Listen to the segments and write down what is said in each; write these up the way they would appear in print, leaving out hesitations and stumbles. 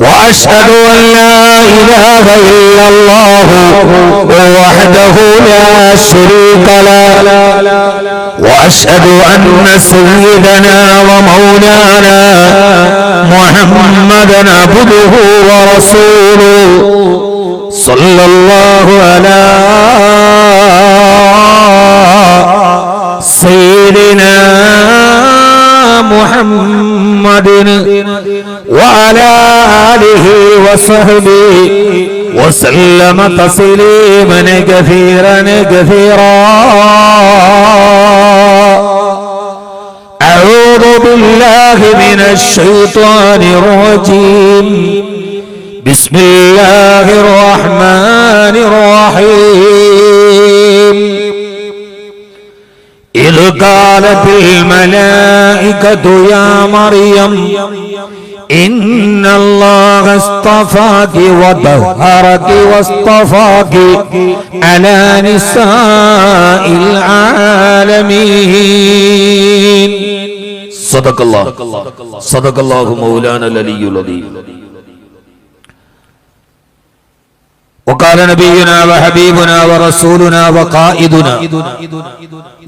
وأشهد أن لا إله إلا الله وحده لا شريك له وأشهد أن سيدنا ومولانا محمدا عبده ورسوله صلى الله على سيدنا محمد وعلى آله وصحبه وسلم تسليما كثيرا كثيرا. أعوذ بالله من الشيطان الرجيم. بسم الله الرحمن الرحيم. إذ قالت الملائكة يا مريم إن الله اصطفاك وطهرك واصطفاك على نساء العالمين. صدق الله مولانا العلي العظيم. وقال نبينا وحبيبنا ورسولنا وقائدنا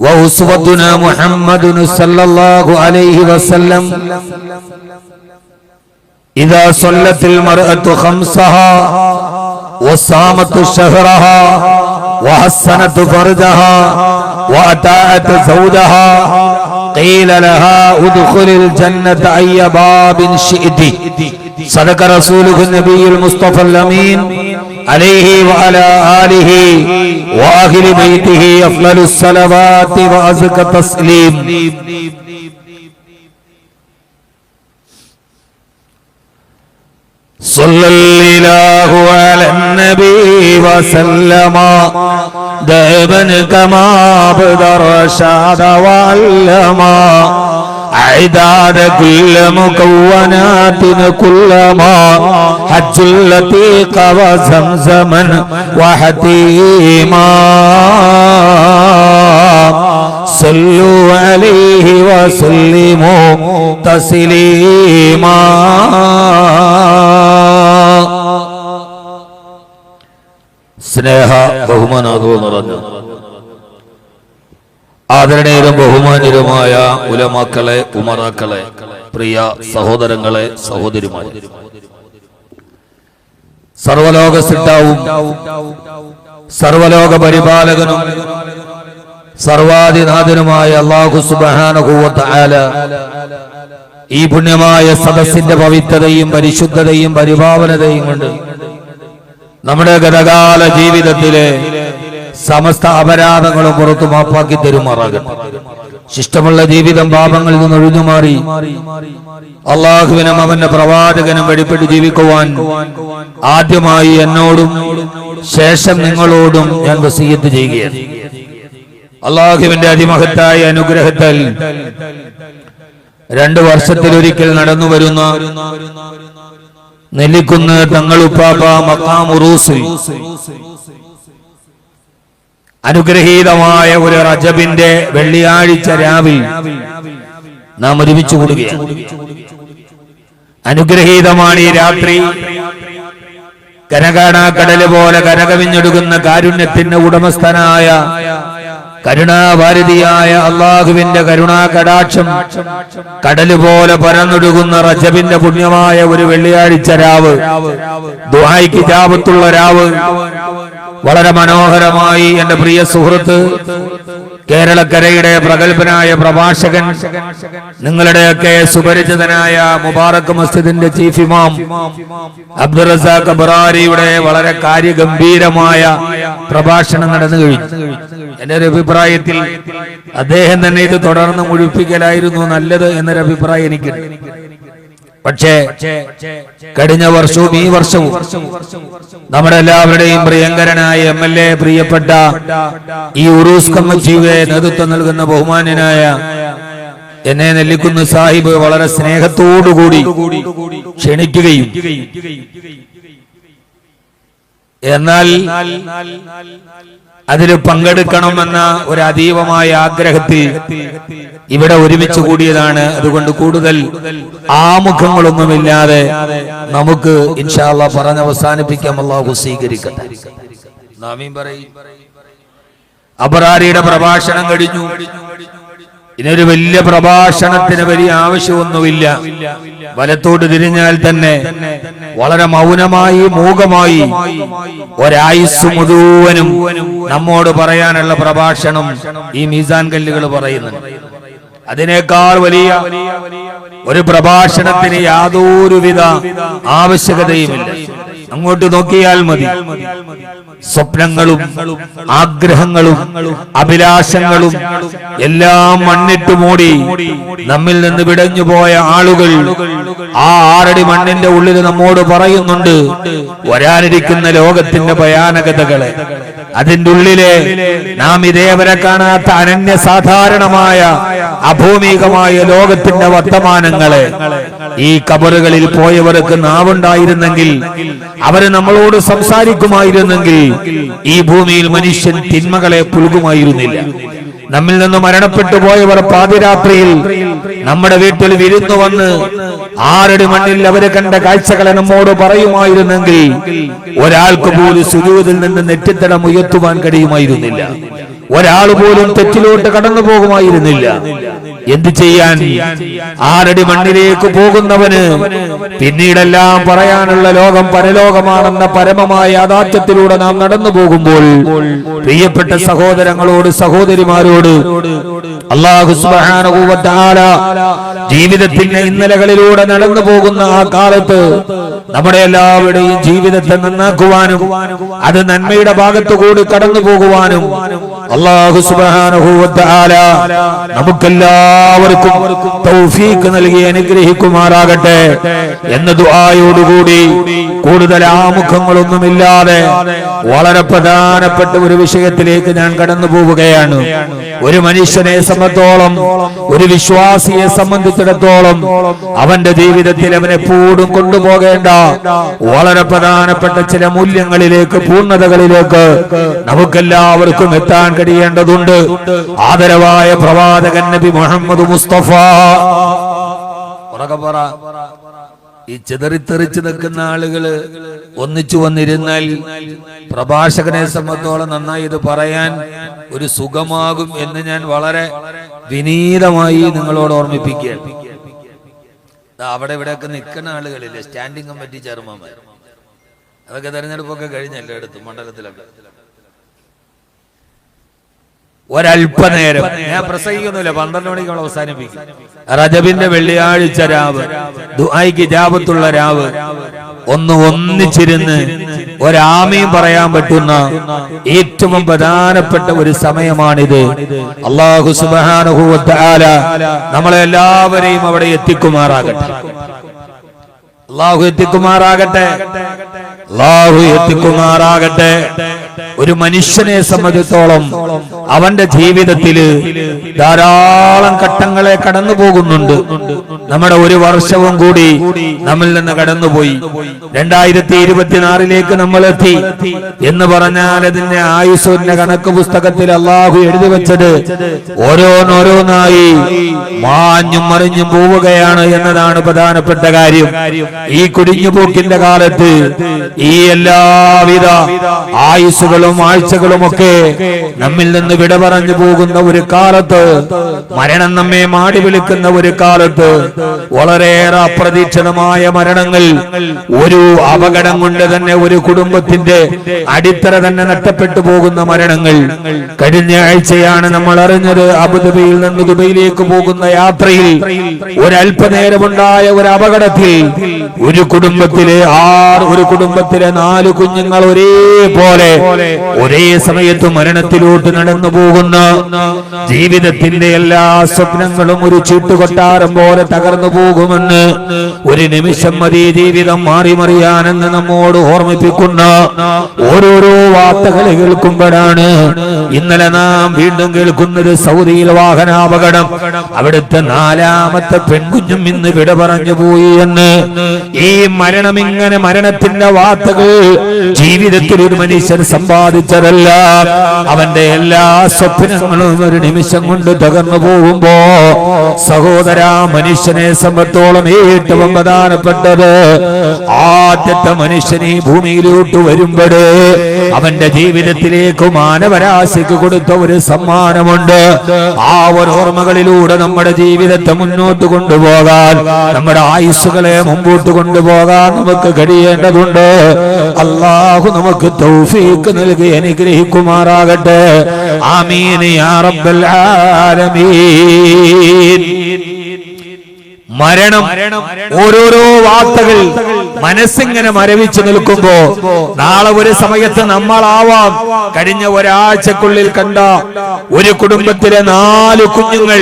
وأسوتنا محمد صلى الله عليه وسلم: إذا صلت المرأة خمسها وصامت شهرها وحسنت فرجها وأطاعت زوجها قيل لها ادخل الجنة أي باب شئت. صدق رسوله النبي المصطفى الأمين عليه وعلى آله وأهل بيته أفضل الصلوات وأزكى التسليم. صلى الله على النبي وسلم دائما كما أبدى الرشاد وعلما عداد كل مكونات كلما حج اللطيق وزمزما وحتيما. صلوا عليه وسلموا تسليما. സ്നേഹ ബഹുമാനാദവും നിറഞ്ഞ ആദരണീയരും ബഹുമാന്യരുമായ ഉലമാക്കളെ, ഉമറാക്കളെ, പ്രിയ സഹോദരങ്ങളെ, സഹോദരിമാരെ, സർവലോക സിട്ടാവും സർവലോക പരിപാലകനും സർവാധിനാഥനുമായ അല്ലാഹു സുബ്ഹാനഹു വ തആല ഈ പുണ്യമായ സദസ്സിന്റെ പവിത്രതയും പരിശുദ്ധതയും പരിപാവനതയും കൊണ്ട് നമ്മുടെ ഗതകാല ജീവിതത്തിലെ സമസ്ത അപരാധങ്ങളും പുറത്തു മാപ്പാക്കി തരുമാറാകട്ടെ. ശിഷ്ടമുള്ള ജീവിതം പാപങ്ങളിൽ നിന്ന് ഒഴിഞ്ഞുമാറി അള്ളാഹുവിനും അവന്റെ പ്രവാചകനും വഴിപ്പെട്ട് ജീവിക്കുവാൻ ആദ്യമായി എന്നോടും ശേഷം നിങ്ങളോടും ഞാൻ വസിയ്യത്ത് ചെയ്യുകയാണ്. അള്ളാഹുവിന്റെ അതിമഹത്തായ അനുഗ്രഹത്താൽ 2 വർഷത്തിലൊരിക്കൽ നടന്നു വരുന്ന നെല്ലിക്കുന്ന് തങ്ങളുപ്പാപ്പ മഖാം ഉറൂസിൽ അനുഗ്രഹീതമായ ഒരു റജബിന്റെ വെള്ളിയാഴ്ച രാവിൽ നാം ഒരുമിച്ച് കൂടുകയാണ്. അനുഗ്രഹീതമാണ് ഈ രാത്രി. കനകാണാക്കടല് പോലെ കനകവിഞ്ഞൊടുക്കുന്ന കാരുണ്യത്തിന്റെ ഉടമസ്ഥനായ കരുണാഭാരതിയായ അള്ളാഹുവിന്റെ കരുണാ കടാക്ഷം കടല് പോലെ പരന്നൊടുകുന്ന റജബിന്റെ പുണ്യമായ ഒരു വെള്ളിയാഴ്ച രാവ്, ദുആയ്ക്ക് ഇജാബത്തുള്ള രാവ്, വളരെ മനോഹരമായി എന്റെ പ്രിയ സുഹൃത്ത് കേരളക്കരയുടെ പ്രഗത്ഭനായ പ്രഭാഷകൻ, നിങ്ങളുടെയൊക്കെ സുപരിചിതനായ മുബാറക് മസ്ജിദിന്റെ ചീഫ് ഇമാം അബ്ദുൾ റസാഖ് അബ്റാരിയുടെ വളരെ കാര്യഗംഭീരമായ പ്രഭാഷണം നടന്നു കഴിഞ്ഞു. എന്റെ ഒരു അഭിപ്രായത്തിൽ അദ്ദേഹം തന്നെ ഇത് തുടർന്ന് മുഴുപ്പിക്കലായിരുന്നു നല്ലത് എന്നൊരു അഭിപ്രായം എനിക്കുണ്ട്. പക്ഷേ കഴിഞ്ഞ വർഷവും ഈ വർഷവും നമ്മുടെ എല്ലാവരുടെയും പ്രിയങ്കരനായ MLA, പ്രിയപ്പെട്ട ഈ ഉറൂസ് കമ്മിറ്റിയുടെ നേതൃത്വം നൽകുന്ന ബഹുമാന്യനായ എന്നെ നെല്ലിക്കുന്ന് സാഹിബ് വളരെ സ്നേഹത്തോടുകൂടി ക്ഷണിക്കുകയും എന്നാൽ അതിൽ പങ്കെടുക്കണമെന്ന ഒരു അതീവമായ ആഗ്രഹത്തിൽ ഇവിടെ ഒരുമിച്ച് കൂടിയതാണ്. അതുകൊണ്ട് കൂടുതൽ ആമുഖങ്ങളൊന്നുമില്ലാതെ നമുക്ക് ഇൻഷാ അല്ലാഹ് പറഞ്ഞ് അവസാനിപ്പിക്കാം. അല്ലാഹു സ്വീകരിക്കട്ടെ. ആമീൻ പറയ്. അബ്റാരിയുടെ പ്രഭാഷണം കഴിഞ്ഞു. ഇതിനൊരു വലിയ പ്രഭാഷണത്തിന് വലിയ ആവശ്യമൊന്നുമില്ല. വലത്തോട്ട് തിരിഞ്ഞാൽ തന്നെ വളരെ മൗനമായി മൂകമായി ഒരായുസ് മുഴുവനും നമ്മോട് പറയാനുള്ള പ്രഭാഷണം ഈ മീസാൻ കല്ലുകൾ പറയുന്നുണ്ട്. അതിനേക്കാൾ വലിയ ഒരു പ്രഭാഷണത്തിന് യാതൊരുവിധ ആവശ്യകതയുമില്ല. അങ്ങോട്ട് നോക്കിയാൽ മതി. സ്വപ്നങ്ങളും ആഗ്രഹങ്ങളും അഭിലാഷങ്ങളും എല്ലാം മണ്ണിട്ട് മൂടി നമ്മിൽ നിന്ന് വിടഞ്ഞു പോയ ആളുകൾ ആ 6 അടി മണ്ണിന്റെ ഉള്ളിൽ നമ്മോട് പറയുന്നുണ്ട് വരാനിരിക്കുന്ന ലോകത്തിന്റെ ഭയാനകതകളെ. അതിന്റെ ഉള്ളിലെ നാം ഇതേവരെ കാണാത്ത അനന്യ സാധാരണമായ അഭൗമികമായ ലോകത്തിന്റെ വർത്തമാനങ്ങളെ. ഈ ഖബറുകളിൽ പോയവർക്ക് നാവുണ്ടായിരുന്നെങ്കിൽ അവര് നമ്മളോട് സംസാരിക്കുമായിരുന്നെങ്കിൽ ഈ ഭൂമിയിൽ മനുഷ്യൻ തിന്മകളെ പുൽകുമായിരുന്നില്ല. നമ്മിൽ നിന്ന് മരണപ്പെട്ടു പോയവർ പാതിരാത്രിയിൽ നമ്മുടെ വീട്ടിൽ വിരുന്നു വന്ന് 6 അടി മണ്ണിൽ അവര് കണ്ട കാഴ്ചകളെ നമ്മോട് പറയുമായിരുന്നെങ്കിൽ ഒരാൾക്ക് പോലും സുജൂദിൽ നിന്ന് നെറ്റിത്തടം ഉയർത്തുവാൻ കഴിയുമായിരുന്നില്ല. ഒരാൾ പോലും തെറ്റിലോട്ട് കടന്നു പോകുമായിരുന്നില്ല. എന്ത് ചെയ്യാൻ? 6 അടി മണ്ണിലേക്ക് പോകുന്നവന് പിന്നീടെല്ലാം പറയാനുള്ള ലോകം പരലോകമാണെന്ന പരമമായ യാഥാർത്ഥ്യത്തിലൂടെ നാം നടന്നു പോകുമ്പോൾ പ്രിയപ്പെട്ട സഹോദരങ്ങളോട് സഹോദരിമാരോട് അല്ലാഹു സുബ്ഹാനഹു വ തആല ജീവിതത്തിന്റെ ഇന്നലകളിലൂടെ നടന്നു പോകുന്ന ആ കാലത്ത് നമ്മുടെ എല്ലാവരുടെയും ജീവിതത്തെ നന്നാക്കുവാനും അത് നന്മയുടെ ഭാഗത്തു കൂടി കടന്നു പോകുവാനും അല്ലാഹു സുബ്ഹാനഹു വ തആല നമുക്കെല്ലാവർക്കും തൗഫീഖ് നൽകി അനുഗ്രഹിക്കുമാറാകട്ടെ എന്ന ദുആയോടുകൂടി കൂടുതൽ ആമുഖങ്ങളൊന്നുമില്ലാതെ വളരെ പ്രധാനപ്പെട്ട ഒരു വിഷയത്തിലേക്ക് ഞാൻ കടന്നു പോവുകയാണ്. ഒരു മനുഷ്യനെ സംബന്ധിച്ചിടത്തോളം, ഒരു വിശ്വാസിയെ സംബന്ധിച്ചിടത്തോളം അവന്റെ ജീവിതത്തിൽ അവനെ എപ്പോഴും കൊണ്ടുപോകേണ്ട വളരെ പ്രധാനപ്പെട്ട ചില മൂല്യങ്ങളിലേക്ക്, പൂർണ്ണതകളിലേക്ക് നമുക്കെല്ലാവർക്കും എത്താൻ കഴിയേണ്ടതുണ്ട്. ആദരവായ പ്രവാചകൻ നബി മുഹമ്മദ് മുസ്തഫ ഈ ചിതറിത്തെറിച്ച് നിൽക്കുന്ന ആളുകള് ഒന്നിച്ചു വന്നിരുന്നാൽ പ്രഭാഷകനെ സംബന്ധിച്ചോളം നന്നായി ഇത് പറയാൻ ഒരു സുഖമാകും എന്ന് ഞാൻ വളരെ വിനീതമായി നിങ്ങളോട് ഓർമ്മിപ്പിക്കുകയാണ്. അവിടെ ഇവിടെയൊക്കെ നിൽക്കുന്ന ആളുകളില്ലേ, സ്റ്റാൻഡിംഗ് കമ്മിറ്റി ചെയർമാൻമാർ, അതൊക്കെ തെരഞ്ഞെടുപ്പൊക്കെ കഴിഞ്ഞല്ലോ എടുത്തു മണ്ഡലത്തിലൊക്കെ. ഒരല്പനേരം ഞാൻ പ്രസംഗിക്കുന്നില്ല, 12 മണിക്ക് നമ്മൾ അവസാനിപ്പിക്കും. റജബിന്റെ വെള്ളിയാഴ്ച രാവ്, ദുആയ്ക്ക് ഇജാബത്തുള്ള രാവ്, ഒന്നിച്ചിരുന്ന് ഒരാമയും പറയാൻ പറ്റുന്ന ഏറ്റവും പ്രധാനപ്പെട്ട ഒരു സമയമാണിത്. അല്ലാഹു സുബ്ഹാനഹു വ തആല നമ്മളെല്ലാവരെയും അവിടെ എത്തിക്കുമാറാകട്ടെ. അല്ലാഹു എത്തിക്കുമാറാകട്ടെ. അല്ലാഹു എത്തിക്കുമാറാകട്ടെ. ഒരു മനുഷ്യനെ സംബന്ധിച്ചോളം അവന്റെ ജീവിതത്തില് ധാരാളം ഘട്ടങ്ങളെ കടന്നു പോകുന്നുണ്ട്. നമ്മുടെ ഒരു വർഷവും കൂടി നമ്മിൽ നിന്ന് കടന്നുപോയി. 2024 നമ്മൾ എത്തി എന്ന് പറഞ്ഞാൽ അതിന്റെ ആയുസ്സിന്റെ കണക്ക് പുസ്തകത്തിൽ അള്ളാഹു എഴുതി വെച്ചത് ഓരോന്നോരോന്നായി മാഞ്ഞും മറിഞ്ഞും പോവുകയാണ് എന്നതാണ് പ്രധാനപ്പെട്ട കാര്യം. ഈ കുടിഞ്ഞുപോക്കിന്റെ കാലത്ത് ഈ എല്ലാവിധ ആയുസ്സുകളും ആഴ്ചകളുമൊക്കെ നമ്മിൽ നിന്ന് വിട പറഞ്ഞു പോകുന്ന ഒരു കാലത്ത്, മരണം നമ്മെ മാടി വിളിക്കുന്ന ഒരു കാലത്ത്, വളരെയേറെ അപ്രതീക്ഷിതമായ മരണങ്ങൾ, ഒരു അപകടം കൊണ്ട് തന്നെ ഒരു കുടുംബത്തിന്റെ അടിത്തറ തന്നെ നഷ്ടപ്പെട്ടു പോകുന്ന മരണങ്ങൾ. കഴിഞ്ഞ ആഴ്ചയാണ് നമ്മൾ അറിഞ്ഞത്, അബുദാബിയിൽ നിന്ന് ദുബൈയിലേക്ക് പോകുന്ന യാത്രയിൽ ഒരല്പനേരമുണ്ടായ ഒരു അപകടത്തിൽ ഒരു കുടുംബത്തിലെ 4 കുഞ്ഞുങ്ങൾ ഒരേപോലെ ഒരേ സമയത്ത് മരണത്തിലോട്ട് നടന്നു പോകുന്ന, ജീവിതത്തിന്റെ എല്ലാ സ്വപ്നങ്ങളും ഒരു ചീട്ടുകൊട്ടാരം പോലെ തകർന്നു പോകുമെന്ന് ഒരു നിമിഷം മതി ജീവിതം മാറിമറിയാനെന്ന് നമ്മോട് ഓർമ്മിപ്പിക്കുന്ന ഓരോരോ വാർത്തകൾ കേൾക്കുമ്പോഴാണ് ഇന്നലെ നാം വീണ്ടും കേൾക്കുന്നത് സൗദിയിൽ വാഹനാപകടം, അവിടുത്തെ 4ാമത്തെ പെൺകുഞ്ഞും ഇന്ന് വിട പറഞ്ഞു പോയി എന്ന്. ഈ മരണം, ഇങ്ങനെ മരണത്തിന്റെ വാർത്തകൾ ജീവിതത്തിൽ ഒരു മനുഷ്യൻ സമ്പാദിച്ചതല്ല. അവന്റെ എല്ലാ സ്വപ്നങ്ങളും ഒരു നിമിഷം കൊണ്ട് തകർന്നു പോകുമ്പോ, സഹോദര, മനുഷ്യനെ സംബന്ധിച്ചോളം ഏറ്റവും പ്രധാനപ്പെട്ടത്, ആദ്യത്തെ മനുഷ്യൻ ഈ ഭൂമിയിലോട്ട് വരുമ്പോഴേ അവന്റെ ജീവിതത്തിലേക്ക് മാനവരാശിക്ക് കൊടുത്ത ഒരു സമ്മാനമുണ്ട്. ആ ഒരു ഓർമ്മകളിലൂടെ നമ്മുടെ ജീവിതത്തെ മുന്നോട്ട് കൊണ്ടുപോകാൻ, നമ്മുടെ ആയുസ്സുകളെ മുമ്പോട്ട് കൊണ്ടുപോകാൻ നമുക്ക് കഴിയേണ്ടതുണ്ട്. അല്ലാഹു നമുക്ക് തൗഫീഖ് നൽകി അനുഗ്രഹിക്കുമാറാകട്ടെ. ആമീൻ യാ റബ്ബൽ ആലമീൻ. മരണം, ഓരോരോ വാർത്തകൾ മനസ്സിങ്ങനെ മരവിച്ചു നിൽക്കുമ്പോ, നാളെ ഒരു സമയത്ത് നമ്മളാവാം കഴിഞ്ഞ ഒരാഴ്ചക്കുള്ളിൽ കണ്ട ഒരു കുടുംബത്തിലെ 4 കുഞ്ഞുങ്ങൾ.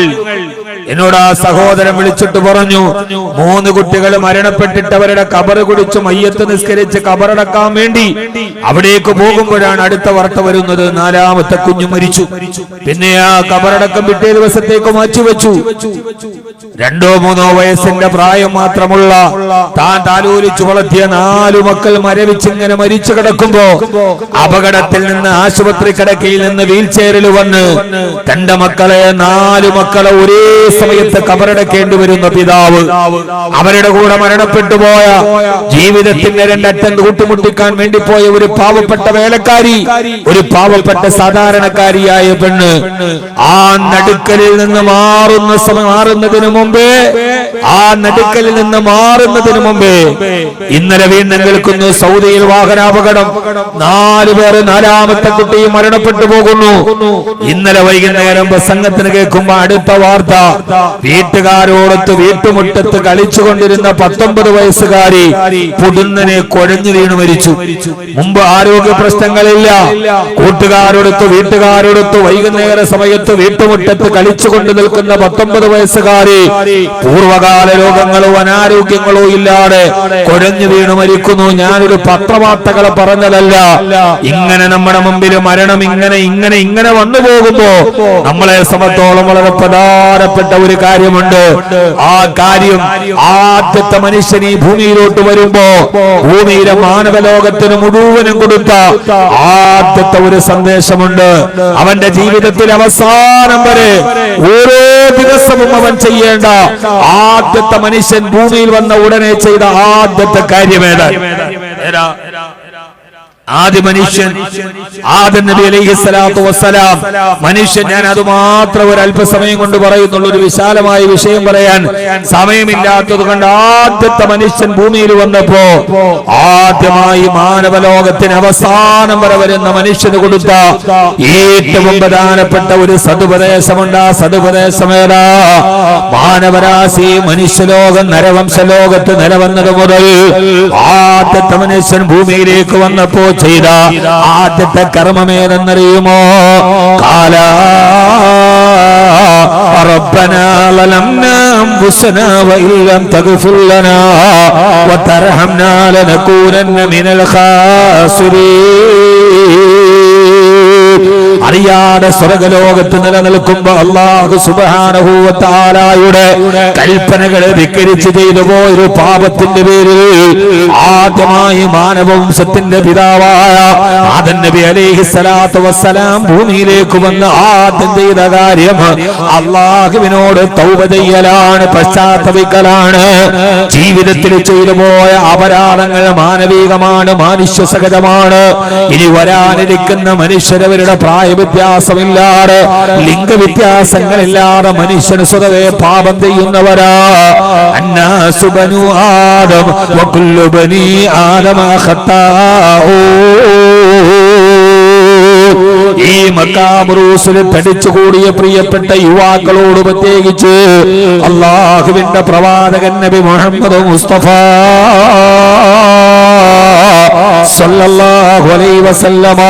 എന്നോട് ആ സഹോദരൻ വിളിച്ചിട്ട് പറഞ്ഞു, 3 കുട്ടികൾ മരണപ്പെട്ടിട്ട് അവരുടെ കബറ് കുടിച്ച് മയ്യത്ത് നിസ്കരിച്ച് കബറടക്കാൻ വേണ്ടി അവിടേക്ക് പോകുമ്പോഴാണ് അടുത്ത വാർത്ത വരുന്നത്, 4ാമത്തെ കുഞ്ഞു മരിച്ചു. പിന്നെ ആ കബറടക്കം പിറ്റേ ദിവസത്തേക്ക് മാറ്റിവെച്ചു. 2-3 വയസ്സിന്റെ പ്രായം മാത്രമുള്ള താൻ താലോലിച്ചു വളർത്തിയ 4 മക്കൾ മരവിച്ചിങ്ങനെ മരിച്ചു കിടക്കുമ്പോ, അപകടത്തിൽ നിന്ന് ആശുപത്രി കിടക്കയിൽ നിന്ന് വീൽ ചെയറിൽ വന്ന് തന്റെ മക്കളെ 4 മക്കളെ ഒരേ സമയത്ത് കബറടക്കേണ്ടി വരുന്ന പിതാവ്, അവരുടെ കൂടെ മരണപ്പെട്ടു പോയ, ജീവിതത്തിന്റെ 2 അറ്റം കൂട്ടിമുട്ടിക്കാൻ വേണ്ടി പോയ ഒരു പാവപ്പെട്ട വേലക്കാരി, ഒരു പാവപ്പെട്ട സാധാരണക്കാരിയായ പെണ്ണ്, ആ നടുക്കലിൽ നിന്ന് മാറുന്നതിന് മുമ്പേ ഇന്നലെ വീണ്ടും കേൾക്കുന്നു സൗദിയിൽ വാഹനാപകടം, 4 പേർ, 4ാമത്തെ കുട്ടിയും മരണപ്പെട്ടു പോകുന്നു. ഇന്നലെ വൈകുന്നേരം പ്രസംഗത്തിന് കേൾക്കുമ്പോ അടുത്ത വാർത്ത, വീട്ടുകാരോടൊത്ത് വീട്ടുമുറ്റത്ത് കളിച്ചുകൊണ്ടിരുന്ന 19 വയസ്സുകാരി പുടുന്നനെ കുഴഞ്ഞു വീണു മരിച്ചു. മുമ്പ് ആരോഗ്യ പ്രശ്നങ്ങളില്ല, വീട്ടുകാരോടൊത്ത് വൈകുന്നേര സമയത്ത് വീട്ടുമുറ്റത്ത് കളിച്ചുകൊണ്ട് നിൽക്കുന്ന 19 വയസ്സുകാരി പൂർവകാല രോഗങ്ങളോ അനാരോഗ്യങ്ങളോ ഇല്ലാതെ കുഴഞ്ഞു വീണു മരിക്കുന്നു. ഞാനൊരു പത്രവാർത്തകളെ പറഞ്ഞതല്ല. ഇങ്ങനെ നമ്മുടെ മുമ്പിൽ മരണം ഇങ്ങനെ വന്നു പോകുമ്പോ നമ്മളെ സംബന്ധിച്ചോളം വളരെ പ്രധാനപ്പെട്ട ഒരു കാര്യമുണ്ട്. ആ കാര്യം, ആദ്യത്തെ മനുഷ്യൻ ഈ ഭൂമിയിലോട്ട് വരുമ്പോ ഭൂമിയിലെ മാനവലോകത്തിന് മുഴുവനും കൊടുത്ത ആദ്യത്തെ ഒരു സന്ദേശമുണ്ട്. അവന്റെ ജീവിതത്തിൽ അവസാനം വരെ ഓരോ ദിവസവും അവൻ ചെയ്യേണ്ട ആദ്യത്തെ മനുഷ്യൻ ഭൂമിയിൽ വന്ന ഉടനെ ചെയ്ത ആദ്യത്തെ കാര്യമേതാ? ആദ്യ മനുഷ്യൻ ആദം നബി അലൈഹിസ്സലാത്തു വസ്സലാം. മനുഷ്യൻ, ഞാൻ അത് മാത്രം ഒരു അല്പസമയം കൊണ്ട് പറയുന്നുള്ളൂ, ഒരു വിശാലമായ വിഷയം പറയാൻ സമയമില്ലാത്തത് കൊണ്ട്. ആദ്യത്തെ മനുഷ്യൻ ഭൂമിയിൽ വന്നപ്പോ ആദ്യമായി മാനവലോകത്തിന് അവസാനം വരെ വരുന്ന മനുഷ്യന് കൊടുത്ത ഏറ്റവും പ്രധാനപ്പെട്ട ഒരു സതുപദേശമുണ്ട്. ആ സതുപദേശമേതാ? മാനവരാശി മനുഷ്യലോകം നരവംശലോകത്ത് നിലവന്നത് മുതൽ ആദ്യത്തെ മനുഷ്യൻ ഭൂമിയിലേക്ക് വന്നപ്പോ ചെയ്ത ആദ്യത്തെ കർമ്മമേതെന്നറിയുമോ? കാല റബ്ബനാ ലലംനാ അൻഫുസനാ വഇൻ ലം തഗ്ഫിർ ലനാ വതർഹംനാ ലനകൂനന്ന മിനൽ ഖാസിരീൻ. അറിയാതെ സ്വർഗ്ഗലോകത്ത് നിലനിൽക്കുമ്പോ അല്ലാഹു സുബ്ഹാനഹു വ തആലയുടെ കൽപ്പനകളെ ധിക്കരിച്ച് ചെയ്തു പോയൊരു പാപത്തിന്റെ പേരിൽ ആദ്യമായി മാനവവംശത്തിന്റെ പിതാവായ ആദം നബി അലൈഹിസ്സലാത്തു വസ്സലാം ഭൂമിയിലേക്ക് വന്ന് ആദ്യം ചെയ്ത കാര്യം അല്ലാഹുവിനോട് തൗബ ചെയ്യലാണ്, പശ്ചാത്തപിക്കലാണ്. ജീവിതത്തിൽ ചെയ്തു പോയ അപരാധങ്ങൾ മാനവികമാണ്, മാനുഷ്യ സഹജമാണ്. ഇനി വരാനിരിക്കുന്ന മനുഷ്യരവരുടെ പ്രായ വ്യത്യാസമില്ലാതെ, ലിംഗവ്യത്യാസങ്ങളില്ലാതെ മനുഷ്യന് സ്വതവേ പാപം ചെയ്യുന്നവരാ. അന്നാസു ബനു ആദം വകുല്ലു ബനി ആദമ ഖത്താഊ. ഈ മക്കാബറൂസിൽ തടിച്ചുകൂടിയ പ്രിയപ്പെട്ട യുവാക്കളോട് പ്രത്യേകിച്ച് അല്ലാഹുവിന്റെ പ്രവാചകൻ നബി മുഹമ്മദ് മുസ്തഫ സല്ലല്ലാഹു അലൈഹി വസല്ലമ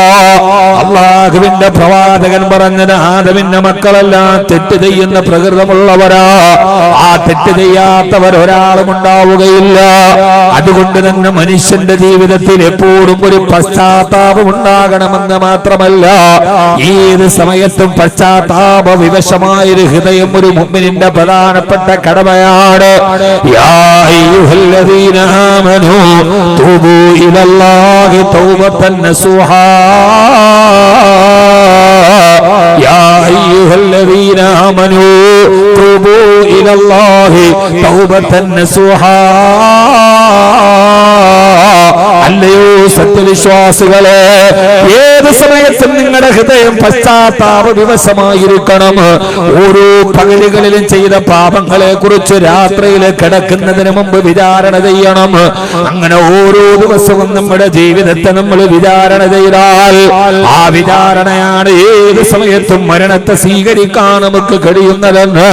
അല്ലാഹുവിന്റെ പ്രവാചകൻ പറഞ്ഞത് ആദമിന്റെ മക്കളെല്ലാം തെറ്റ് ചെയ്യുന്ന പ്രകൃതമുള്ളവരാ. ആ തെറ്റ് ചെയ്യാത്തവർ ഒരാളും ഉണ്ടാവുകയില്ല. അതുകൊണ്ട് തന്നെ മനുഷ്യന്റെ ജീവിതത്തിൽ എപ്പോഴും ഒരു പശ്ചാത്താപം ഉണ്ടാകണമെന്ന് മാത്രമല്ല, ഏത് സമയത്തും പശ്ചാത്താപ വിവശമായൊരു ഹൃദയം ഒരു മുഅ്മിനിന്റെ പ്രധാനപ്പെട്ട കടമയാണ്. യാ അയ്യുഹല്ലദീന ആമനൂ തൂബൂ ഇലല്ലാഹി തൗബതൻ നസൂഹാ. യാ അയ്യുഹല്ലദീന ആമനൂ തൂബൂ ഇലല്ലാഹി തൗബതൻ നസൂഹാ. അല്ലയോ സത്യവിശ്വാസികളെ, ഏത് സമയത്തും നിങ്ങളുടെ ഹൃദയം പശ്ചാത്താപ വിവശമായിരിക്കണം. ഓരോ പകലുകളിലും ചെയ്ത പാപങ്ങളെ കുറിച്ച് രാത്രിയിൽ കിടക്കുന്നതിന് മുമ്പ് വിചാരണ ചെയ്യണം. അങ്ങനെ ഓരോ ദിവസവും നമ്മുടെ ജീവിതത്തെ നമ്മൾ വിചാരണ ചെയ്താൽ ആ വിചാരണയാണ് ഏത് സമയത്തും മരണത്തെ സ്വീകരിക്കാൻ നമുക്ക് കഴിയുന്നതെന്ന്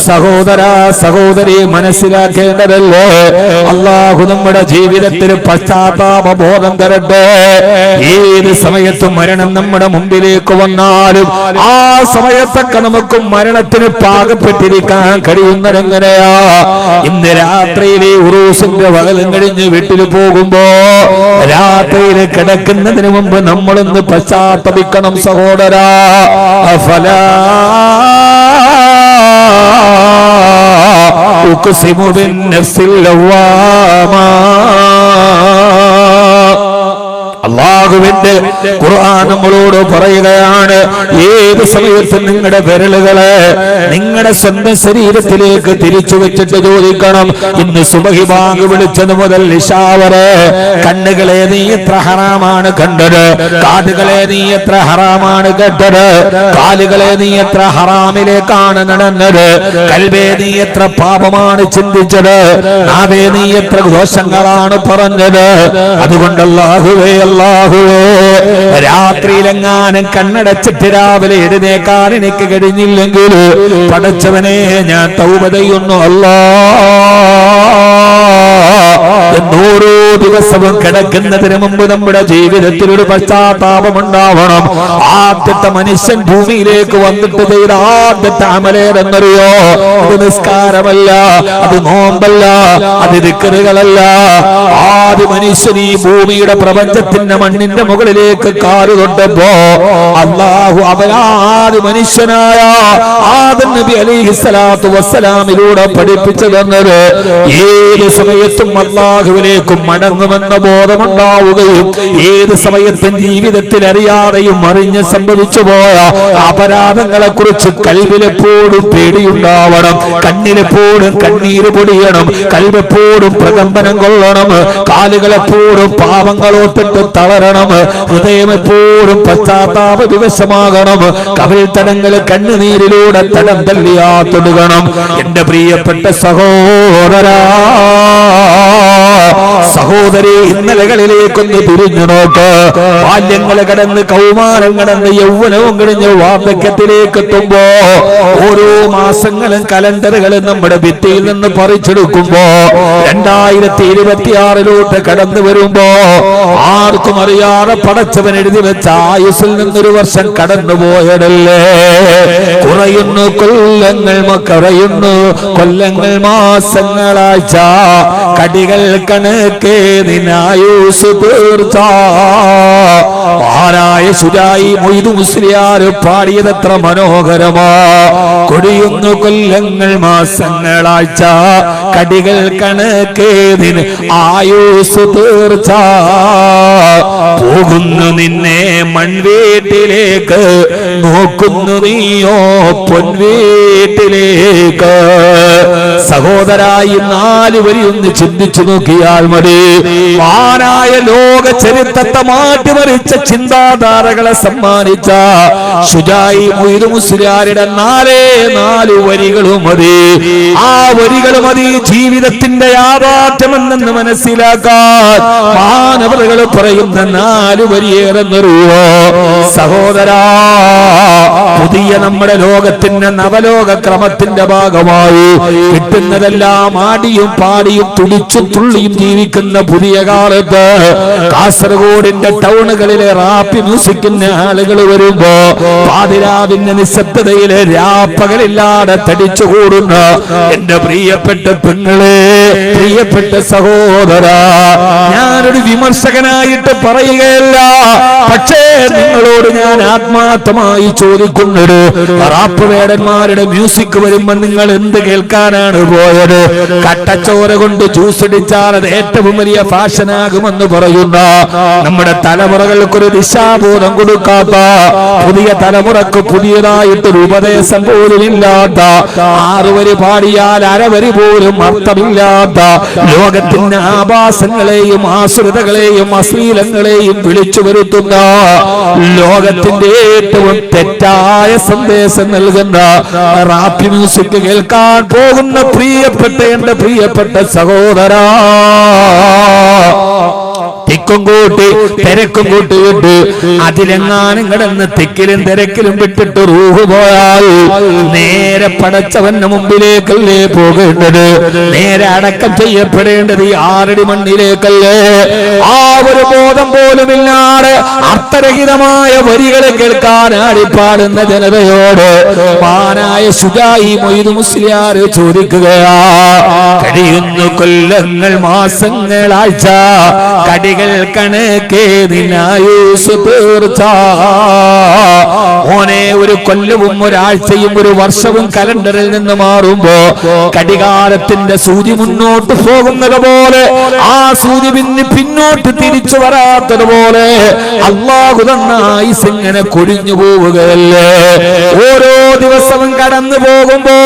സഹോദര സഹോദരി മനസ്സിലാക്കേണ്ടതല്ലേ. അല്ലാഹു നമ്മുടെ ജീവിതത്തിൽ പശ്ചാത്താപ ബോധം തരട്ടെ. ഏത് സമയത്തും മരണം നമ്മുടെ മുമ്പിലേക്ക് വന്നാലും ആ സമയത്തൊക്കെ നമുക്ക് മരണത്തിന് പാകപ്പെട്ടിരിക്കാൻ കഴിയുന്നതെങ്ങനെയാ? ഇന്ന് രാത്രിയിലെ ഉറൂസിന്റെ വകലും കഴിഞ്ഞ് വീട്ടിൽ പോകുമ്പോ രാത്രിയിൽ കിടക്കുന്നതിന് മുമ്പ് നമ്മളൊന്ന് പശ്ചാത്തപിക്കണം സഹോദരാ. അഫലാ ഉഖ്സിമു ബിന്നഫ്സിൽ ലവ്വാമാ. അല്ലാഹുവിന്റെ ഖുർആൻ നമ്മളോട് പറയുകയാണ്, ഏത് സമയത്തും നിങ്ങളുടെ വിരലുകളെ നിങ്ങളുടെ സ്വന്തം ശരീരത്തിലേക്ക് തിരിച്ചു വെച്ചിട്ട് ചോദിക്കണം, ഇന്ന് സുബഹി ബാങ്ക് വിളിച്ചത് മുതൽ ഇശാ വരെ കണ്ണുകളെ നീ എത്ര ഹറാമാണ് കണ്ടത്, കാതുകളെ നീ എത്ര ഹറാമാണ് കേട്ടത്, കാലുകളെ നീ എത്ര ഹറാമിലേക്കാണ് നടന്നത്, കൽബേ നീ എത്ര പാപമാണ് ചിന്തിച്ചത്, നാവേ നീ എത്ര ദോഷങ്ങളാണ് പറഞ്ഞത്. അതുകൊണ്ട് അല്ലാഹുവേ അല്ലാഹുവേ, രാത്രിയിലെങ്ങാനും കണ്ണടച്ചിട്ട് രാവിലെ എഴുന്നേക്കാൻ എനിക്ക് കഴിഞ്ഞില്ലെങ്കിൽ പടച്ചവനെ ഞാൻ തൗബ ചെയ്യുന്നു അല്ലാ. ഓരോ ദിവസവും കിടക്കുന്നതിന് മുമ്പ് നമ്മുടെ ജീവിതത്തിൽ ഒരു പശ്ചാത്താപം ഉണ്ടാവണം. ആദ്യത്തെ മനുഷ്യൻ ഭൂമിയിലേക്ക് വന്നിട്ട് ചെയ്ത ആദ്യത്തെ അമലേതെന്നറിയോ? അത് നിസ്കാരമല്ല, അത് നോമ്പല്ല, അത് ദിക്റുകളല്ല. ആദ്യ മനുഷ്യൻ ഈ ഭൂമിയുടെ പ്രപഞ്ചത്തിന്റെ മണ്ണിന്റെ മുകളിലേക്ക് കാല് തൊട്ടപ്പോ അല്ലാഹു അവനാദ്യ മനുഷ്യനായ ആദം നബി അലൈഹിസ്സലാത്തു വസ്സലാമിലൂടെ പഠിപ്പിച്ചു തന്നത് ഏത് സമയത്തും അല്ലാഹുവിലേക്ക് മടങ്ങുമെന്ന ബോധമുണ്ടാവുകയും ഏത് സമയത്തും ജീവിതത്തിൽ അറിയാതെയും അറിഞ്ഞ് സംഭവിച്ചു പോയ അപരാധങ്ങളെ കുറിച്ച് കൽവിലെപ്പോഴും പേടിയുണ്ടാവണം, കണ്ണിലെപ്പോഴും കണ്ണീര് പൊടിയണം, കൽവെപ്പോഴും പ്രകമ്പനം കൊള്ളണം, കാലുകളെപ്പോഴും പാപങ്ങളോട്ടിട്ട് തളരണം, ഹൃദയം എപ്പോഴും പശ്ചാത്താപ വിവശമാകണം, കവിൾ തടങ്ങൾ കണ്ണുനീരിലൂടെ തടം തല്ലിയാത്തൊടുകണം. എന്റെ പ്രിയപ്പെട്ട സഹോദരാ സഹോദരി, ഇന്നലകളിലേക്കൊന്ന് തിരിഞ്ഞു നോക്ക്. ബാല്യങ്ങളെ കടന്ന് കൗമാരം കടന്ന് യൗവനവും കഴിഞ്ഞ് വാർദ്ധക്യത്തിലേക്ക് എത്തുമ്പോ ഓരോ മാസങ്ങളും കലണ്ടറുകളും നമ്മുടെ ഭിത്തിയിൽ നിന്ന് പറിച്ചെടുക്കുമ്പോ 2026 കടന്നു വരുമ്പോ ആർക്കും അറിയാതെ പടച്ചവൻ എഴുതി വെച്ച ആയുസ്സിൽ നിന്നൊരു വർഷം കടന്നുപോയതല്ലേ. കുറയുന്നു കൊല്ലങ്ങൾ, കുറയുന്നു കൊല്ലങ്ങൾ, മാസങ്ങളാഴ്ച, കടികൾ കണക്കെ നിനായൂസ് തീർച്ച. ആരായ ശുജായി മൊയ്തു മുസ്ലിയാർ പാടിയതത്ര മനോഹരമാ. കൊടിയുന്നു കൊല്ലങ്ങൾ മാസങ്ങളാഴ്ച കടികൾ കണക്കേതിന് ആയുസ് തീർച്ച. പോകുന്നു നിന്നെ മൺവീട്ടിലേക്ക് നോക്കുന്നു നീയോ പൊൻവീട്ടിലേക്ക്. സഹോദരായി 4 വരി ഒന്ന് ചിന്തിച്ചു നോക്കിയാൽ മതി. മഹാനായ ലോക ചരിത്രത്തെ മാറ്റിമറിച്ച ചിന്താധാരകളെ സമ്മാനിച്ച ശുജായി മൊയ്തു മുസ്ലിയാരുടെ 4 വരികളും മതി. ആ വരികൾ മതി ജീവിതത്തിന്റെ യാഥാർത്ഥ്യമെന്ന് മനസ്സിലാക്കാൻ. മാനവകൾ പറയുന്ന 4 വരിയേറെ നിറയോ സഹോദരാ. പുതിയ നമ്മുടെ ലോകത്തിന്റെ നവലോക ക്രമത്തിന്റെ ഭാഗമായി കിട്ടുന്നതെല്ലാം ആടിയും പാടിയും തുടിച്ചും തുള്ളിയും ജീവിക്കുന്ന പുതിയ കാലത്ത് കാസർഗോഡിന്റെ ടൗണുകളിലെ റാപ്പി മ്യൂസിക്കിന്റെ ആളുകൾ വരുമ്പോ പാതിരാവിന്റെ നിശബ്ദതയിലെ രാപ്പകലില്ലാതെ തടിച്ചുകൂടുന്ന എന്റെ പ്രിയപ്പെട്ട പെങ്ങളെ, പ്രിയപ്പെട്ട സഹോദര, ഞാനൊരു വിമർശകനായിട്ട് പറയുകയല്ല. പക്ഷേ നിങ്ങളോട് ഞാൻ ആത്മാർത്ഥമായി ചോദിക്കുന്നത്, റാപ്പ് വേടന്മാരുടെ മ്യൂസിക് വരുമ്പോ നിങ്ങൾ എന്ത് കേൾക്കാനാണ് പോയത്? കട്ടച്ചോര കൊണ്ട് ജ്യൂസ് അടിച്ചാൽ അത് ഏറ്റവും വലിയ ഫാഷനാകുമെന്ന് പറയുന്ന നമ്മുടെ തലമുറകൾക്കൊരു ദിശാബോധം കൊടുക്കാത്ത, പുതിയ തലമുറക്ക് പുതിയതായിട്ടൊരു ഉപദേശം പോലും ഇല്ലാത്ത, 6 വരി പാടിയാൽ അരവരി പോലും അർത്ഥമില്ലാത്ത, ലോകത്തിന്റെ ആഭാസങ്ങളെയും ആസുരതകളെയും അശ്ലീലങ്ങളെയും വിളിച്ചു വരുത്തുന്ന, ലോകത്തിന്റെ ഏറ്റവും തെറ്റായ സന്ദേശം നൽകുന്ന റാപ്പ് മ്യൂസിക് കേൾക്കാൻ പോകുന്ന പ്രിയപ്പെട്ട എന്റെ പ്രിയപ്പെട്ട സഹോദരാ, തിക്കും കൂട്ടി തിരക്കും കൂട്ടി വിട്ട് അതിലെങ്ങാനും കിടന്ന് തിക്കിലും തിരക്കിലും വിട്ടിട്ട് റൂഹ് പോയാൽ നേരെ പടച്ചവന്റെ മുമ്പിലേക്കല്ലേ പോകേണ്ടത്? നേരെ അടക്കം ചെയ്യപ്പെടേണ്ടത് ഈ 6 അടി മണ്ണിലേക്കല്ലേ? ആ ഒരു ബോധം പോലുമില്ലാതെ അർത്ഥരഹിതമായ വരികളെ കേൾക്കാൻ ആടിപ്പാടുന്ന ജനതയോട് മാനായ ശുജായി മൊയ്തു മുസ്ലിയാർ ചോദിക്കുകയാ. കഴിയുന്നു കൊല്ലങ്ങൾ മാസങ്ങളാഴ്ച കടികൾ കണക്കേതിനായുസ് തീർച്ച. ഓനെ ഒരു കൊല്ലവും ഒരാഴ്ചയും ഒരു വർഷവും കലണ്ടറിൽ നിന്ന് മാറുമ്പോ കടികാലത്തിന്റെ സൂചി മുന്നോട്ട് പോകുന്നത് പോലെ, ആ സൂചി പിന്നോട്ട് തിരിച്ചു വരാത്തതുപോലെ അല്ലാഹു തന്ന ആയുസ് ഇങ്ങനെ കൊഴിഞ്ഞു പോവുകയല്ലേ? ഓരോ ദിവസവും കടന്നു പോകുമ്പോ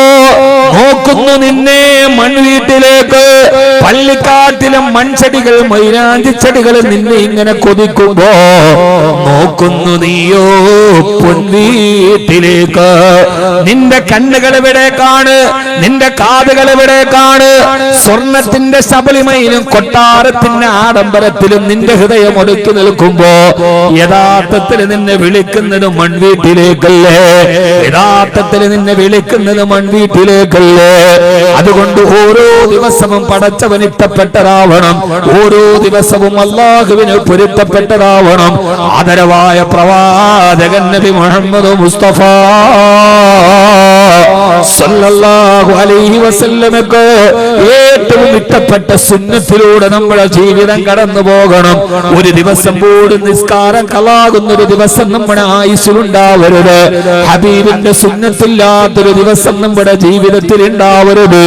നോക്കുന്നു നിന്നെ മൺവീട്ടിലേക്ക്. പള്ളിക്കാട്ടിലെ മൺചെടികൾ മൈലാഞ്ചി ചെടികൾ നിന്നെ ഇങ്ങനെ കൊതിക്കുമ്പോ നോക്കുന്നു നീയോ പൊൻവീട്ടിലേക്ക്. നിന്റെ കണ്ണുകൾ എവിടേക്കാണ്? നിന്റെ കാതുകൾ എവിടേക്കാണ്? സ്വർണത്തിന്റെ ശബരിമയിലും കൊട്ടാരത്തിന്റെ ആഡംബരത്തിലും നിന്റെ ഹൃദയം ഒടുക്കി നിൽക്കുമ്പോ യഥാർത്ഥത്തിൽ നിന്നെ വിളിക്കുന്നത് മൺവീട്ടിലേക്കല്ലേ? യഥാർത്ഥത്തിൽ നിന്നെ വിളിക്കുന്നത് മൺവീട്ടിലേക്കല്ലേ? അതുകൊണ്ട് ഓരോ ദിവസവും പടച്ചവൻ ഇഷ്ടപ്പെട്ടതാവണം, ഓരോ ദിവസവും അല്ലാഹുവിന് പൊരുത്തപ്പെട്ടതാവണം. ആദരവായ പ്രവാചകൻ നബി മുഹമ്മദ് മുസ്തഫ സല്ലല്ലാഹു അലൈഹി വസല്ലമക്ക് ഏറ്റവും ഇഷ്ടപ്പെട്ട സുന്നത്തിലൂടെ നമ്മുടെ ജീവിതം കടന്നു പോകണം. ഒരു ദിവസം പോലും നിസ്കാരം കളാകുന്ന ഒരു ദിവസം നമ്മുടെ ആയുസ്സിലുണ്ടാവരുത്. ഹബീബിന്റെ സുന്നത്തില്ലാത്തൊരു ദിവസം നമ്മുടെ ജീവിതത്തിൽ ഉണ്ടാവരുത്.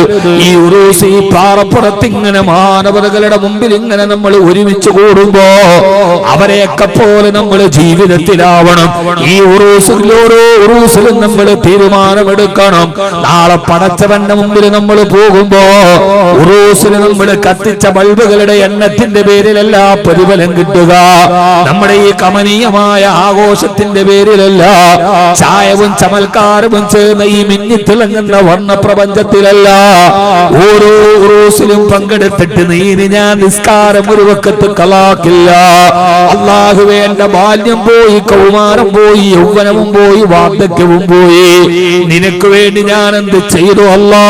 ഈ ഉറൂസ്, ഈ പാറപ്പുറത്ത് ഇങ്ങനെ മാനവതകളുടെ മുമ്പിൽ ഇങ്ങനെ നമ്മൾ ഒരുമിച്ച് കൂടുമ്പോ അവരെയൊക്കെ പോലെ നമ്മൾ ജീവിതത്തിലാവണം. ഈ ഉറൂസിൽ ഓരോ ഉറൂസിലും നമ്മൾ തീരുമാനമെടുക്കണം. നാളെ പടച്ചവന്റെ മുമ്പിൽ നമ്മൾ പോകുമ്പോ ഉറൂസിൽ നമ്മൾ കത്തിച്ച ബൾബുകളുടെ എണ്ണത്തിന്റെ പേരിലല്ല പ്രതിഫലം കിട്ടുക. നമ്മുടെ ഈ കമനീയമായ ആഘോഷത്തിന്റെ പേരിലല്ല, ചായവും ചമൽക്കാരവും ചേർന്ന ഈ മിന്നിത്തിളങ്ങുന്ന വർണ്ണപ്രപഞ്ചത്തിലല്ല. ഓരോ ഉറൂസിലും പങ്കെടുത്തിട്ട് നീന് ഞാൻ നിസ്കാരം ഒരു വക്കത്ത് കളാക്കില്ല. അല്ലാഹുവേ, എന്റെ ബാല്യം പോയി, കൗമാരം പോയി, യൗവനവും പോയി, വാർദ്ധക്യവും പോയി, നിനക്ക് വേണ്ടി ഞാൻ എന്ത് ചെയ്തു അല്ലാ?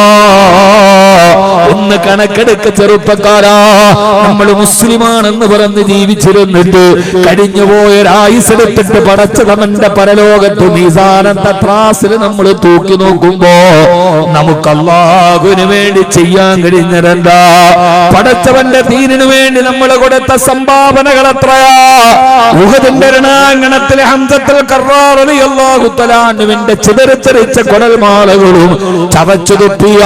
ഒന്ന് കണക്കെടുക്ക ചെറുപ്പക്കാരാ. നമ്മൾ മുസ്ലിമാണെന്ന് പറഞ്ഞ് ജീവിച്ചിരുന്നിട്ട് കഴിഞ്ഞുപോയൊരായുസെടുത്തിട്ട് പടച്ചവന്റെ പരലോകത്ത് മീസാനത്തെ ത്രാസിൽ നമ്മൾ തൂക്കി നോക്കുമ്പോ നമുക്ക് അല്ലാഹുവിന് വേണ്ടി ചെയ്യാൻ കഴിഞ്ഞതെന്താ? പടച്ചവന്റെ ദീനിനു വേണ്ടി നമ്മൾ കൊടുത്ത സംഭാവനകൾ എത്രയാ? ഉഹദിന്റെ രണാങ്കണത്തിലെ ഹംസത്തുൽ കർറാർ റളിയല്ലാഹു തആല അൻഹുവിന്റെ ചിതറിച്ചെറിച്ച കുടൽമാലകളും ചവച്ചുതുപ്പിയ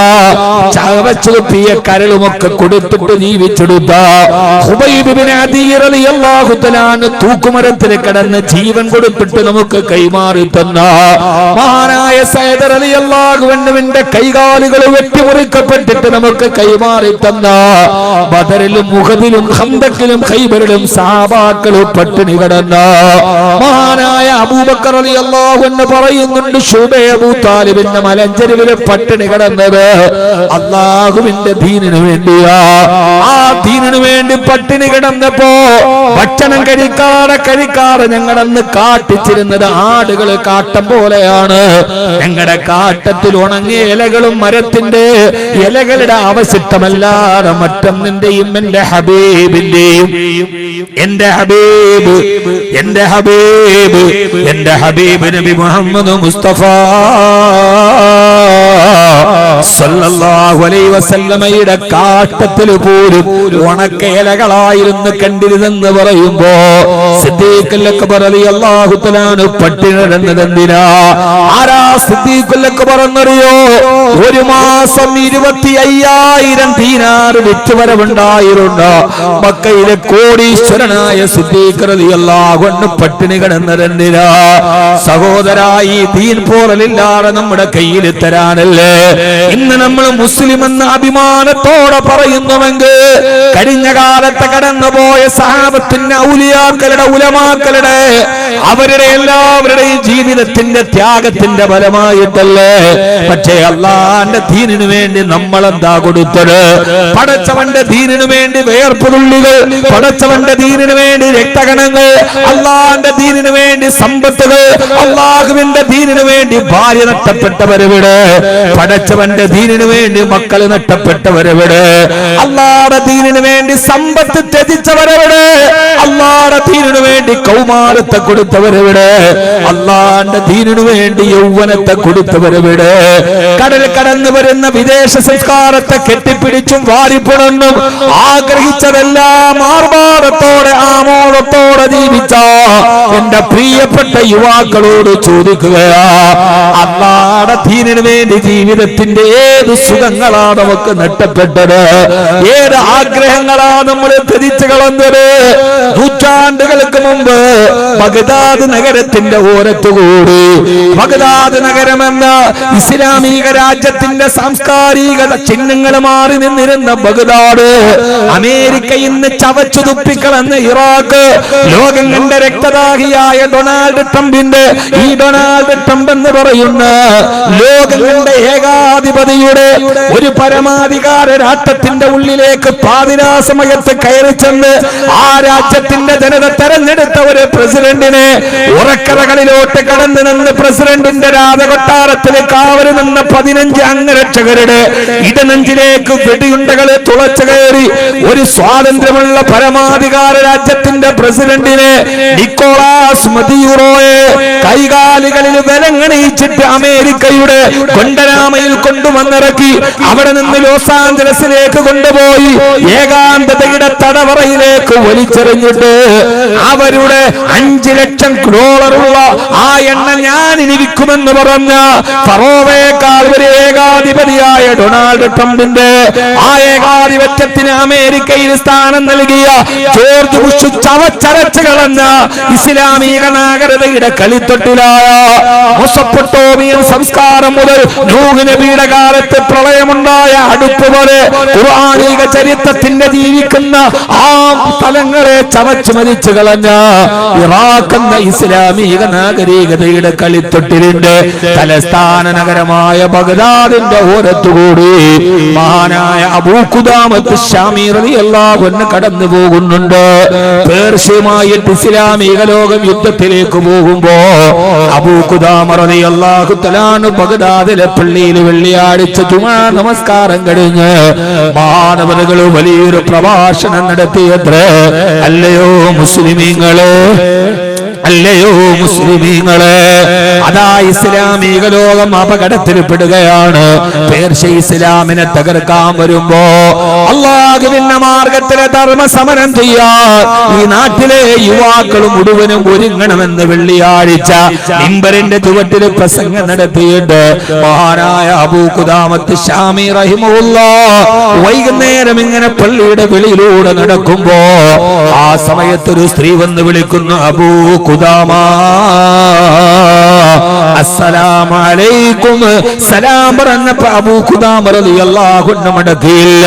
കരളുമൊക്കെ കൊടുത്തിട്ട് ജീവിച്ചെടുത്ത ഖുബൈബ് ഇബ്നു അദീ റളിയല്ലാഹു തആല തൂക്കുമരത്തിൽ കിടന്ന് ജീവൻ കൊടുത്തിട്ട് നമുക്ക് കൈമാറി തന്ന മഹാനായ സയ്യിദ് റളിയല്ലാഹു അൻഹുവിന്റെ കൈകാലുകൾ വെട്ടിമുറിക്കപ്പെട്ടിട്ട് നമുക്ക് കൈമാറി തന്ന ബദറിലും ഉഹദിലും ഖന്തക്കിലും ഖൈബറിലും സഹാബാക്കൾ പട്ടിണി കിടന്ന മഹാനായ അബൂബക്കർ റളിയല്ലാഹു അൻഹു പറയുന്നുണ്ട്, ശുബൈ അബൂ താലിബിന്റെ മലഞ്ചെരുവിലെ പട്ടിണി കിടന്നത് അല്ലാഹുവിന്റെ ദീനിനു വേണ്ടിയാ. ആ ദീനിനു വേണ്ടി പട്ടിണി കിടന്നപ്പോ ഭക്ഷണം കഴിക്കാതെ ഞങ്ങളന്ന് കാട്ടിച്ചിരുന്നത് ആടുകൾ കാട്ടം പോലെയാണ്. ഞങ്ങളുടെ കാട്ടത്തിൽ ഉണങ്ങിയ ഇലകളും മരത്തിന്റെ ഇലകളുടെ അവശിഷ്ടമല്ലാതെ മറ്റൊന്നിന്റെയും എന്റെ ഹബീബിന്റെയും എന്റെ ഹബീബ് നബി മുഹമ്മദ് മുസ്തഫ സല്ലല്ലാഹു അലൈഹി വസല്ലമയുടെ കാട്ടത്തിൽ പോലും ഉണക്കയിലകളായിരുന്നു കണ്ടിരുന്നെന്ന് പറയുമ്പോ സിദ്ദീഖുൽ അക്ബർ റളിയല്ലാഹു തആല പട്ടിണി കിടന്നതെന്തിനാ? ആരാ സിദ്ദീഖുൽ അക്ബർ എന്നറിയോ? ഒരു മാസം 25,000 ദീനാർ വിറ്റുവരവുണ്ടായിരുന്നു. മക്കയിലെ കോടീശ്വരനായ സിദ്ദീഖ് റളിയല്ലാഹു അൻഹു പട്ടിണി കിടന്നതെന്തിനാ? സഹോദരായി ദീൻ പോറലില്ലാതെ നമ്മുടെ കയ്യിൽ തരാനല്ലേ ഇന്ന് നമ്മൾ മുസ്ലിം എന്ന അഭിമാനത്തോടെ പറയുന്നുവെങ്കിൽ കഴിഞ്ഞ കാലത്ത് കടന്നുപോയ സഹാബത്തിന്റെ ഔലിയാക്കളുടെ ഉലമാക്കളുടെ അവരുടെ എല്ലാവരുടെയും ജീവിതത്തിന്റെ ത്യാഗത്തിന്റെ ഫലമായിട്ടല്ലേ. പക്ഷേ അള്ളാന്റെ ദീനിനു വേണ്ടി നമ്മൾ എന്താ കൊടുത്തത്? പടച്ചവന്റെ ദീനിനു വേണ്ടി വേർപ്പുതുള്ളികൾ, പടച്ചവന്റെ ദീനിനു വേണ്ടി രക്തകണങ്ങൾ, അള്ളാന്റെ ദീനിനു വേണ്ടി സമ്പത്തുകൾ, അള്ളാഹുവിന്റെ ദീനിനു വേണ്ടി ഭാര്യ നഷ്ടപ്പെട്ടവരെവിടെ? പടച്ചവന്റെ ദീനിനു വേണ്ടി മക്കള് നഷ്ടപ്പെട്ടവരെവിടെ? അള്ളാഹുടെ ദീനിനു വേണ്ടി സമ്പത്ത് ത്യജിച്ചവരെവിടെ? അള്ളാഹുടെ ദീനിനു വേണ്ടി കൗമാരത്തെ കൊടുത്തവരെവിടെ? അള്ളാഹുന്റെ ദീനിനു വേണ്ടി യൗവനത്തെ കൊടുത്തവരെവിടെ? കടൽ കടന്നു വരുന്ന വിദേശ സംസ്കാരത്തെ കെട്ടിപ്പിടിച്ചും വാരിപ്പുണർന്നും ആഗ്രഹിച്ചതെല്ലാം ആർഭാടത്തോടെ ആമോദത്തോടെ ജീവിച്ച എന്റെ പ്രിയപ്പെട്ട യുവാക്കളോട് ചോദിക്കുകയാ, അള്ളാഹുടെ ദീനിനു വേണ്ടി ജീവിതത്തിന്റെ ഏത് സുഖങ്ങളാണ് നമുക്ക് നഷ്ടപ്പെട്ടത്? ഏത് ആഗ്രഹങ്ങളാണ് നമ്മൾ ത്യജിച്ചു കളഞ്ഞത്? നൂറ്റാണ്ടുകൾക്ക് മുമ്പ് ബഗ്ദാദ് നഗരത്തിന്റെ ഓരത്തുകൂടി, ബഗ്ദാദ് നഗരമെന്ന ഇസ്ലാമിക രാജ്യത്തിന്റെ സാംസ്കാരിക ചിഹ്നങ്ങൾ മാറി നിന്നിരുന്ന ബഗ്ദാദ് അമേരിക്ക ഇന്ന് ചവച്ചു തുപ്പിക്കളെന്ന ഇറാഖ്, ലോകം കണ്ട രക്തദാഹിയായ ഡൊണാൾഡ് ട്രംപിന്റെ ഈ ഡൊണാൾഡ് ട്രംപ് എന്ന് പറയുന്ന ലോകം കണ്ട ഏകാധിപതിയുടെ ഒരു പരമാധികാര രാഷ്ട്രത്തിന്റെ ഉള്ളിലേക്ക് പാതിരാ സമയത്ത് കയറി ചെന്ന് ആ രാജ്യത്തിന്റെ ജനത തെരഞ്ഞെടുത്ത ഒരു പ്രസിഡന്റിനെ ഉറക്കറകളിലോട്ട് കടന്നു നിന്ന് പ്രസിഡന്റിന്റെ രാജകൊട്ടാരത്തിൽ കാവല് നിന്ന 15 അംഗരക്ഷകരുടെ ഇടനെഞ്ചിലേക്ക് വെടിയുണ്ടകളെ തുളച്ചു കയറി ഒരു സ്വാതന്ത്ര്യമുള്ള പരമാധികാര രാജ്യത്തിന്റെ പ്രസിഡന്റിനെ നിക്കോളാസ് മദിയൂറോയെ കൈകാലുകളിൽ വിലങ്ങണിയിച്ചിട്ട് അമേരിക്കയുടെ കൊണ്ടരാമയിൽ കൊണ്ടുവന്നിറക്കി അവിടെ നിന്ന് ലോസ് ആഞ്ചലസിലേക്ക് കൊണ്ടുപോയി ഏകാന്തതയുടെ തടവറയിലേക്ക് വലിച്ചെറിഞ്ഞിട്ട് അവരുടെ 5 ലക്ഷം ഡോളറുള്ള ആ എണ്ണ ഞാൻ ഇനി വിൽക്കുമെന്ന് പറഞ്ഞ ഫറോവയേക്കാൾ ഒരു ഏകാധിപതിയായ ഡൊണാൾഡ് ട്രംപിന്റെ ആ ഏകാധിപത്യത്തിന് അമേരിക്കയിൽ സ്ഥാനം നൽകിയ ജോർജ് ബുഷ് ചവച്ചരച്ച് കളഞ്ഞ ഇസ്ലാമിക നാഗരികതയുടെ കളിത്തൊട്ടിലായ മെസൊപ്പൊട്ടേമിയൻ സംസ്കാരം മുതൽ നൂഹ് നബിയുടെ കാലത്ത് പ്രളയമുണ്ടായ അടുപ്പ് പോലെ ഖുർആനിക ചരിത്രത്തിന്റെ ജീവിക്കുന്ന ആ സ്ഥലങ്ങളെ ചവച്ചു മരിച്ചു കളഞ്ഞ ഇറാഖ് ഉരുവാക്കുന്ന ഇസ്ലാമിക നാഗരികതയുടെ കളിത്തൊട്ടിലുണ്ട്. തലസ്ഥാന നഗരമായ ബഗ്ദാദിന്റെ ഓരത്തുകൂടി മഹാനായ അബൂ ഖുദാമത്ത് ശാമി റളിയല്ലാഹു അൻഹു കടന്നു പോകുന്നുണ്ട്. പേർഷ്യയുമായിട്ട് ഇസ്ലാമിക ലോകം യുദ്ധത്തിലേക്ക് പോകുമ്പോ അബൂ ഖുദാമ റളിയല്ലാഹു തആല ബഗ്ദാദിലെ പള്ളിയിൽ വെള്ളിയാഴ്ച ജുമാ നമസ്കാരം കഴിഞ്ഞ് മാനവകൾ വലിയൊരു പ്രഭാഷണം നടത്തിയത്രേ. അല്ലയോ മുസ്ലിമീങ്ങളെ, അല്ലയോ മുസ്ലിമീങ്ങളെ, അതാ ഇസ്ലാമിക ലോകം അപകടത്തിൽപ്പെടുകയാണ്. പേർഷ്യ ഇസ്ലാമിനെ തകർക്കാൻ വരുമ്പോ അല്ലാഹുവിന്റെ മാർഗത്തിലെ ധർമ്മ സമരം ചെയ്യാൻ ഈ നാട്ടിലെ യുവാക്കൾ മുഴുവനും ഒരുങ്ങണമെന്ന് വെള്ളിയാഴ്ച മിമ്പറിന്റെ ചുവട്ടിൽ പ്രസംഗം നടത്തിയിട്ട് മഹാനായ അബൂ ഖുദാമത്ത് ശാമി റഹിമഹുല്ലാഹ് വൈകുന്നേരം ഇങ്ങനെ പള്ളിയുടെ വെളിയിലൂടെ നടക്കുമ്പോ ആ സമയത്തൊരു സ്ത്രീ വന്ന് വിളിക്കുന്നു, അബൂ ഖുദാമ അസ്സലാമു അലൈക്കും. സലാം പറഞ്ഞപ്പോ അബൂ ഖുദാമ റളിയല്ലാഹു അൻഹു മടക്കിയില്ല.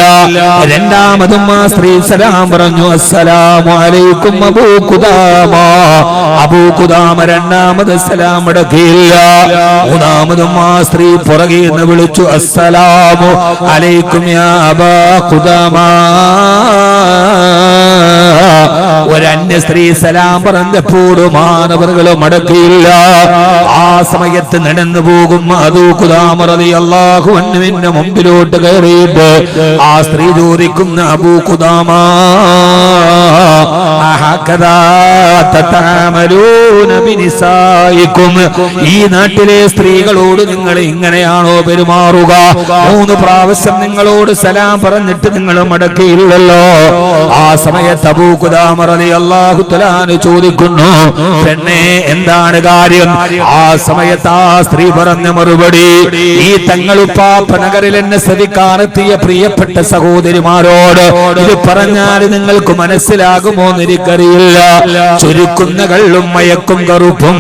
രണ്ടാമതും ആ സ്ത്രീ സലാം പറഞ്ഞു, അസ്സലാമു അലൈക്കും അബൂ ഖുദാമ. അബൂ ഖുദാമ രണ്ടാമത് സലാം മടക്കിയില്ല. മൂന്നാമതും ആ സ്ത്രീ പുറകെ നിന്ന് വിളിച്ചു, അസ്സലാമു അലൈക്കും യാ അബാ ഖുദാമ. ഒരന്യ സ്ത്രീ സലാം പറഞ്ഞപ്പോൾ മാനവറുകൾ മടക്കിയില്ല. ആ സമയത്ത് നടന്നു പോകും അബൂ ഖുദാമ റളിയല്ലാഹു അൻഹുവിന്റെ മുമ്പിലോട്ട് കയറിയിട്ട് ആ സ്ത്രീ ചോദിക്കുന്ന, അബൂ ഖുദാമ അഹകദാ തതഅമലൂന ബിനിസായിക്കും, ഈ നാട്ടിലെ സ്ത്രീകളോട് നിങ്ങൾ ഇങ്ങനെയാണോ പെരുമാറുക? 3 പ്രാവശ്യം നിങ്ങളോട് സലാം പറഞ്ഞിട്ട് നിങ്ങൾ മടക്കിയില്ലല്ലോ. ആ സമയത്ത് അബൂ ഖുദാമ റളിയല്ലാഹു തആല ചോദിക്കുന്നു, പെണ്ണേ എന്താണ് കാര്യം? ആ സമയത്ത് ആ സ്ത്രീ പറഞ്ഞ മറുപടി, ഈ തങ്ങളുപ്പാപ്പ നഗറിൽ എന്നെ ശ്രദ്ധിക്കാനെത്തിയ പ്രിയപ്പെട്ട സഹോദരിമാരോട് ഇത് പറഞ്ഞാൽ നിങ്ങൾക്ക് മനസ്സിലാകുമോ എന്ന് എനിക്കറിയില്ല. ചുരുക്കുന്ന കള്ളും മയക്കും കറുപ്പും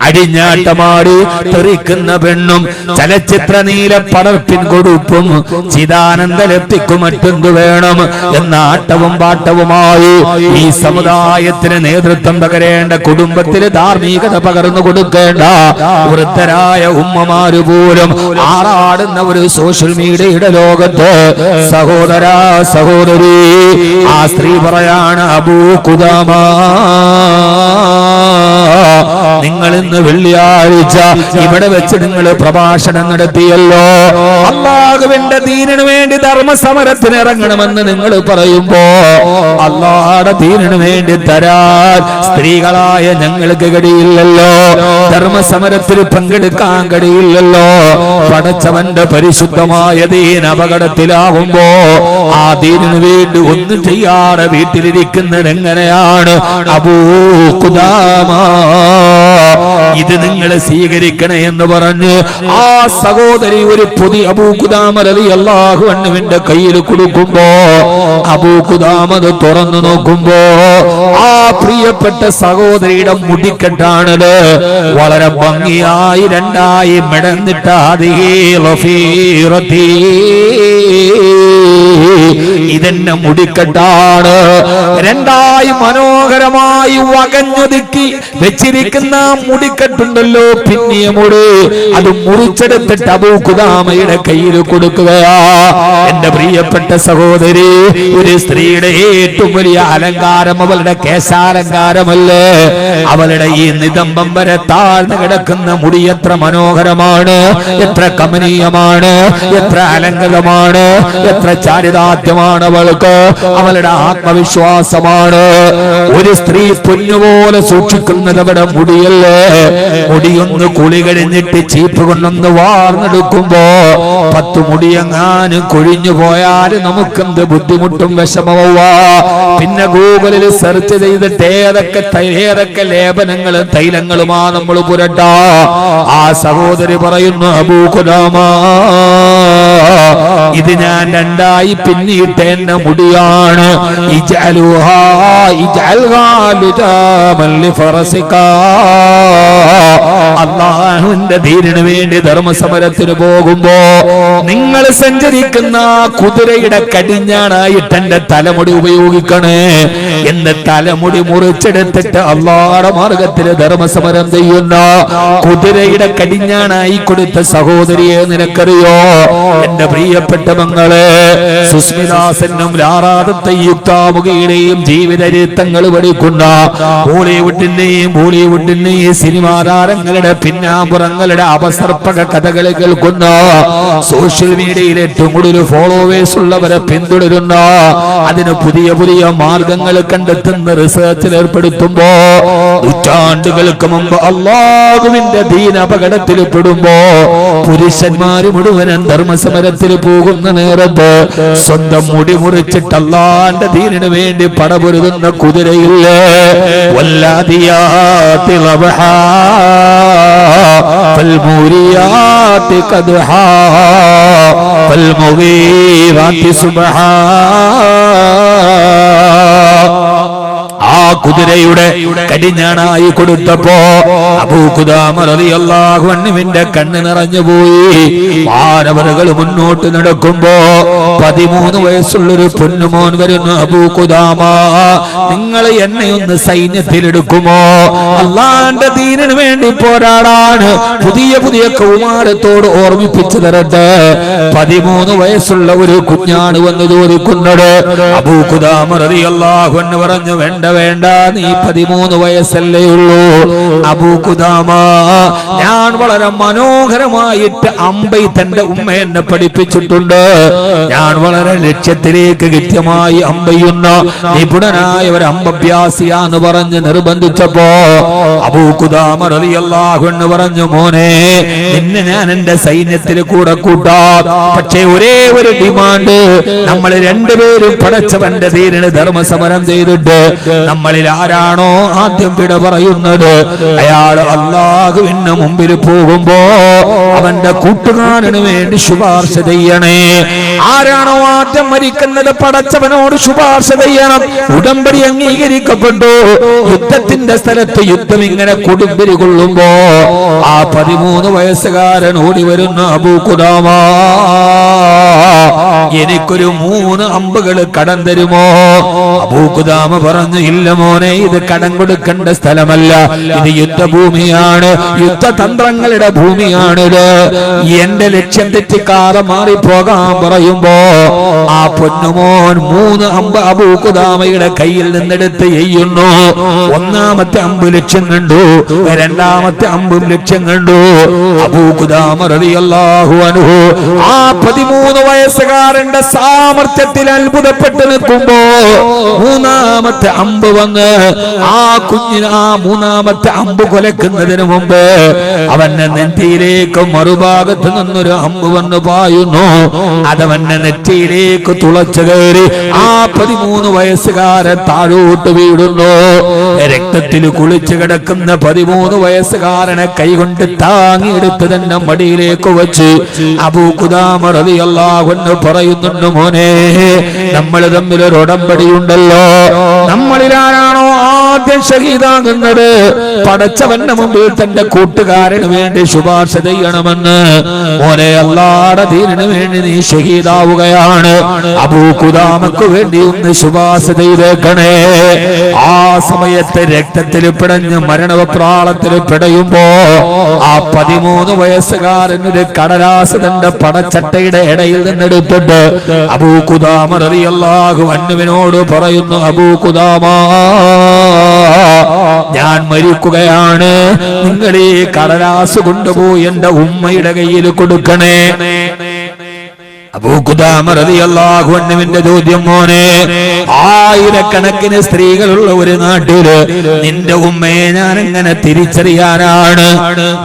അടിഞ്ഞാട്ടമാടി തെറിക്കുന്ന പെണ്ണും ചലച്ചിത്ര നീല പടർപ്പിൻ കൊടുപ്പും ചിദാനന്ദലെത്തിക്കും മറ്റെന്തു വേണം എന്ന ആട്ടവും പാട്ടവുമായി ഈ സമുദായത്തിന് നേതൃത്വം പകരേണ്ട, കുടുംബത്തിന് ധാർമ്മികത പകർന്നു കൊടുക്കേണ്ട വൃദ്ധരായ ഉമ്മമാര് പോലും ആറാടുന്ന ഒരു സോഷ്യൽ മീഡിയയുടെ ലോകത്ത് സഹോദരാ സഹോദരി ആ സ്ത്രീ പറയാണ്, അബൂ ഖുദാമ നിങ്ങൾ ഇന്ന് വെള്ളിയാഴ്ച ഇവിടെ വെച്ച് നിങ്ങൾ പ്രഭാഷണം നടത്തിയല്ലോ. അല്ലാഹുവിന്റെ ദീനിനു വേണ്ടി ധർമ്മസമരത്തിന് ഇറങ്ങണമെന്ന് നിങ്ങൾ പറയുമ്പോ അല്ലാഹുവിന്റെ ദീനിനു വേണ്ടി തരാൻ സ്ത്രീകളായ ഞങ്ങൾക്ക് കഴിയില്ലല്ലോ. ധർമ്മസമരത്തിൽ പങ്കെടുക്കാൻ കഴിയില്ലല്ലോ. പടച്ചവന്റെ പരിശുദ്ധമായ ദീൻ അപകടത്തിലാവുമ്പോ ആ ദീനിനു വേണ്ടി ഒന്നും ചെയ്യാതെ വീട്ടിലിരിക്കുന്നത് എങ്ങനെയാണ്? അബൂ ഖുദാമ ഇത് നിങ്ങൾ സ്വീകരിക്കണേ എന്ന് പറഞ്ഞ് ആ സഹോദരി ഒരു പൊതി അബൂ ഖുദാമ റളിയല്ലാഹു അൻഹുവിന്റെ കയ്യിൽ കൊടുക്കുമ്പോ അബൂ ഖുദാമ അത് തുറന്നു നോക്കുമ്പോ ആ പ്രിയപ്പെട്ട സഹോദരിയുടെ മുടിക്കെട്ടാണത് വളരെ ഭംഗിയായി രണ്ടായി മെടന്നിട്ട് ഇതെന്നെ മുടിക്കെട്ടാണ്. രണ്ടായി മനോഹരമായി വകഞ്ഞൊതുക്കി വെച്ചിരിക്കുന്ന മുടിക്കെട്ടുണ്ടല്ലോ, പിന്നിയ മുടി, അത് മുറിച്ചെടുത്തിട്ട് അബൂ ഖുദാമയുടെ കയ്യിൽ കൊടുക്കുകയാ. എന്റെ പ്രിയപ്പെട്ട സഹോദരി, ഒരു സ്ത്രീയുടെ ഏറ്റവും വലിയ അലങ്കാരം അവളുടെ കേശാലങ്കാരമല്ലേ? അവളുടെ ഈ നിതംബം വരെ താഴ്ന്നു കിടക്കുന്ന മുടി എത്ര മനോഹരമാണ്, എത്ര കമനീയമാണ്, എത്ര അലങ്കൃതമാണ്, എത്ര ചാരിതാർത്ഥ്യമാണ് അവൾക്ക്. അവളുടെ ആത്മവിശ്വാസമാണ്. ഒരു സ്ത്രീ പൊന്നുപോലെ സൂക്ഷിക്കുന്നത് അവിടെ മുടിയല്ലേ? മുടിയൊന്ന് കുളി കഴിഞ്ഞിട്ട് ചീപ്പ് കൊണ്ടൊന്ന് വാർന്നെടുക്കുമ്പോ 10 മുടിയെങ്ങാനും കൊഴിഞ്ഞു പോയാൽ നമുക്കെന്ത് ബുദ്ധിമുട്ടും വിഷമമാ. പിന്നെ ഗൂഗിളിൽ സെർച്ച് ചെയ്തിട്ട് ഏതൊക്കെ ലേപനങ്ങളും തൈലങ്ങളുമാ നമ്മൾ പുരട്ടാ. ആ സഹോദരി പറയുന്നു, അബൂ ഖുദാമ ഇത് ഞാൻ രണ്ടായി പിന്നിട്ട് എന്റെ മുടിയാണ്. അള്ളാഹുവിന്റെ ദീനിനു വേണ്ടി ധർമ്മസമരത്തിന് പോകുമ്പോ നിങ്ങൾ സഞ്ചരിക്കുന്ന കുതിരയുടെ കടിഞ്ഞാണായിട്ട് എന്റെ തലമുടി ഉപയോഗിക്കണേ എന്ന് തലമുടി മുറിച്ചെടുത്തിട്ട് അള്ളാഹുവിന്റെ മാർഗത്തില് ധർമ്മസമരം ചെയ്യുന്ന കുതിരയുടെ കടിഞ്ഞാണായി കൊടുത്ത സഹോദരിയെ നിനക്കറിയോ? എന്റെ പ്രിയപ്പെട്ട മങ്ങളെ, സുസ്മിദാസനും ലാറാദത്തെ യുക്താമുഖയുടെയും ജീവിതചരിത്രങ്ങൾ പഠിക്കുന്ന ബോളിവുഡിന്റെയും സിനിമാ താരങ്ങളുടെ പിന്നാമ്പുറങ്ങളുടെ അപസർപ്പക കഥകൾ കേൾക്കുന്ന സോഷ്യൽ മീഡിയയിൽ ഏറ്റവും കൂടുതൽ ഫോളോവേഴ്സ് ഉള്ളവരെ പിന്തുടരുന്ന അതിന് പുതിയ പുതിയ മാർഗങ്ങൾ കണ്ടെത്തുന്ന റിസർച്ചിൽ ഏർപ്പെടുത്തുമ്പോ നൂറ്റാണ്ടുകൾക്ക് മുമ്പ് അല്ലാഹുവിന്റെ ദീൻ അപകടത്തിൽ പെടുമ്പോ പുരുഷന്മാര് മുഴുവനും ധർമ്മസമരത്തിൽ പോകുന്ന നേരത്ത് സ്വന്തം മുടി മുറിച്ചിട്ട് അല്ലാഹുവിന്റെ ദീനിനു വേണ്ടി പടപൊരുതുന്ന കുതിരയില്ലേ വല്ലാദിയാതി ലബഹാ ഫൽമുരിയാതി ഖദ്ഹാ ഫൽമുഗീറാതി സുബ്ഹാ. ആ കുതിരയുടെ കടിഞ്ഞാണായി കൊടുത്തപ്പോ അബൂ ഖുദാമ റളിയല്ലാഹു അൻഹുവിന്റെ കണ്ണ് നിറഞ്ഞുപോയി. മാനവറുകൾ മുന്നോട്ട് നടക്കുമ്പോ 13 വയസ്സുള്ളൊരു പൊന്നുമോൻ വരുന്നു. അബൂ ഖുദാമ, നിങ്ങൾ എന്നെ ഒന്ന് സൈന്യത്തിലെടുക്കുമോ? അള്ളാന്റെ ദീനിനു വേണ്ടി പോരാടാണ്. പുതിയ പുതിയ കൗമാരത്തോട് ഓർമ്മിപ്പിച്ചു തരട്ടെ. 13 വയസ്സുള്ള ഒരു കുഞ്ഞാണ് വന്ന് ചോദിക്കുന്നത്. അബൂ ഖുദാമ റളിയല്ലാഹു അൻഹു പറഞ്ഞു, വേണ്ട വേണ്ട, നീ 13 വയസ്സല്ലേ ഉള്ളൂ. അബൂ ഖുദാമ, ഞാൻ വളരെ മനോഹരമായിട്ട് അമ്പൈ തന്റെ ഉമ്മ എന്നെ പഠിപ്പിച്ചിട്ടുണ്ട്. ഞാൻ വളരെ ലക്ഷ്യത്തിലേക്ക് കൃത്യമായി അമ്പയുന്ന നിപുണനായ ഒരു അമ്പഭ്യാസിയാന്ന് പറഞ്ഞ് നിർബന്ധിച്ചപ്പോ അബൂ ഖുദാമ റളിയല്ലാഹു അൻഹു പറഞ്ഞു, മോനെ, നിന്നെ ഞാൻ എന്റെ സൈന്യത്തിൽ കൂടെ കൂട്ടാം. പക്ഷേ ഒരേ ഒരു ഡിമാൻഡ്, നമ്മൾ രണ്ടുപേരും പടച്ചവന്റെ ദീനിന് ധർമ്മസമരം ചെയ്തിട്ട് നമ്മളിൽ ആരാണോ ആദ്യം വിട പറയുന്നത് അയാൾ അല്ലാഹുവിന്റെ മുമ്പിൽ പോകുമ്പോ അവന്റെ കൂട്ടുകാരന് വേണ്ടി ശുപാർശ ചെയ്യണേ. ആരാണോ ആദ്യം മരിക്കുന്നത് പടച്ചവനോട് ശുപാർശ ചെയ്യണം. ഉടമ്പടി അംഗീകരിക്കപ്പെട്ടു. യുദ്ധത്തിന്റെ സ്ഥലത്ത് യുദ്ധം ഇങ്ങനെ കൊടുമ്പിരി കൊള്ളുമ്പോ ആ 13 വയസ്സുകാരൻ ഓടി വരുന്ന അബൂ ഖുദാമ, എനിക്കൊരു 3 അമ്പുകൾ കടം തരുമോ? അബൂ ഖുദാമ പറഞ്ഞു, ഇല്ല മോനെ, ഇത് കടം കൊടുക്കേണ്ട സ്ഥലമല്ല, ഇത് യുദ്ധഭൂമിയാണ്, യുദ്ധതന്ത്രങ്ങളുടെ ഭൂമിയാണിത്. എന്റെ ലക്ഷ്യം തെറ്റിക്കാതെ മാറിപ്പോകാൻ പറയുമ്പോ ആ പൊന്നുമോൻ 3 അമ്പ് അബൂ ഖുദാമയുടെ കയ്യിൽ നിന്നെടുത്ത് എയ്യുന്നു. ഒന്നാമത്തെ അമ്പ് ലക്ഷ്യം കണ്ടു, രണ്ടാമത്തെ അമ്പും ലക്ഷ്യം കണ്ടു. അബൂ ഖുദാമ റളിയല്ലാഹു അൻഹു ആ 13 വയസ്സുകാരന്റെ സാമർത്ഥ്യത്തിൽ അത്ഭുതപ്പെട്ട് നിൽക്കുമ്പോ മൂന്നാമത്തെ അമ്പ് വന്ന് ആ കുഞ്ഞിന് ആ മൂന്നാമത്തെ അമ്പ് കൊലക്കുന്നതിന് മുമ്പ് അവന്റെ നെറ്റിയിലേക്ക് മറുഭാഗത്ത് നിന്നൊരു അമ്പ് വന്ന് പായുന്നു. അതവന്റെ നെറ്റിയിലേക്ക് തുളച്ചു കയറി ആ 13 വയസ്സുകാരൻ താഴോട്ട് വീടുന്നു. രക്തത്തിൽ കുളിച്ചു കിടക്കുന്ന 13 വയസ്സുകാരനെ കൈകൊണ്ട് താങ്ങിയെടുത്ത് തന്നെ മടിയിലേക്ക് വെച്ച് അബൂ ഖുദാമ റളിയല്ലാഹു അൻഹു പറയുന്നുണ്ട്, മോനെ, നമ്മൾ തമ്മിൽ ഒരു ഉടമ്പടിയുണ്ടല്ലോ. നമ്മളിലാരാണോ ആദ്യം ഷഹീദാകുന്നത് പടച്ചവന്റെ മുമ്പിൽ തന്റെ കൂട്ടുകാരന് വേണ്ടി ശുപാർശ ചെയ്യണമെന്ന്. മോനെ, അല്ലാഹുവിന്റെ ദീനിനു വേണ്ടി നീ ഷഹീദാവുകയാണ്. അബൂ ഖുദാമക്ക് വേണ്ടി ഒന്ന് ശുപാർശ ചെയ്തേക്കണേ. ആ സമയത്ത് രക്തത്തിൽ പിടഞ്ഞ് മരണവപ്രാളത്തിൽ പിടയുമ്പോ ആ 13 വയസ്സുകാരൻ ഒരു കടലാസ് തന്റെ പടച്ചട്ടയുടെ ഇടയിൽ നിന്നെടുത്തിട്ട് അബൂ ഖുദാമ റളിയല്ലാഹു അൻഹുവിനോട് പറയുന്നു, അബൂ ഖുദാമ, ഞാൻ മരിക്കുകയാണ്. നിങ്ങൾ ഈ കടലാസ് കൊണ്ടുപോയി എന്റെ ഉമ്മയുടെ കയ്യിൽ കൊടുക്കണേ. അബൂ ഖുദാമ റളിയല്ലാഹു അൻഹുവിന്റെ ചോദ്യം, മോനെ, ആയിരക്കണക്കിന് സ്ത്രീകളുള്ള ഒരു നാട്ടില് നിന്റെ ഉമ്മയെ ഞാൻ എങ്ങനെ തിരിച്ചറിയാനാണ്?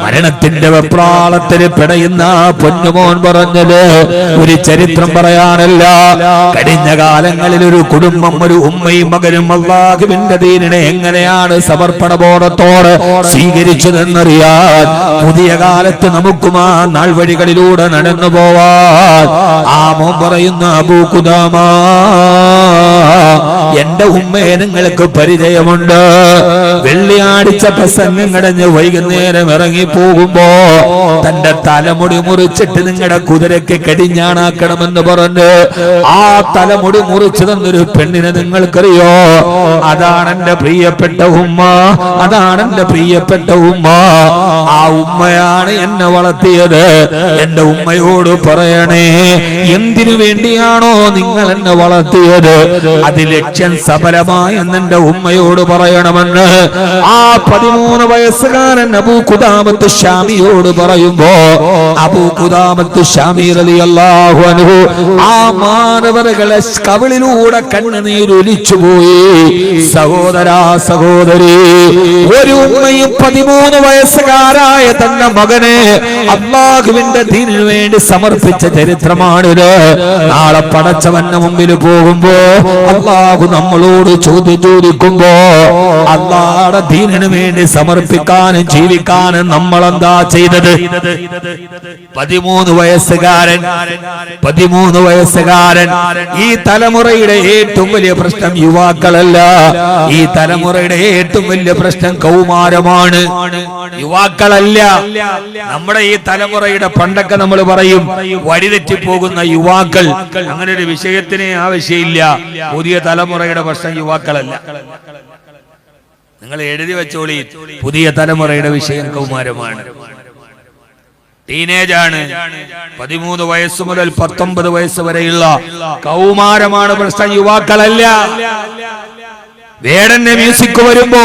മരണത്തിന്റെ വെപ്രാളത്തിൽ പിടയുന്ന പൊന്നുമോൻ പറഞ്ഞത് ഒരു ചരിത്രം പറയാനല്ല. കഴിഞ്ഞ കാലങ്ങളിൽ ഒരു കുടുംബം, ഒരു ഉമ്മയും മകനും അല്ലാഹുവിന്റെ ദീനിനെ എങ്ങനെയാണ് സമർപ്പണബോധത്തോടെ സ്വീകരിച്ചതെന്നറിയാൻ പുതിയ കാലത്ത് നമുക്കും ആ നാൾ വഴികളിലൂടെ നടന്നു പോവാൻ ആ മോൻ പറയുന്ന അബൂ ഖുദാമ, എന്റെ ഉമ്മയെ നിങ്ങൾക്ക് പരിചയമുണ്ട്. വെള്ളിയാഴ്ച പ്രസംഗം കടഞ്ഞ് വൈകുന്നേരം ഇറങ്ങി പോകുമ്പോ തന്റെ തലമുടി മുറിച്ചിട്ട് നിങ്ങളുടെ കുതിരയ്ക്ക് കടിഞ്ഞാണാക്കണമെന്ന് പറഞ്ഞ് ആ തലമുടി മുറിച്ചു തന്നൊരു പെണ്ണിനെ നിങ്ങൾക്കറിയോ? അതാണ് എന്റെ പ്രിയപ്പെട്ട ഉമ്മ, അതാണ് എന്റെ പ്രിയപ്പെട്ട ഉമ്മ. ആ ഉമ്മയാണ് എന്നെ വളർത്തിയത്. എന്റെ ഉമ്മയോട് പറയണേ, എന്തിനു വേണ്ടിയാണോ നിങ്ങൾ എന്നെ വളർത്തിയത് അത് ലക്ഷ്യം സഫലമായെന്ന് എന്റെ ഉമ്മയോട് പറയണമെന്ന് ആ 13 വയസ്സുകാരൻ അബൂ ഖുദാമത്ത് ശാമിയോട് പറയുമ്പോ അബൂ ഖുദാമത്ത് ശാമി റളിയല്ലാഹു അൻഹു ആ മാനവരുടെ കവിളിലൂടെ കണ്ണുനീരൊലിച്ചുപോയി. സഹോദരാ സഹോദരി, ഒരു ഉമ്മയും 13 വയസ്സുകാരായ തന്റെ മകനെ അല്ലാഹുവിന്റെ ദീനിനു വേണ്ടി സമർപ്പിച്ച ചരിത്രമാണിത്. നാളെ പടച്ചവന്റെ മുമ്പിൽ പോകുമ്പോ അല്ലാഹു നമ്മളോട് ചോദിക്കുമ്പോ അല്ലാഹുവിന്റെ ദീനിനു വേണ്ടി സമർപ്പിക്കാനും ജീവിക്കാനും നമ്മളെന്താ ചെയ്തത്? 13 വയസ്സുകാരൻ ഈ തലമുറയുടെ ഏറ്റവും വലിയ പ്രശ്നം യുവാക്കളല്ല. ഈ തലമുറയുടെ ഏറ്റവും വലിയ പ്രശ്നം കൗമാരമാണ്, യുവാക്കളല്ല. നമ്മുടെ ഈ തലമുറയുടെ പണ്ടൊക്കെ നമ്മൾ പറയും വഴിതെറ്റിപ്പോകുന്ന യുവാക്കൾ. അങ്ങനെ ഒരു വിഷയത്തിന് ആവശ്യമില്ല. പുതിയ തലമുറയുടെ പ്രശ്നം യുവാക്കളല്ല. നിങ്ങൾ എഴുതി വെച്ചോളി, പുതിയ തലമുറയുടെ വിഷയം കൗമാരമാണ്, ടീനേജ് ആണ്. 13 വയസ്സ് മുതൽ 19 വയസ്സ് വരെയുള്ള കൗമാരമാണ് പ്രശ്നം, യുവാക്കളല്ല. വേടന്റെ മ്യൂസിക് വരുമ്പോ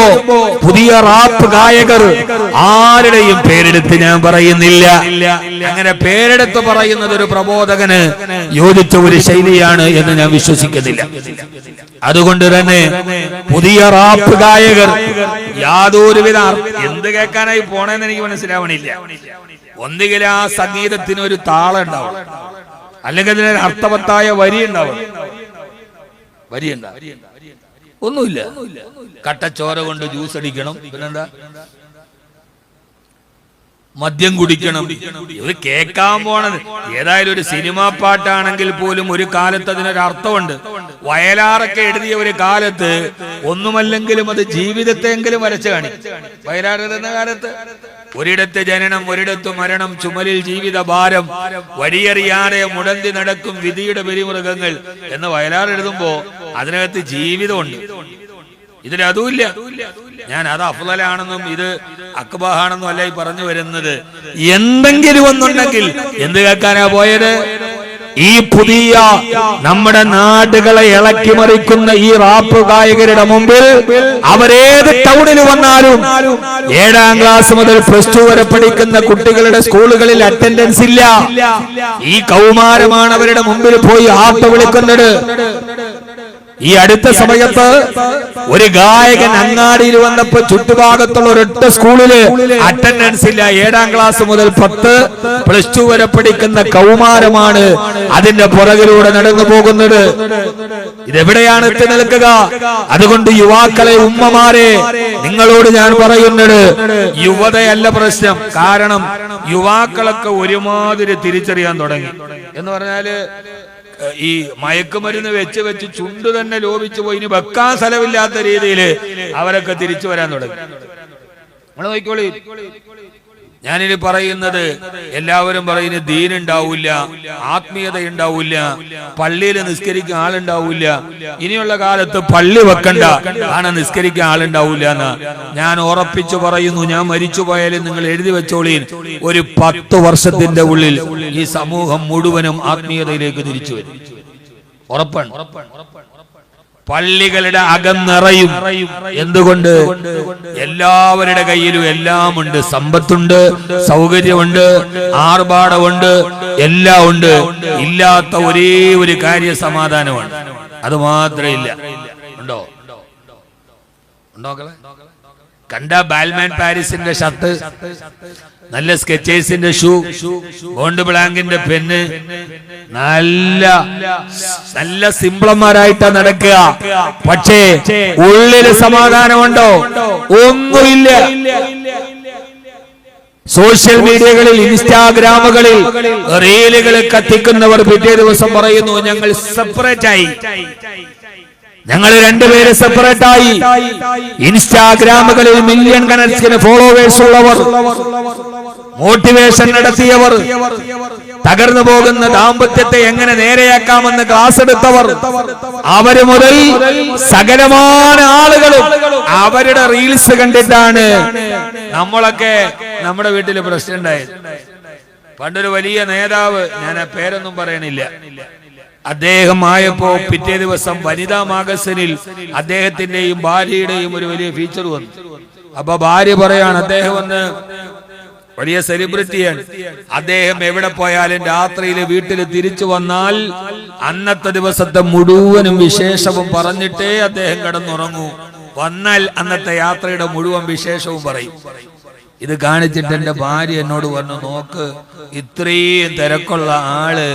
പുതിയ റാപ്പ് ഗായകർ, ആരുടെയും പേരെടുത്ത് ഞാൻ പറയുന്നില്ല. അങ്ങനെ പേരെടുത്ത് പറയുന്നത് ഒരു പ്രബോധകന് യോജിച്ച ഒരു ശൈലിയാണ് എന്ന് ഞാൻ വിശ്വസിക്കുന്നില്ല. അതുകൊണ്ട് തന്നെ പുതിയ റാപ്പ് ഗായകർ യാതൊരുവിധ എന്ത് കേൾക്കാനായി പോണെന്ന് എനിക്ക് മനസ്സിലാവണില്ല. ഒന്നുകിൽ ആ സംഗീതത്തിന് ഒരു താളം ഉണ്ടാവും, അല്ലെങ്കിൽ അതിന് അർത്ഥവത്തായ വരി ഉണ്ടാവും. ഒന്നുമില്ല, കട്ടച്ചോര കൊണ്ട് ജ്യൂസ് അടിക്കണം, പിന്നെന്താ മദ്യം കുടിക്കണം. ഇത് കേൾക്കാൻ പോണത് ഏതായാലും ഒരു സിനിമാ പാട്ടാണെങ്കിൽ പോലും ഒരു കാലത്ത് അതിനൊരു അർത്ഥമുണ്ട്. വയലാറൊക്കെ എഴുതിയ ഒരു കാലത്ത് ഒന്നുമല്ലെങ്കിലും അത് ജീവിതത്തെങ്കിലും വരച്ചു കാണിക്കും. വയലാർ എഴുതുന്ന കാലത്ത് ഒരിടത്ത് ജനനം ഒരിടത്ത് മരണം, ചുമലിൽ ജീവിത ഭാരം, വഴിയറിയാതെ മുടന്തി നടക്കും വിധിയുടെ പെരുമൃഗങ്ങൾ എന്ന് വയലാർ എഴുതുമ്പോ അതിനകത്ത് ജീവിതമുണ്ട്. ഇതിന് അതുമില്ല. ഞാൻ അത് അഫ്ളലാണെന്നും ഇത് അക്ബാഹാണെന്നും അല്ല ഈ പറഞ്ഞു വരുന്നത്. എന്തെങ്കിലും ഒന്നുണ്ടെങ്കിൽ എന്ത് കേൾക്കാനാ പോയത്? ഈ പുതിയ നമ്മുടെ നാടുകളെ ഇളക്കി മറിക്കുന്ന ഈ റാപ്പ് ഗായകരുടെ മുമ്പിൽ അവരേത് ടൗണിൽ വന്നാലും 7ാം ക്ലാസ് മുതൽ +2 വരെ പഠിക്കുന്ന കുട്ടികളുടെ സ്കൂളുകളിൽ അറ്റൻഡൻസ് ഇല്ല. ഈ കൗമാരമാണ് അവരുടെ മുമ്പിൽ പോയി ആർത്ത് വിളിക്കുന്നത്. ഈ അടുത്ത സമയത്ത് ഒരു ഗായകൻ അങ്ങാടിയിൽ വന്നപ്പോ ചുറ്റുഭാഗത്തുള്ള ഒരൊറ്റ സ്കൂളില് അറ്റൻഡൻസ് ഇല്ല. 7ാം ക്ലാസ് മുതൽ 10, +2 വരെ പഠിക്കുന്ന കൗമാരമാണ് അതിന്റെ പുറകിലൂടെ നടന്നു പോകുന്നത്. ഇതെവിടെയാണ് എത്തി നിൽക്കുക? അതുകൊണ്ട് യുവാക്കളെ, ഉമ്മമാരെ, നിങ്ങളോട് ഞാൻ പറയുന്നത് യുവതയല്ല പ്രശ്നം. കാരണം യുവാക്കളൊക്കെ ഒരുമാതിരി തിരിച്ചറിയാൻ തുടങ്ങി. എന്ന് പറഞ്ഞാല് ഈ മയക്കുമരുന്ന് വെച്ച് ചുണ്ടു തന്നെ ലോപിച്ചു പോയി. ഇനി വെക്കാൻ സ്ഥലമില്ലാത്ത രീതിയിൽ അവരൊക്കെ തിരിച്ചു വരാൻ തുടങ്ങി. നമ്മൾ നോക്കിക്കോളി. ഞാനിനി പറയുന്നത്, എല്ലാവരും പറയുന്നത് ദീനുണ്ടാവില്ല, ആത്മീയത ഉണ്ടാവില്ല, പള്ളിയിൽ നിസ്കരിക്കാൻ ആളുണ്ടാവില്ല, ഇനിയുള്ള കാലത്ത് പള്ളി വെക്കണ്ട, കാരണം നിസ്കരിക്കാൻ ആളുണ്ടാവില്ല എന്ന് ഞാൻ ഉറപ്പിച്ചു പറയുന്നു. ഞാൻ മരിച്ചു പോയാലും നിങ്ങൾ എഴുതി വെച്ചോളീൻ, ഒരു 10 വർഷത്തിന്റെ ഉള്ളിൽ ഈ സമൂഹം മുഴുവനും ആത്മീയതയിലേക്ക് തിരിച്ചു വരും. ഉറപ്പാണ്. പള്ളികളുടെ അകം നിറയും. എന്തുകൊണ്ട്? എല്ലാവരുടെ കയ്യിലും എല്ലാം ഉണ്ട്. സമ്പത്തുണ്ട്, സൗകര്യമുണ്ട്, ആർഭാടമുണ്ട്, എല്ലാം ഉണ്ട്. ഇല്ലാത്ത ഒരേ ഒരു കാര്യ സമാധാനമാണ്. അത് മാത്രമില്ല. ഉണ്ടോ? കണ്ട ബാൽമാൻ പാരീസിന്റെ ഷർട്ട്, നല്ല സ്കെച്ചേഴ്സിന്റെ ഷൂ, ബോണ്ട് ബ്ലാങ്കിന്റെ പെന്ന്, നല്ല സിംപ്ലന്മാരായിട്ടാ നടക്കുക. പക്ഷേ ഉള്ളില് സമാധാനമുണ്ടോ? ഒന്നുമില്ല. സോഷ്യൽ മീഡിയകളിൽ, ഇൻസ്റ്റാഗ്രാമുകളിൽ റീലുകൾ കത്തിക്കുന്നവർ പിറ്റേ ദിവസം പറയുന്നു ഞങ്ങൾ സെപ്പറേറ്റ് ആയി, ഞങ്ങൾ രണ്ടുപേര് സെപ്പറേറ്റ് ആയി. ഇൻസ്റ്റാഗ്രാമുകളിൽ മില്യൺ കണക്കിന് ഫോളോവേഴ്സ് ഉള്ളവർ, മോട്ടിവേഷൻ നടത്തിയവർ, തകർന്നു പോകുന്ന ദാമ്പത്യത്തെ എങ്ങനെ നേരെയാക്കാമെന്ന് ക്ലാസ് എടുത്തവർ, അവര് മുതൽ സകലമായ ആളുകളും അവരുടെ റീൽസ് കണ്ടിട്ടാണ് നമ്മളൊക്കെ നമ്മുടെ വീട്ടിൽ പ്രസിഡന്റായത്. പണ്ടൊരു വലിയ നേതാവ്, ഞാൻ ആ പേരൊന്നും പറയണില്ല, അദ്ദേഹം ആയപ്പോ പിറ്റേ ദിവസം വനിതാ മാഗസിനിൽ അദ്ദേഹത്തിന്റെയും ഭാര്യയുടെയും ഒരു വലിയ ഫീച്ചർ വന്നു. അപ്പൊ ഭാര്യ പറയാണ്, അദ്ദേഹം ഒന്ന് വലിയ സെലിബ്രിറ്റിയാണ്, അദ്ദേഹം എവിടെ പോയാലും രാത്രിയിൽ വീട്ടിൽ തിരിച്ചു വന്നാൽ അന്നത്തെ ദിവസത്തെ മുഴുവനും വിശേഷവും പറഞ്ഞിട്ടേ അദ്ദേഹം കിടന്നുറങ്ങൂ, വന്നാൽ അന്നത്തെ യാത്രയുടെ മുഴുവൻ വിശേഷവും പറയും. ഇത് കാണിച്ചിട്ട് എന്റെ ഭാര്യ എന്നോട് പറഞ്ഞു, നോക്ക് ഇത്രയും തിരക്കുള്ള ആള്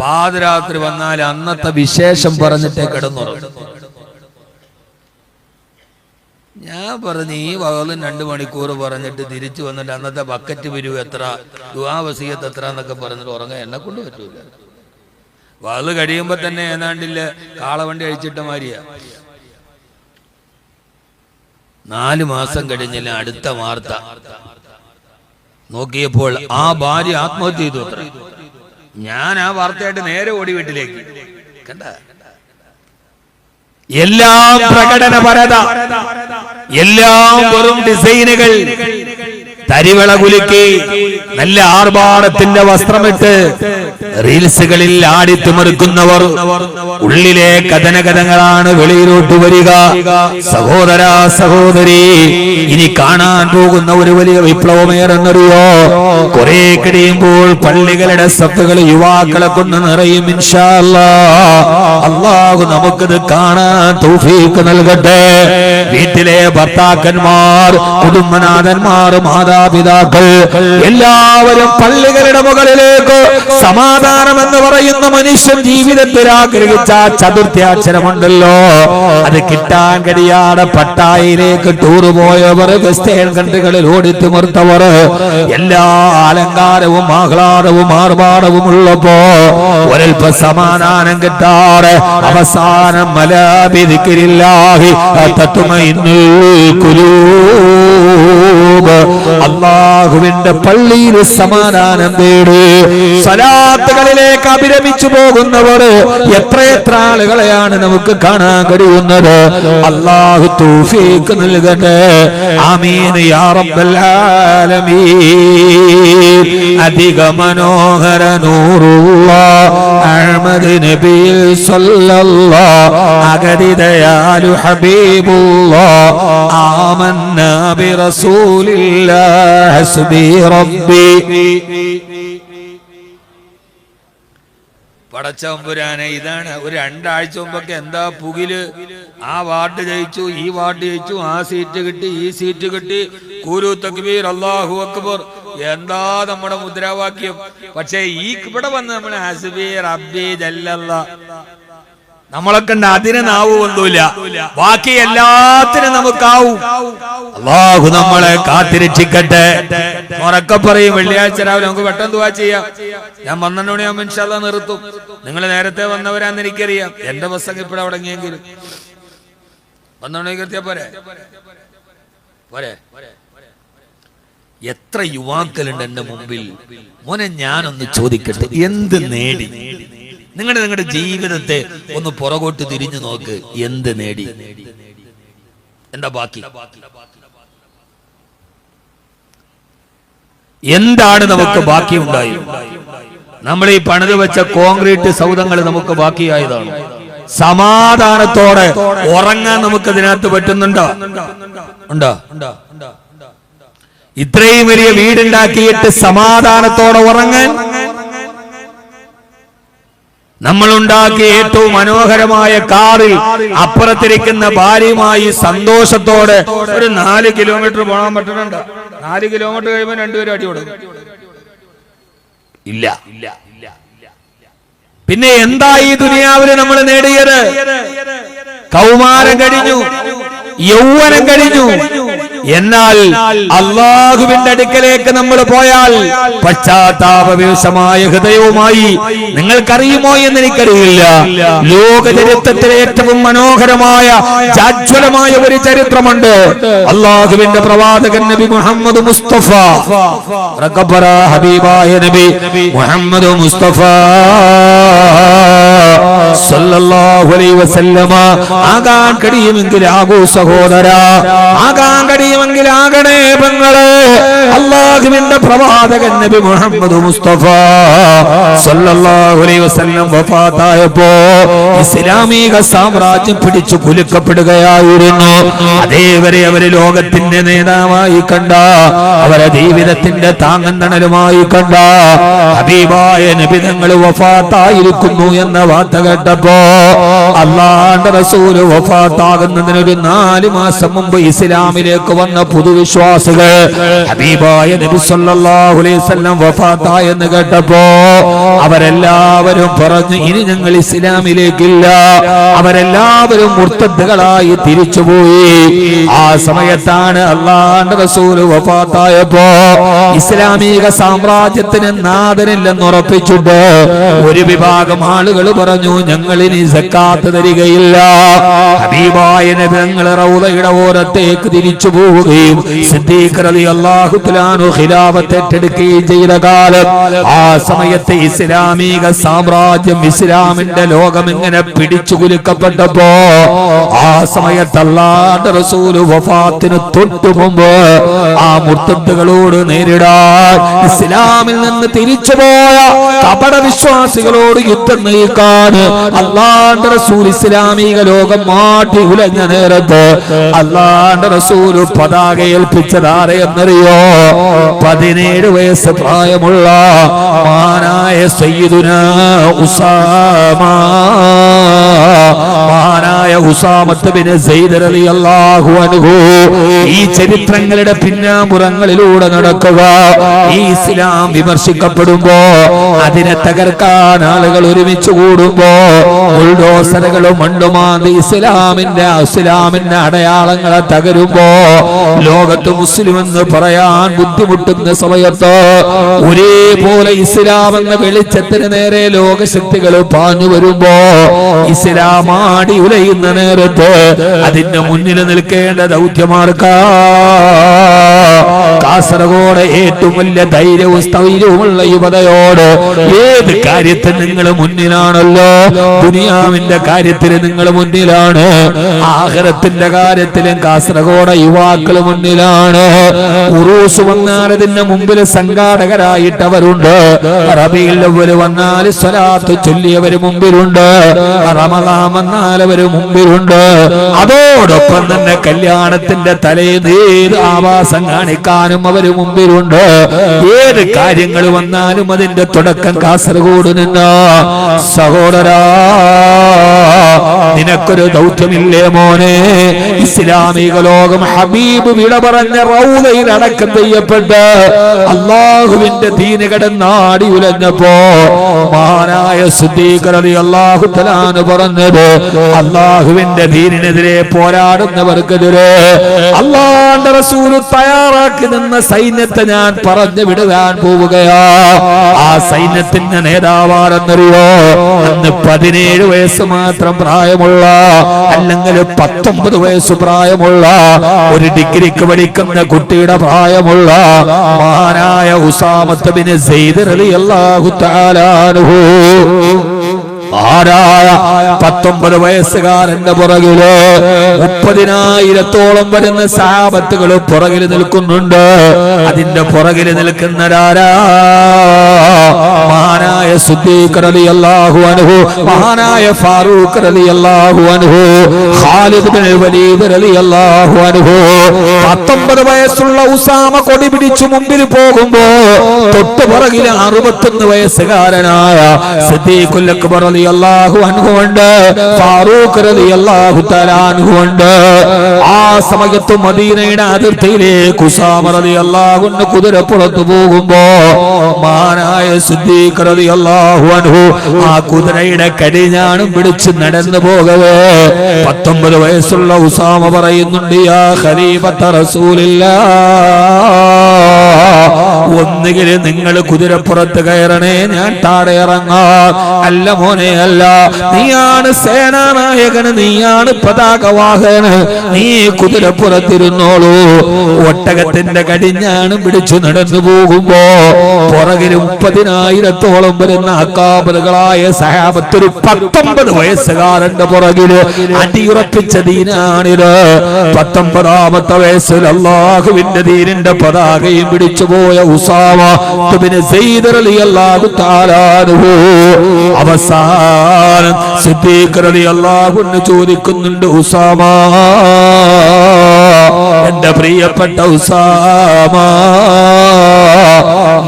പാതിരാത്രി വന്നാൽ അന്നത്തെ വിശേഷം പറഞ്ഞിട്ടേ കിടന്നുറങ്ങും. ഞാൻ പറഞ്ഞു, ഈ വകലും 2 മണിക്കൂർ പറഞ്ഞിട്ട് തിരിച്ചു വന്നിട്ട് അന്നത്തെ ബക്കറ്റ് പിരിവ് എത്ര, ദുആ വസിയത്ത് എത്ര എന്നൊക്കെ പറഞ്ഞിട്ട് ഉറങ്ങാൻ എന്നെ കൊണ്ട് പറ്റൂല. വകല് കഴിയുമ്പോ തന്നെ ഏതാണ്ടില്ല കാളവണ്ടി അഴിച്ചിട്ട മാതിരിയാ. 4 മാസം കഴിഞ്ഞില്ല അടുത്ത വാർത്ത നോക്കിയപ്പോൾ ആ ഭാര്യ ആത്മഹത്യ ചെയ്തു അത്ര. ഞാൻ ആ വാർത്തയായിട്ട് നേരെ ഓടി വീട്ടിലേക്ക്. കണ്ട, എല്ലാം പ്രകടനപരത, എല്ലാം വെറും ഡിസൈനുകൾ, തരിവള കുലുക്കി നല്ല ആർഭാടത്തിന്റെ വസ്ത്രമിട്ട് റീൽസുകളിൽ ആടിത്തിമറുക്കുന്നവർ ഉള്ളിലെ കഥനകഥകളാണ് വെളിയിലോട്ട് വരിക. സഹോദര സഹോദരി, ഇനി കാണാൻ പോകുന്ന ഒരു വലിയ വിപ്ലവമേറെന്നറിയോ? കുറെ കഴിയുമ്പോൾ പള്ളികളുടെ സഫുകൾ യുവാക്കളെ കൊണ്ട് നിറയും. ഇൻഷാ അല്ലാഹ് അല്ലാഹു നമുക്കത് കാണാൻ തൗഫീഖ് നൽകട്ടെ. വീട്ടിലെ ഭർത്താക്കന്മാർ, കുടുംബനാഥന്മാർ, മാതാപിതാക്കൾ എല്ലാവരും പള്ളികളുടെ മുകളിലേക്ക് സമാധാനം എന്ന് പറയുന്ന മനുഷ്യൻ ജീവിതത്തിൽ ആഗ്രഹിച്ച ചതുർത്ഥ്യാക്ഷരമുണ്ടല്ലോ, അത് കിട്ടാൻ കഴിയാതെ പട്ടായിലേക്ക് ടൂറ് പോയവർ, വെസ്റ്റേൺ കൺട്രികളിൽ ഓടിത്തിമർത്തവർ, എല്ലാ അലങ്കാരവും ആഹ്ലാദവും ആർഭാടവും ഉള്ളപ്പോ ഒരൽപ്പ സമാധാനം കിട്ടാറ് അവസാനം മലാബിദിക്രില്ലാഹി തത്മഇന്നുൽ ഖുലൂബ്, അല്ലാഹുവിന്റെ പള്ളിയിൽ സമാധാനം തേടി സ്വലാത്തുകളിലേക്ക് അഭിരമിച്ചു പോകുന്നവർ എത്രയെത്ര ആളുകളെയാണ് നമുക്ക് കാണാൻ കഴിയുന്നത്. അല്ലാഹു തൗഫീഖ് നൽകട്ടെ. ആമീൻ യാ റബ്ബൽ ആലമീൻ. അധിക മനോഹര നൂറുല്ലാഹ് അഹ്മദ് നബി സല്ലല്ലാഹു അഗദിദയാലു ഹബീബുല്ലാഹ് ആമന്നാ ബി റസൂലില്ലാഹി ഹസ്ബി റബ്ബി. പടച്ചമ്പുരാനെ, ഇതാണ് ഒരു 2 ആഴ്ച മുമ്പൊക്കെ എന്താ പുകില്. ആ വാർഡ് ജയിച്ചു, ഈ വാർഡ് ജയിച്ചു, ആ സീറ്റ് കിട്ടി, ഈ സീറ്റ് കിട്ടി, കൂരു തക്ബീർ അല്ലാഹു അക്ബർ, എന്താ നമ്മുടെ മുദ്രാവാക്യം. പക്ഷേ ഈ ഇവിടെ വന്ന് നമ്മൾ ഹസ്ബി റബ്ബി ജല്ലല്ലാഹ്, നമ്മളൊക്കെ ഉണ്ട് അതിന് നാവുമൊന്നുമില്ല, ബാക്കി എല്ലാത്തിനും നമുക്കാവും. അല്ലാഹു നമ്മളെ കാത്തിരക്ഷിക്കട്ടെ. ഉറക്കെ പറയും, വെള്ളിയാഴ്ച രാവിലെ നമുക്ക് പെട്ടെന്ന് ദുആ ചെയ്യാം. ഞാൻ 12 മണിയാകുമ്പോൾ ഇൻഷാ അല്ലാഹ് നിർത്തും. നിങ്ങൾ നേരത്തെ വന്നവരാന്ന് എനിക്കറിയാം, എന്റെ ബസ്സൊക്കെ ഇപ്പോഴാ തുടങ്ങിയെങ്കിലും 12 മണിക്ക് എത്തിയാ പോരെ പോരെ. എത്ര യുവാക്കളുണ്ട് എന്റെ മുമ്പിൽ. മോനെ, ഞാനൊന്ന് ചോദിക്കട്ടെ, എന്ത് നേടി? നിങ്ങളുടെ ജീവിതത്തെ ഒന്ന് പുറകോട്ട് തിരിഞ്ഞു നോക്ക്. എന്ത് നേടി? എന്താ ബാക്കി? എന്താണ് നമുക്ക് ബാക്കി ഉണ്ടായി? നമ്മൾ ഈ പണിത് വെച്ച കോൺക്രീറ്റ് സൗധങ്ങൾ നമുക്ക് ബാക്കിയായതാണ്. സമാധാനത്തോടെ ഉറങ്ങാൻ നമുക്ക് ഇതിനകത്ത് പറ്റുന്നുണ്ടോ? ഉണ്ടോ? ഇത്രയും വലിയ വീടുണ്ടാക്കിയിട്ട് സമാധാനത്തോടെ ഉറങ്ങാൻ നമ്മളുണ്ടാക്കിയ ഏറ്റവും മനോഹരമായ കാറിൽ അപ്പുറത്തിരിക്കുന്ന ഭാര്യയുമായി സന്തോഷത്തോടെ ഒരു 4 കിലോമീറ്റർ പോകാൻ പറ്റുന്നുണ്ട്. 4 കിലോമീറ്റർ കഴിയുമ്പോൾ 2 പേരും അടി കൊടുക്കും. ഇല്ല. പിന്നെ എന്താ ഈ ദുനിയാവിൽ നമ്മൾ നേടിയത്? കൗമാരം കഴിഞ്ഞു, യൗവനം കഴിഞ്ഞു, എന്നാൽ അല്ലാഹുവിന്റെ അടുക്കലേക്ക് നമ്മൾ പോയാൽ പശ്ചാത്താപവിവശമായ ഹൃദയവുമായി, നിങ്ങൾക്കറിയുമോ എന്ന് എനിക്കറിയില്ല, ലോക ചരിത്രത്തിലെ ഏറ്റവും മനോഹരമായ ജാജ്വലമായ ഒരു ചരിത്രമുണ്ട്. അല്ലാഹുവിന്റെ പ്രവാചകൻ നബി മുഹമ്മദ് മുസ്തഫ, ഹബീബായ നബി മുഹമ്മദ് മുസ്തഫ സല്ലല്ലാഹു അലൈഹി വസല്ലമ ആകാൻ കഴിയുമെങ്കിൽ ആകൂ സഹോദര, ആകാൻ കഴിയുമെങ്കിൽ ആകണേ പെങ്ങളെ. അല്ലാഹുവിന്റെ പ്രവാചകൻ നബി മുഹമ്മദ് മുസ്തഫ സല്ലല്ലാഹു അലൈഹി വസല്ലം വഫാത്തായപ്പോ ഇസ്ലാമിക സാമ്രാജ്യം പിടിച്ചു കുലുക്കപ്പെടുകയായിരുന്നു. അതേവരെ അവര് ലോകത്തിന്റെ നേതാവായി കണ്ട, അവരെ ജീവിതത്തിന്റെ താങ്ങന്തണലുമായി കണ്ട ഹബീബായ നബി തങ്ങൾ വഫാത്തായിരിക്കുന്നു എന്ന വാർത്ത കേട്ടപ്പോ അല്ലാഹുവിന്റെ റസൂൽ വഫാത്താകുന്നതിനൊരു 4 മാസം മുമ്പ് ഇസ്ലാമിലേക്ക് വന്ന പുതുവിശ്വാസികൾ ഹബീബായ നബി സല്ലല്ലാഹു അലൈഹി വസല്ലം വഫാത്തായെന്ന് കേട്ടപ്പോ അവരെല്ലാവരും പറഞ്ഞു, ഇനി ഞങ്ങൾ ഇസ്ലാമിലേക്കില്ല. അവരെല്ലാവരും മുർത്തദ്ദുകളായി തിരിച്ചുപോയി. ആ സമയത്താണ് അല്ലാഹുവിന്റെ റസൂൽ വഫാത്തായപ്പോ ഇസ്ലാമിക സാമ്രാജ്യത്തിന് നാഥനില്ലെന്ന് ഉറപ്പിച്ചിട്ട് ഒരു വിഭാഗം ആളുകൾ പറഞ്ഞു, ഞങ്ങൾ ഇനി സക്കാത്ത് തരികയില്ല. ഹബീബായ നബി തങ്ങൾ റൗളയുടെ ഓരത്തേക്ക് തിരിച്ചു പോവുകയും സിദ്ദീഖ് റളിയല്ലാഹു തആല അൻഹു ഖിലാഫത്ത് ഏറ്റെടുക്കുകയും ചെയ്ത കാലം, ആ സമയത്ത് ഇസ്ലാമിക സാമ്രാജ്യം, ഇസ്ലാമിന്റെ ലോകം ഇങ്ങനെ പിടിച്ചു കുലുക്കപ്പെട്ടപ്പോ ആ സമയത്ത് അല്ലാഹുവിന്റെ റസൂൽ വഫാത്തിന് തൊട്ടു മുമ്പ് ആ മുർത്തദ്ദുകളോട് നേരിടാൻ, ഇസ്ലാമിൽ നിന്ന് തിരിച്ചുപോയ കപട വിശ്വാസികളോട് യുദ്ധം നയിക്കാൻ അല്ലാഹുവിന്റെ റസൂൽ ഇസ്ലാമിക ലോകം മാറ്റി ഉലഞ്ഞ നേരത്ത് അല്ലാഹുവിന്റെ റസൂൽ പതാക ഏൽപ്പിച്ചതാരെന്നറിയോ? 17 വയസ്സ് പ്രായമുള്ള മഹാനായ സയ്യിദുനാ ഉസാമ, മഹാനായ ഉസാമത്ത് ബിൻ സെയ്ദ് റളിയല്ലാഹു അൻഹു. ഈ ചരിത്രങ്ങളുടെ പിന്നാമ്പുറങ്ങളിലൂടെ നടക്കുക, ഈ ഇസ്ലാം വിമർശിക്കപ്പെടുമ്പോ, അതിനെ തകർക്കാൻ ആളുകൾ ഒരുമിച്ച് കൂടുമ്പോ, ബുൾഡോസറുകളും മണ്ടുമാന്തി ഇസ്ലാമിന്റെ അടയാളങ്ങളെ തകരുമ്പോ, ലോകത്ത് മുസ്ലിം എന്ന് പറയാൻ ബുദ്ധിമുട്ടുന്ന സമയത്ത് ഒരേപോലെ ഇസ്ലാം എന്ന വെളിച്ചത്തിന് നേരെ ലോകശക്തികൾ പാഞ്ഞു വരുമ്പോ, ഇസ്ലാം ആടി ഉലയുന്ന നേരത്ത് അതിന്റെ മുന്നിൽ നിൽക്കേണ്ട ദൗത്യമാർക്കാ? കാസർഗോഡ് ഏറ്റവും വലിയ ധൈര്യവും സ്ഥൈര്യവുമുള്ള യുവതയോട് ഏത് കാര്യത്തിൽ നിങ്ങൾ മുന്നിലാണല്ലോ, ദുനിയാവിന്റെ കാര്യത്തിൽ നിങ്ങൾ മുന്നിലാണ്, ആഖിറത്തിന്റെ കാര്യത്തിലും കാസർഗോഡ് യുവാക്കൾ മുന്നിലാണ്. ഉറൂസ് വന്നാൽ അതിന്റെ മുമ്പിൽ സംഘാടകരായിട്ട് അവരുണ്ട്, റബീഉൽ അവ്വൽ വന്നാൽ സ്വലാത്ത് ചൊല്ലിയവര് മുമ്പിലുണ്ട്, റമളാൻ വന്നാൽ അവര് മുമ്പിലുണ്ട്. അതോടൊപ്പം തന്നെ കല്യാണത്തിന്റെ തലേന്ന് ഏത് ആവാസം കാണിക്കാനും അവര് മുമ്പിലുണ്ട്. ഏത് കാര്യങ്ങൾ വന്നാലും അതിന്റെ തുടക്കം കാസർഗോഡ് നിന്നാ. സഹോദരാ, നിനക്കൊരു ദൗത്യമില്ലേ മോനെ? ഇസ്ലാമിക ലോകം ഹബീബ് വിട പറഞ്ഞ റൗളയിൽ അടക്കം ചെയ്യപ്പെട്ട് അല്ലാഹുവിന്റെ ദീന് കിടന്നാടി ഉലഞ്ഞപ്പോ മഹാനായ സിദ്ദീഖ് റളിയല്ലാഹു തആല അൻഹു പറഞ്ഞത്, അല്ലാഹുവിന്റെ ദീനിനെതിരെ പോരാടുന്നവർക്കെതിരെ അല്ലാഹുവിന്റെ റസൂൽ തയ്യാറാക്കി നിന്ന സൈന്യത്തെ ഞാൻ പറഞ്ഞു വിടുവാൻ പോവുകയാ. ആ സൈന്യത്തിന്റെ നേതാവാരെന്നറിയോ? അന്ന് 17 വയസ്സ് മാത്രം പ്രായമുള്ള, അല്ലെങ്കിൽ 19 വയസ്സ് പ്രായമുള്ള, ഒരു ഡിഗ്രിക്ക് പഠിക്കുന്ന കുട്ടിയുടെ പ്രായമുള്ള മഹാനായ ഉസാമത്ത് ബിൻ സെയ്ദ് റളിയല്ലാഹു തആല അൻഹു. ആരായ 19 വയസ്സുകാരന്റെ പുറകില് 30,000-ഓളം വരുന്ന സഹാബത്തുകൾ പുറകിൽ നിൽക്കുന്നുണ്ട്. അതിന്റെ പുറകിൽ നിൽക്കുന്നവരാരാ? മഹാനായ സിദ്ദീഖ് റളിയല്ലാഹു അൻഹു, മഹാനായ ഫാറൂഖ് റളിയല്ലാഹു അൻഹു, ഖാലിദ് ബിൻ വലീദ് റളിയല്ലാഹു അൻഹു. 19 വയസ്സുള്ള ഉസാമ കൊടി പിടിച്ചു മുമ്പിൽ പോകുമ്പോ തൊട്ടു പുറകിൽ 61 വയസ്സുകാരനായ സിദ്ദീഖുൽ അക്ബർ റളിയല്ലാഹു അൻഹു ഉണ്ട്, ഫാറൂഖ് റളിയല്ലാഹു തആല അൻഹു ഉണ്ട്. ആ സമയത്ത് മദീനയുടെ അതിർത്തിയിലേക്ക് ഉസാമ റളിയല്ലാഹു അൻഹു കുതിരപ്പുറത്ത് പോകുമ്പോ മഹാനായ സിദ്ദീഖ് റളിയല്ലാഹു അൻഹു ആ കുതിരയുടെ കടിഞ്ഞാണും പിടിച്ച് നടന്നു പോകവേ 19 വയസ്സുള്ള ഉസാമ പറയുന്നുണ്ട്, യാ ഖലീഫത്ത റസൂലില്ലാഹ്, ഒന്നുകിൽ നിങ്ങൾ കുതിരപ്പുറത്ത് കയറണേ, ഞാൻ താഴെ ഇറങ്ങാം. അല്ല മോനെ, അല്ല, നീയാണ് സേനാനായകന്, നീയാണ് പതാകവാഹകന്, നീ കുതിരപ്പുറത്തിരുന്നോളൂ. ഒട്ടകത്തിന്റെ കടിഞ്ഞാണും പിടിച്ചു നടന്നു പോകുമ്പോ പുറകിൽ 30,000-ഓളം വരുന്ന അക്കാബറുകളായ സഹാബത്ത് ഒരു 19 വയസ്സുകാരന്റെ പുറകില് അടിയുറപ്പിച്ച ദീനാണിത്. 19ാമത്തെ വയസ്സിൽ അല്ലാഹുവിന്റെ ദീനിന്റെ പതാകയും പിടിച്ചു പോയ ഉസാമ ഇബ്നു സയ്യിദ് റളിയല്ലാഹു തആല അൻഹു അവസാനം സിദ്ദീഖ് റളിയല്ലാഹു അൻഹു ചോദിക്കുന്നുണ്ട്, ഉസാമ, എന്റെ പ്രിയപ്പെട്ട ഉസാമ,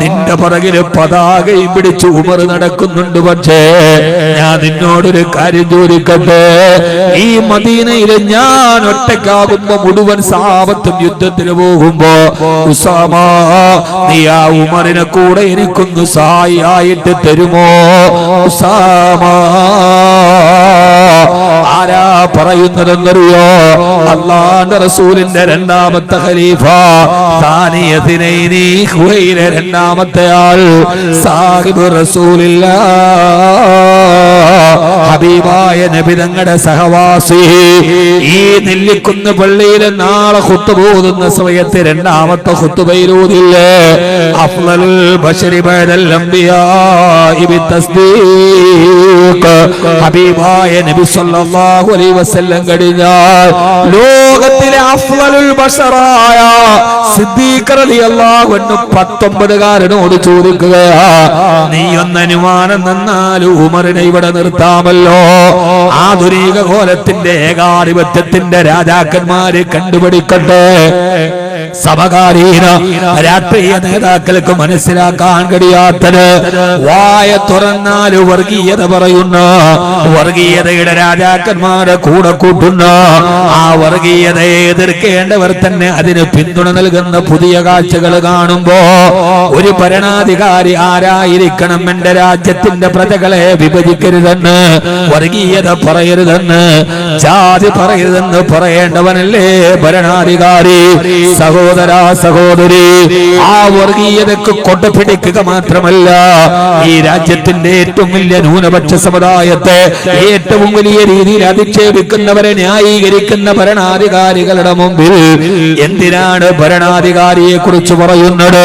നിന്റെ പുറകില് പതാകയും പിടിച്ച് ഉമർ നടക്കുന്നുണ്ട്, പക്ഷേ ഞാൻ നിന്നോടൊരു കാര്യം ചോദിക്കട്ടെ, ഈ മദീനയില് ഞാൻ ഒറ്റയ്ക്കാകുമ്പോ മുഴുവൻ സഹാബത്തും യുദ്ധത്തിന് പോകുമ്പോ ഉസാമ, നീ ആ ഉമറിനെ കൂടെ എനിക്കൊന്ന് സഹായിയായിട്ട് തരുമോ? ഉസാമ, ആരാ പറയുന്നതെന്നറിയോ? അല്ലാഹുവിന്റെ റസൂലിന്റെ രണ്ടാമത്തെ ഖലീഫ, താനിയതിനൈനി, ഖുവൈലെ രണ്ടാമത്തെ ആൾ, സാഹിബ് റസൂലില്ലാഹ്, ഹബീബായ നബി തങ്ങളുടെ സഹവാസി. ഈ നെല്ലിക്കുന്ന് പള്ളിയിൽ നാളെ ഖുത്ബ ഓതുന്ന സമയത്ത് രണ്ടാമത്തെ ഖുത്ബയിലൂതില്ലേ, അഫ്ളലുൽ ബശരി ബഅദൽ അംബിയാഇ ബിത്തസ്ദീഖ്, ഹബീബായ നബി സല്ലല്ലാഹു അലൈഹി വസല്ലം കഴിഞ്ഞാൽ ലോകത്തിലെ അഫ്ളലുൽ ബശറായ സിദ്ദീഖ് റളിയല്ലാഹു അൻഹു 19കാരനോട് ചോദിക്കുകയാ, നീ ഒന്ന് അനുമാനം തന്നാൽ ഉമറിനെ ഇവിടെ നിർത്താമല്ലോ? ആധുനിക കോലത്തിന്റെ ഏകാധിപത്യത്തിന്റെ രാജാക്കന്മാരെ കണ്ടുപിടിക്കട്ടെ. സമകാലീന രാഷ്ട്രീയ നേതാക്കൾക്ക് മനസ്സിലാക്കാൻ കഴിയാത്തത്, വായ തുറന്നാൽ വർഗീയത പറയുന്ന, വർഗീയതയുടെ രാജാക്കന്മാരെ കൂടെ കൂട്ടുന്ന, ആ വർഗീയതയെ എതിർക്കേണ്ടവർ തന്നെ അതിന് പിന്തുണ നൽകുന്ന പുതിയ കാഴ്ചകൾ കാണുമ്പോ ഒരു ഭരണാധികാരി ആരായിരിക്കണം? എന്റെ രാജ്യത്തിന്റെ പ്രജകളെ വിഭജിക്കരുതെന്ന്, വർഗീയത പറയരുതെന്ന്, ജാതി പറയരുതെന്ന് പറയേണ്ടവനല്ലേ ഭരണാധികാരി? സഹോദര സഹോദരി, ആ വർഗീയതക്ക് കൊണ്ടുപിടിക്കുക മാത്രമല്ല, ഈ രാജ്യത്തിന്റെ ഏറ്റവും വലിയ ന്യൂനപക്ഷ സമുദായത്തെ ഏറ്റവും വലിയ രീതിയിൽ അധിക്ഷേപിക്കുന്നവരെ ന്യായീകരിക്കുന്ന ഭരണാധികാരികളുടെ മുമ്പിൽ എന്തിനാണ് ഭരണാധികാരിയെ കുറിച്ച് പറയുന്നത്?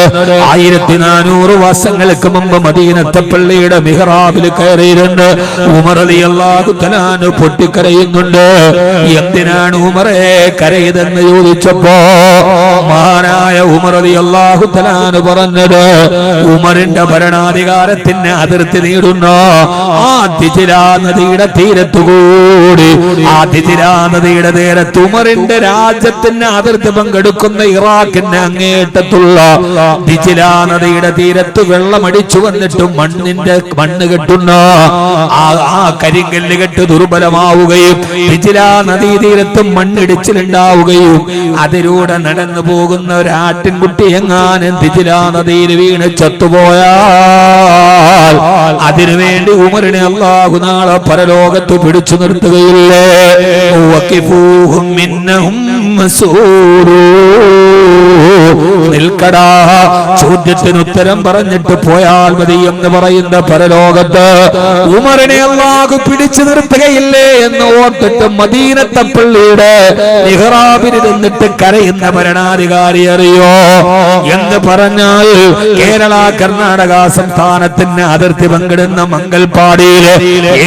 1400 വർഷങ്ങൾക്ക് മുമ്പ് മദീനത്തെ പള്ളിയുടെ മിഹ്റാബിൽ കയറിയിരുന്ന് ഉമർ റളിയല്ലാഹു തആല അൻഹു പൊട്ടിക്കരയുന്നുണ്ട്. എന്തിനാണ് ഉമറെ കരയുതെന്ന് ചോദിച്ചപ്പോ മഹാനായ ഉമർ റളിയല്ലാഹു തആല അൻഹു പറഞ്ഞത്, ഉമറിന്റെ ഭരണാധികാരത്തിന് അതിർത്തി നേടുന്ന ആ ദിജ്ലാ നദിയുടെ തീരത്തുകൂടി, ആ ദിജ്ലാ നദിയുടെ തീരത്ത് ഉമറിന്റെ രാജ്യത്തിന് അതിർത്തി പങ്കെടുക്കുന്ന ഇറാഖിന്റെ അങ്ങേറ്റത്തുള്ള ദിജ്ലാ നദിയുടെ തീരത്ത് വെള്ളമടിച്ചു വന്നിട്ട് മണ്ണ് കെട്ടുന്ന ആ കരിങ്കല്ല് കെട്ട് ദുർബലമാവുകയും ദിജ്ലാ നദീ തീരത്ത് മണ്ണിടിച്ചിലുണ്ടാവുകയും അതിലൂടെ നടന്നു പോകുന്ന ഒരു ആട്ടിൻകുട്ടി എങ്ങാനും ദിജ്ലാ നദിയിൽ വീണ് ചത്തുപോയാൽ അതിനുവേണ്ടി ഉമറിനെ അല്ലാഹു നാളെ പരലോകത്ത് പിടിച്ചു നിർത്തുകയില്ലേ? വഖിഫൂഹും മിന്നഹും മസ്ഊലൂ, നിൽക്കടാ, ചോദ്യത്തിന് ഉത്തരം പറഞ്ഞിട്ട് പോയാൽ മതി എന്ന് പറയുന്ന പരലോകത്ത് ഉമറിനെ അല്ലാഹു പിടിച്ചു നിർത്തുകയില്ലേ എന്ന് ഓർത്തിട്ട് മദീനത്തെ പള്ളിയുടെ മിഹ്റാബിൽ നിന്നിട്ട് കരയുന്ന ഭരണാധികാരി അറിയോ എന്ന് പറഞ്ഞാൽ, കേരള കർണാടക സംസ്ഥാനത്തിന് അതിർത്തി പങ്കിടുന്ന മംഗൽപാടിയില്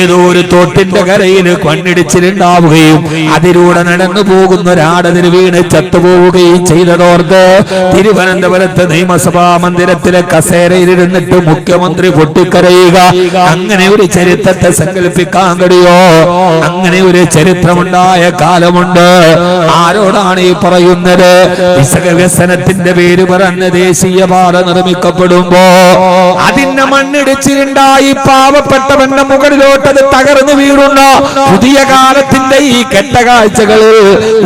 ഏതോ ഒരു തോട്ടിന്റെ കരയിൽ മണ്ണിടിച്ചിലുണ്ടാവുകയും അതിലൂടെ നടന്നു പോകുന്ന ഒരാടതിന് വീണ് ചത്തുപോവുകയും ചെയ്തതോർത്ത് തിരുവനന്തപുരത്ത് നിയമസഭ നിയമസഭാ മന്ദിരത്തിലെ കസേരയിലിരുന്നിട്ട് മുഖ്യമന്ത്രി പൊട്ടിക്കരയുക, അങ്ങനെ ഒരു ചരിത്രത്തെ സങ്കല്പിക്കാൻ കഴിയോ? അങ്ങനെ ഒരു ചരിത്രമുണ്ടായ കാലമുണ്ട്. ആരോടാണ് ഈ പറയുന്നത്? വികസനത്തിന്റെ പേര് പറഞ്ഞ് ദേശീയപാത നിർമ്മിക്കപ്പെടുമ്പോ അതിന്റെ മണ്ണിടിച്ചിലുണ്ടായി പാവപ്പെട്ടവന്റെ മുകളിലോട്ടത് തകർന്നു വീഴുന്ന പുതിയ കാലത്തിന്റെ ഈ കെട്ടകാഴ്ചകളിൽ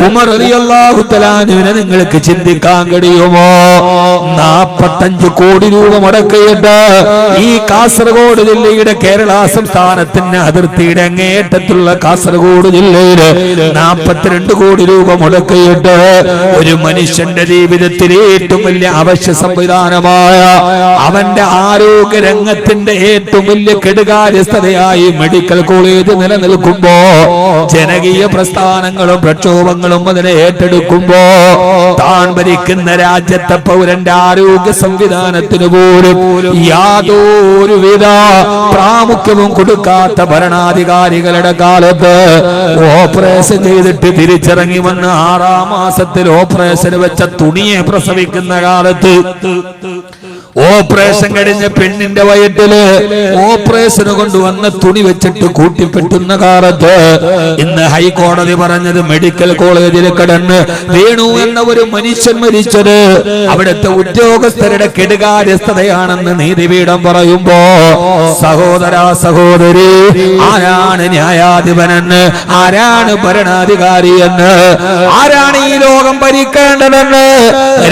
ഉമർ റളിയല്ലാഹു തആല അൻഹുവിനെ നിങ്ങൾക്ക് ചിന്തിക്കാൻ കഴിയുമോ? 45 കോടി രൂപ മുടക്കിയിട്ട് ഈ കാസർഗോഡ് ജില്ലയുടെ കേരള സംസ്ഥാനത്തിന്റെ അതിർത്തിയുടെ അങ്ങേയറ്റത്തുള്ള കാസർഗോഡ് ജില്ലയില് 42 കോടി രൂപ മുടക്കിയിട്ട് ഒരു മനുഷ്യന്റെ ജീവിതത്തിലെ ഏറ്റവും വലിയ അവശ്യ സംവിധാനമായ അവന്റെ ആരോഗ്യ രംഗത്തിന്റെ ഏറ്റവും വലിയ കെടുകാര്യസ്ഥതയായി മെഡിക്കൽ കോളേജ് നിലനിൽക്കുമ്പോ ജനകീയ പ്രസ്ഥാനങ്ങളും പ്രക്ഷോഭങ്ങളും അതിനെ ഏറ്റെടുക്കുമ്പോ താൻ ഭരിക്കുന്ന രാജ്യത്തെ പൗരന്റെ ആരോഗ്യ സംവിധാനത്തിന് പോലും യാതൊരുവിധ പ്രാമുഖ്യവും കൊടുക്കാത്ത ഭരണാധികാരികളുടെ കാലത്ത് ഓപ്പറേഷൻ ചെയ്തിട്ട് തിരിച്ചിറങ്ങി വന്ന് 6-ാം മാസത്തിൽ ഓപ്പറേഷൻ വെച്ച തുണിയെ പ്രസവിക്കുന്ന കാലത്ത് ഓപ്പറേഷൻ കഴിഞ്ഞ പെണ്ണിന്റെ വയറ്റില് ഓപ്പറേഷന് കൊണ്ടുവന്ന തുണി വെച്ചിട്ട് കൂട്ടിപ്പെട്ടുന്ന കാലത്ത് ഇന്ന് ഹൈക്കോടതി പറഞ്ഞത് മെഡിക്കൽ കോളേജിൽ കിടന്ന് വേണു എന്ന ഒരു മനുഷ്യൻ മരിച്ചത് അവിടുത്തെ ഉദ്യോഗസ്ഥരുടെ കെടുകാര്യസ്ഥതയാണെന്ന് നീതിപീഠം പറയുമ്പോ സഹോദര സഹോദരി, ആരാണ് ന്യായാധിപനെന്ന്, ആരാണ് ഭരണാധികാരി എന്ന്, ആരാണ് ഈ ലോകം ഭരിക്കേണ്ടതെന്ന്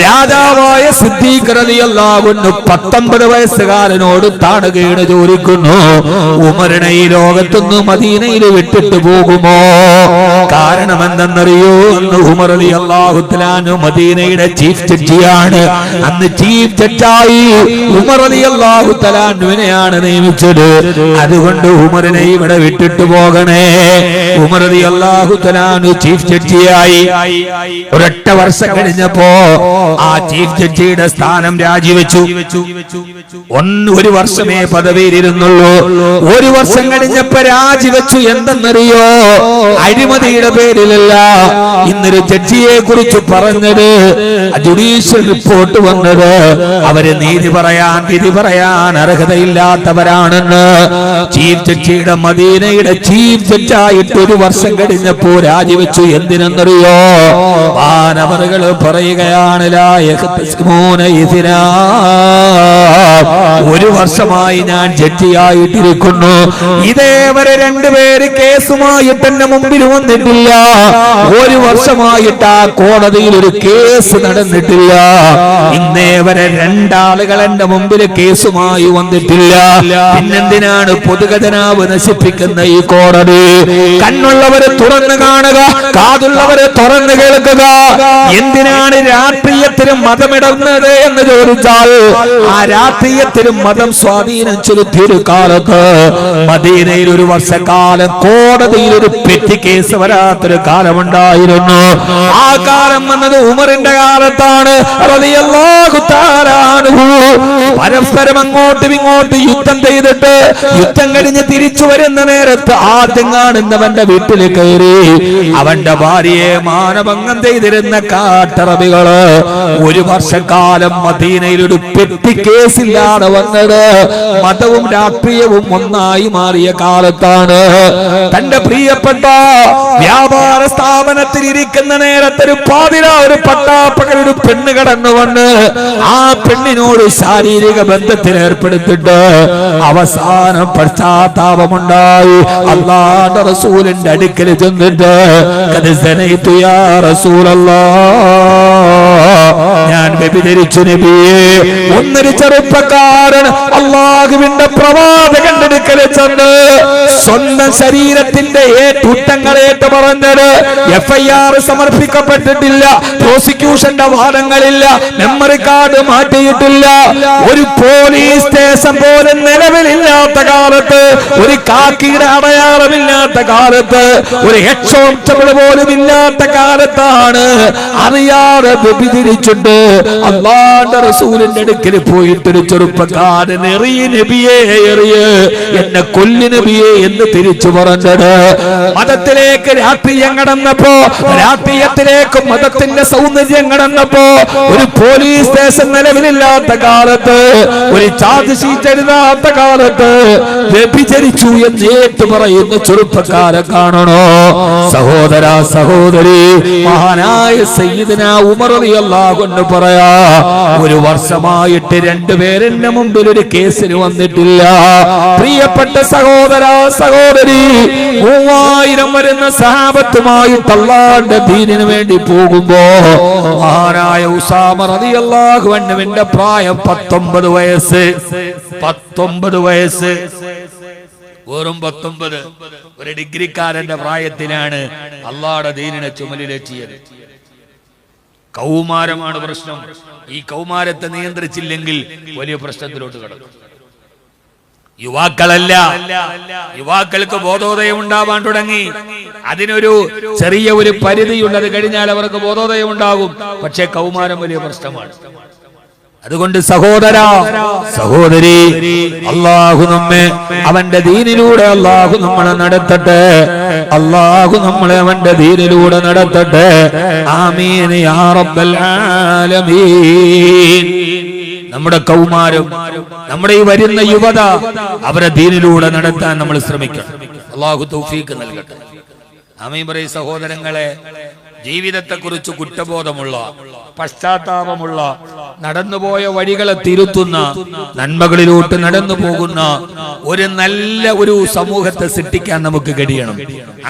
രാജാവായ സിദ്ദീഖ് റളിയല്ലാഹു അൻഹു 19 വയസ്സുകാരനോട് താണുകീണ് ചോദിക്കുന്നു, ഉമറിനെ ഈ ലോകത്തുനിന്ന് മദീനയിൽ വിട്ടിട്ട് പോകുമോ? കാരണം എന്തെന്നറിയോ? അന്ന് ഉമർ റളിയല്ലാഹു തആല അൻഹു മദീനയുടെ ചീഫ് ജഡ്ജിയാണ്. അന്ന് ചീഫ് ജഡ്ജായി ഉമർ റളിയല്ലാഹു തആല അൻഹുവിനെയാണ് നിയമിച്ചത്. അതുകൊണ്ട് ഉമറിനെ ഇവിടെ വിട്ടിട്ട് പോകണേ. ഉമർ റളിയല്ലാഹു തആല അൻഹു ചീഫ് ജഡ്ജിയായി ഒരൊറ്റ വർഷം കഴിഞ്ഞപ്പോ ആ ചീഫ് ജഡ്ജിയുടെ സ്ഥാനം രാജിവെച്ചു. ഒരു വർഷമേ പദവിയിലിരുന്നുള്ളൂ. ഒരു വർഷം കഴിഞ്ഞപ്പോ രാജിവെച്ചു. എന്തെന്നറിയോ? അഴിമതിയുടെ പേരിലല്ല. ഇന്നൊരു ജഡ്ജിയെ കുറിച്ച് പറഞ്ഞത്, ജുഡീഷ്യൽ റിപ്പോർട്ട് വന്നത് അവര് നീതി പറയാൻ വിധി പറയാൻ അർഹതയില്ലാത്തവരാണെന്ന്. ചീഫ് ജഡ്ജിയുടെ മദീനയുടെ ചീഫ് ജഡ്ജായിട്ട് ഒരു വർഷം കഴിഞ്ഞപ്പോ രാജിവെച്ചു. എന്തിനെന്നറിയോ? വാനവറുകൾ പറയുകയാണ്, ഒരു വർഷമായി ഞാൻ ജഡ്ജിയായിട്ടിരിക്കുന്നു, ഇതേവരെ 2 പേര് കേസുമായിട്ട് എന്റെ മുമ്പിൽ വന്നിട്ടില്ല. ഒരു വർഷമായിട്ട് ആ കോടതിയിൽ ഒരു കേസ് നടന്നിട്ടില്ല. ഇന്നേവരെ 2 ആളുകൾ എന്റെ മുമ്പിൽ കേസുമായി വന്നിട്ടില്ല. പിന്നെന്തിനാണ് പൊതുഖജനാവ് നശിപ്പിക്കുന്ന ഈ കോടതി? കണ്ണുള്ളവരെ തുറന്നു കാണുക, കാതുള്ളവരെ തുറന്നു കേൾക്കുക. എന്തിനാണ് രാഷ്ട്രീയത്തിനും മതമിടുന്നത് എന്ന് ചോദിച്ചാൽ, ആ രാഷ്ട്രീയത്തിലും മതം സ്വാധീനം ചെലുത്തിയൊരു കാലത്ത് മദീനയിൽ ഒരു വർഷക്കാലം കോടതിയിൽ ഒരു പെറ്റി കേസ് വരാത്തൊരു കാലമുണ്ടായിരുന്നു. ആ കാലം വന്നത് ഉമറിന്റെ കാലത്താണ്. റളിയല്ലാഹു തആല അൻഹു പരസ്പരം അങ്ങോട്ടും ഇങ്ങോട്ടും യുദ്ധം ചെയ്തിട്ട് യുദ്ധം കഴിഞ്ഞ് തിരിച്ചു വരുന്ന നേരത്ത് ആദ്യം കാണുന്നവന്റെ വീട്ടിൽ കയറി അവന്റെ ഭാര്യയെ മാനഭംഗം ചെയ്തിരുന്ന കാട്ടറബികള് ഒരു വർഷക്കാലം മദീനയിൽ ഒരു പെറ്റി കേസില്ലാതെ വന്നത് മതവും രാഷ്ട്രീയവും ഒന്നായി മാറിയ കാലത്താണ്. തന്റെ പ്രിയപ്പെട്ട വ്യാപാര സ്ഥാപനത്തിൽ ഇരിക്കുന്ന നേരത്തെ ഒരു പാതിര ഒരു പട്ടാപ്പകൽ ഒരു പെണ്ണ് കടന്നു വന്ന് ആ പെണ്ണിനോട് ശാരീരിക ബന്ധത്തിൽ ഏർപ്പെടുത്തിട്ട് അവസാനം പശ്ചാത്താപമുണ്ടായി അല്ലാഹുവിന്റെ റസൂലിന്റെ അടുക്കൽ ചെന്നിട്ട് യാ റസൂലല്ലാഹ്, ഞാൻ വ്യഭിചരിച്ചു നബിയേ. ഒന്നൊരു ചെറുപ്പക്കാരൻ അല്ലാഹുവിന്റെ പ്രവാചകന്റെ അടുക്കൽ ചെന്ന് സ്വന്തം ശരീരത്തിന്റെ കുറ്റങ്ങളേറ്റ് പറഞ്ഞത് FIR സമർപ്പിക്കപ്പെട്ടിട്ടില്ല, പ്രോസിക്യൂഷന്റെ വാദങ്ങളില്ല, മെമ്മറി കാർഡ് മാറ്റിയിട്ടില്ല. ഒരു പോലീസ് സ്റ്റേഷൻ പോലും നിലവിലില്ലാത്ത കാലത്ത്, ഒരു കാക്കിയുടെ അടയാളമില്ലാത്ത കാലത്ത്, ഒരു ഹെഡ്ഷോൺസ്റ്റബിൾ പോലും ഇല്ലാത്ത കാലത്താണ് അറിയാതെ വ്യഭിചരിച്ചിട്ട് അല്ലാഹുവിന്റെ റസൂലിന്റെ അടുക്കൽ പോയിട്ടൊരു ചെറുപ്പക്കാരൻ എറിയ നബിയെ, എറിയ്, എന്നെ കൊല്ലു നബിയെ എന്ന് തിരിച്ചു പറഞ്ഞത്. മതത്തിലേക്ക് രാഷ്ട്രീയം കടന്നപ്പോ കടന്നപ്പോ, രാഷ്ട്രീയത്തിലേക്ക് മതത്തിന്റെ സൗന്ദര്യം കടന്നപ്പോ, ഒരു പോലീസ് സ്റ്റേഷൻ നിലവിലില്ലാത്ത കാലത്ത്, ഒരു ചാർജ് ഷീറ്റ് എഴുതാത്ത കാലത്ത് വ്യഭിചരിച്ചു എന്ന് ഏറ്റു പറയുന്ന ചെറുപ്പക്കാരെ കാണണോ? സഹോദര സഹോദരി, മഹാനായ സയ്യിദുനാ ഉമർ റളിയല്ലാഹു അൻഹു പറയാ, ഒരു വർഷമായിട്ട് രണ്ടുപേരെന്റെ മുമ്പിൽ ഒരു കേസിന് വന്നിട്ടില്ല. പ്രിയപ്പെട്ട സഹോദര സഹോദരി, 3000 വരുന്ന സഹാബത്തുമായി അല്ലാഹുവിന്റെ ദീനിനു വേണ്ടി പോകുമ്പോ, മഹാനായ ഉസാമ റളിയല്ലാഹു അൻഹുവിന്റെ പ്രായം 19 വയസ്സ്. 19 വയസ്സ്, വെറും 19. ഒരു ഡിഗ്രിക്കാരന്റെ പ്രായത്തിലാണ് അല്ലാഹുവിന്റെ ദീനിനെ ചുമലിലേറ്റിയത്. കൗമാരമാണ് പ്രശ്നം. ഈ കൗമാരത്തെ നിയന്ത്രിച്ചില്ലെങ്കിൽ വലിയ പ്രശ്നത്തിലോട്ട് കടക്കും. യുവാക്കളല്ല, യുവാക്കൾക്ക് ബോധോദയം ഉണ്ടാവാൻ തുടങ്ങി. അതിനൊരു ചെറിയ ഒരു പരിധിയുള്ളത് കഴിഞ്ഞാൽ അവർക്ക് ബോധോദയം ഉണ്ടാകും. പക്ഷേ കൗമാരം വലിയ പ്രശ്നമാണ്. അതുകൊണ്ട് സഹോദര സഹോദരി, അല്ലാഹു നമ്മെ അവന്റെ ദീനിലൂടെ അല്ലാഹു നമ്മളെ നടത്തട്ടെ. അല്ലാഹു നമ്മളെ അവന്റെ ദീനിലൂടെ നടത്തട്ടെ. ആമീൻ യാ റബ്ബൽ ആലമീൻ. നമ്മുടെ കൗമാരം, നമ്മുടെ ഈ വരുന്ന യുവത, അവരെ ദീനിലൂടെ നടത്താൻ നമ്മൾ ശ്രമിക്കണം. അല്ലാഹു തൗഫീഖ് നൽകട്ടെ. ആമീൻ പറയ് സഹോദരങ്ങളെ. ജീവിതത്തെക്കുറിച്ച് കുറ്റബോധമുള്ള, പശ്ചാത്താപമുള്ള, നടന്നുപോയ വഴികളെ തിരുത്തുന്ന, നന്മകളിലോട്ട് നടന്നു പോകുന്ന ഒരു സമൂഹത്തെ സൃഷ്ടിക്കാൻ നമുക്ക് കഴിയണം.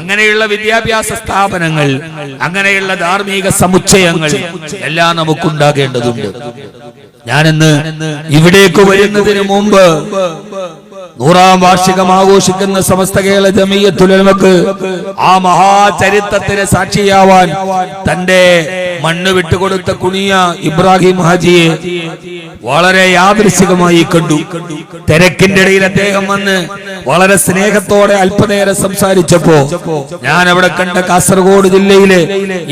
അങ്ങനെയുള്ള വിദ്യാഭ്യാസ സ്ഥാപനങ്ങൾ, അങ്ങനെയുള്ള ധാർമ്മിക സമുച്ചയങ്ങൾ എല്ലാം നമുക്കുണ്ടാകേണ്ടതുണ്ട്. ഞാനിന്ന് ഇവിടേക്ക് വരുന്നതിന് മുമ്പ് 100ാം വാർഷികം ആഘോഷിക്കുന്ന സമസ്ത കേരള ജമിയത്തുൽ ഉലമക്ക് ആ മഹാചരിത്രത്തിന് സാക്ഷിയാവാൻ തന്റെ മണ്ണ് വിട്ടുകൊടുത്ത കുണിയ ഇബ്രാഹിം ഹാജിയെ വളരെ യാദൃശ്ചികമായി കണ്ടു. തിരക്കിന്റെ ഇടയിൽ അദ്ദേഹം വന്ന് വളരെ സ്നേഹത്തോടെ അല്പനേരം സംസാരിച്ചപ്പോ ഞാൻ അവിടെ കണ്ട കാസർഗോഡ് ജില്ലയിലെ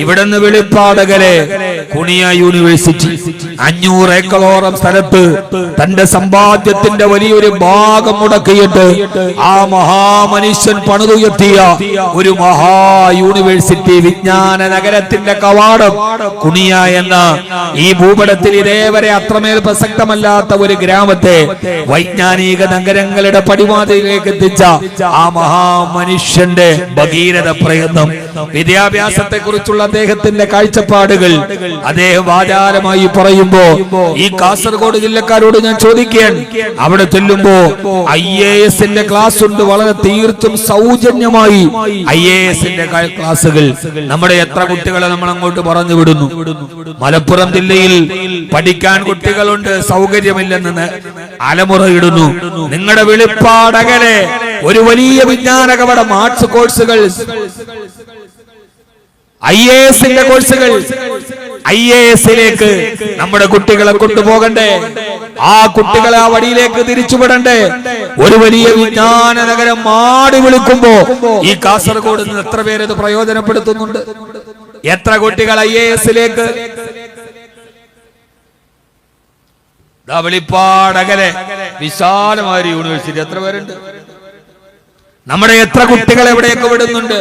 ഇവിടുന്ന് വെളിപ്പാടകലെ കുണിയ യൂണിവേഴ്സിറ്റി 500 ഏക്കറോളം സ്ഥലത്ത് തന്റെ സമ്പാദ്യത്തിന്റെ വലിയൊരു ഭാഗം മുടക്കിയിട്ട് ആ മഹാമനുഷ്യൻ പണിതുയർത്തിയ ഒരു മഹാ യൂണിവേഴ്സിറ്റി, വിജ്ഞാന നഗരത്തിന്റെ കവാടം കുണിയ എന്ന ഈ ഭൂപടത്തിൽ ഇതേവരെ അത്രമേൽ പ്രസക്തമല്ലാത്ത ഒരു ഗ്രാമത്തെ വൈജ്ഞാനിക നഗരങ്ങളുടെ പടിവാതിലേക്ക് എത്തിച്ച ആ മഹാമനുഷ്യന്റെ ഭഗീരഥ പ്രയത്നം, വിദ്യാഭ്യാസത്തെ കുറിച്ചുള്ള അദ്ദേഹത്തിന്റെ കാഴ്ചപ്പാടുകൾ അദ്ദേഹം വാചാലമായി പറയുമ്പോ ഈ കാസർഗോഡ് ജില്ലക്കാരോട് ഞാൻ ചോദിക്കാൻ, അവിടെ ചെല്ലുമ്പോ IAS ക്ലാസ് ഉണ്ട്. വളരെ തീർത്തും സൗജന്യമായി IAS ക്ലാസുകൾ. നമ്മുടെ എത്ര കുട്ടികളെ നമ്മൾ അങ്ങോട്ട് പറഞ്ഞു വിടുന്നു. മലപ്പുറം ജില്ലയിൽ പഠിക്കാൻ കുട്ടികളുണ്ട്, സൗകര്യമില്ലെന്ന് അലമുറയിടുന്നു. നിങ്ങളുടെ വെളിപ്പാടകലെ ഒരു വലിയ വിജ്ഞാന കവടം, ആർട്സ് കോഴ്സുകൾ, IAS കോഴ്സുകൾ, IASലേക്ക് നമ്മുടെ കുട്ടികളെ കൊണ്ടുപോകണ്ടേ? ആ കുട്ടികളെ ആ വഴിയിലേക്ക് തിരിച്ചുവിടണ്ടേ? ഒരു വലിയ വിജ്ഞാന നഗരം മാടി വിളിക്കുമ്പോ ഈ കാസർഗോഡ് നിന്ന് എത്ര പേരത് പ്രയോജനപ്പെടുത്തുന്നുണ്ട്? എത്ര കുട്ടികൾ IASലേക്ക്? വെളിപ്പാടകലെ വിശാലമായ യൂണിവേഴ്സിറ്റി എത്ര പേരുണ്ട്? നമ്മുടെ എത്ര കുട്ടികളെ എവിടെയൊക്കെ വിടുന്നുണ്ട്?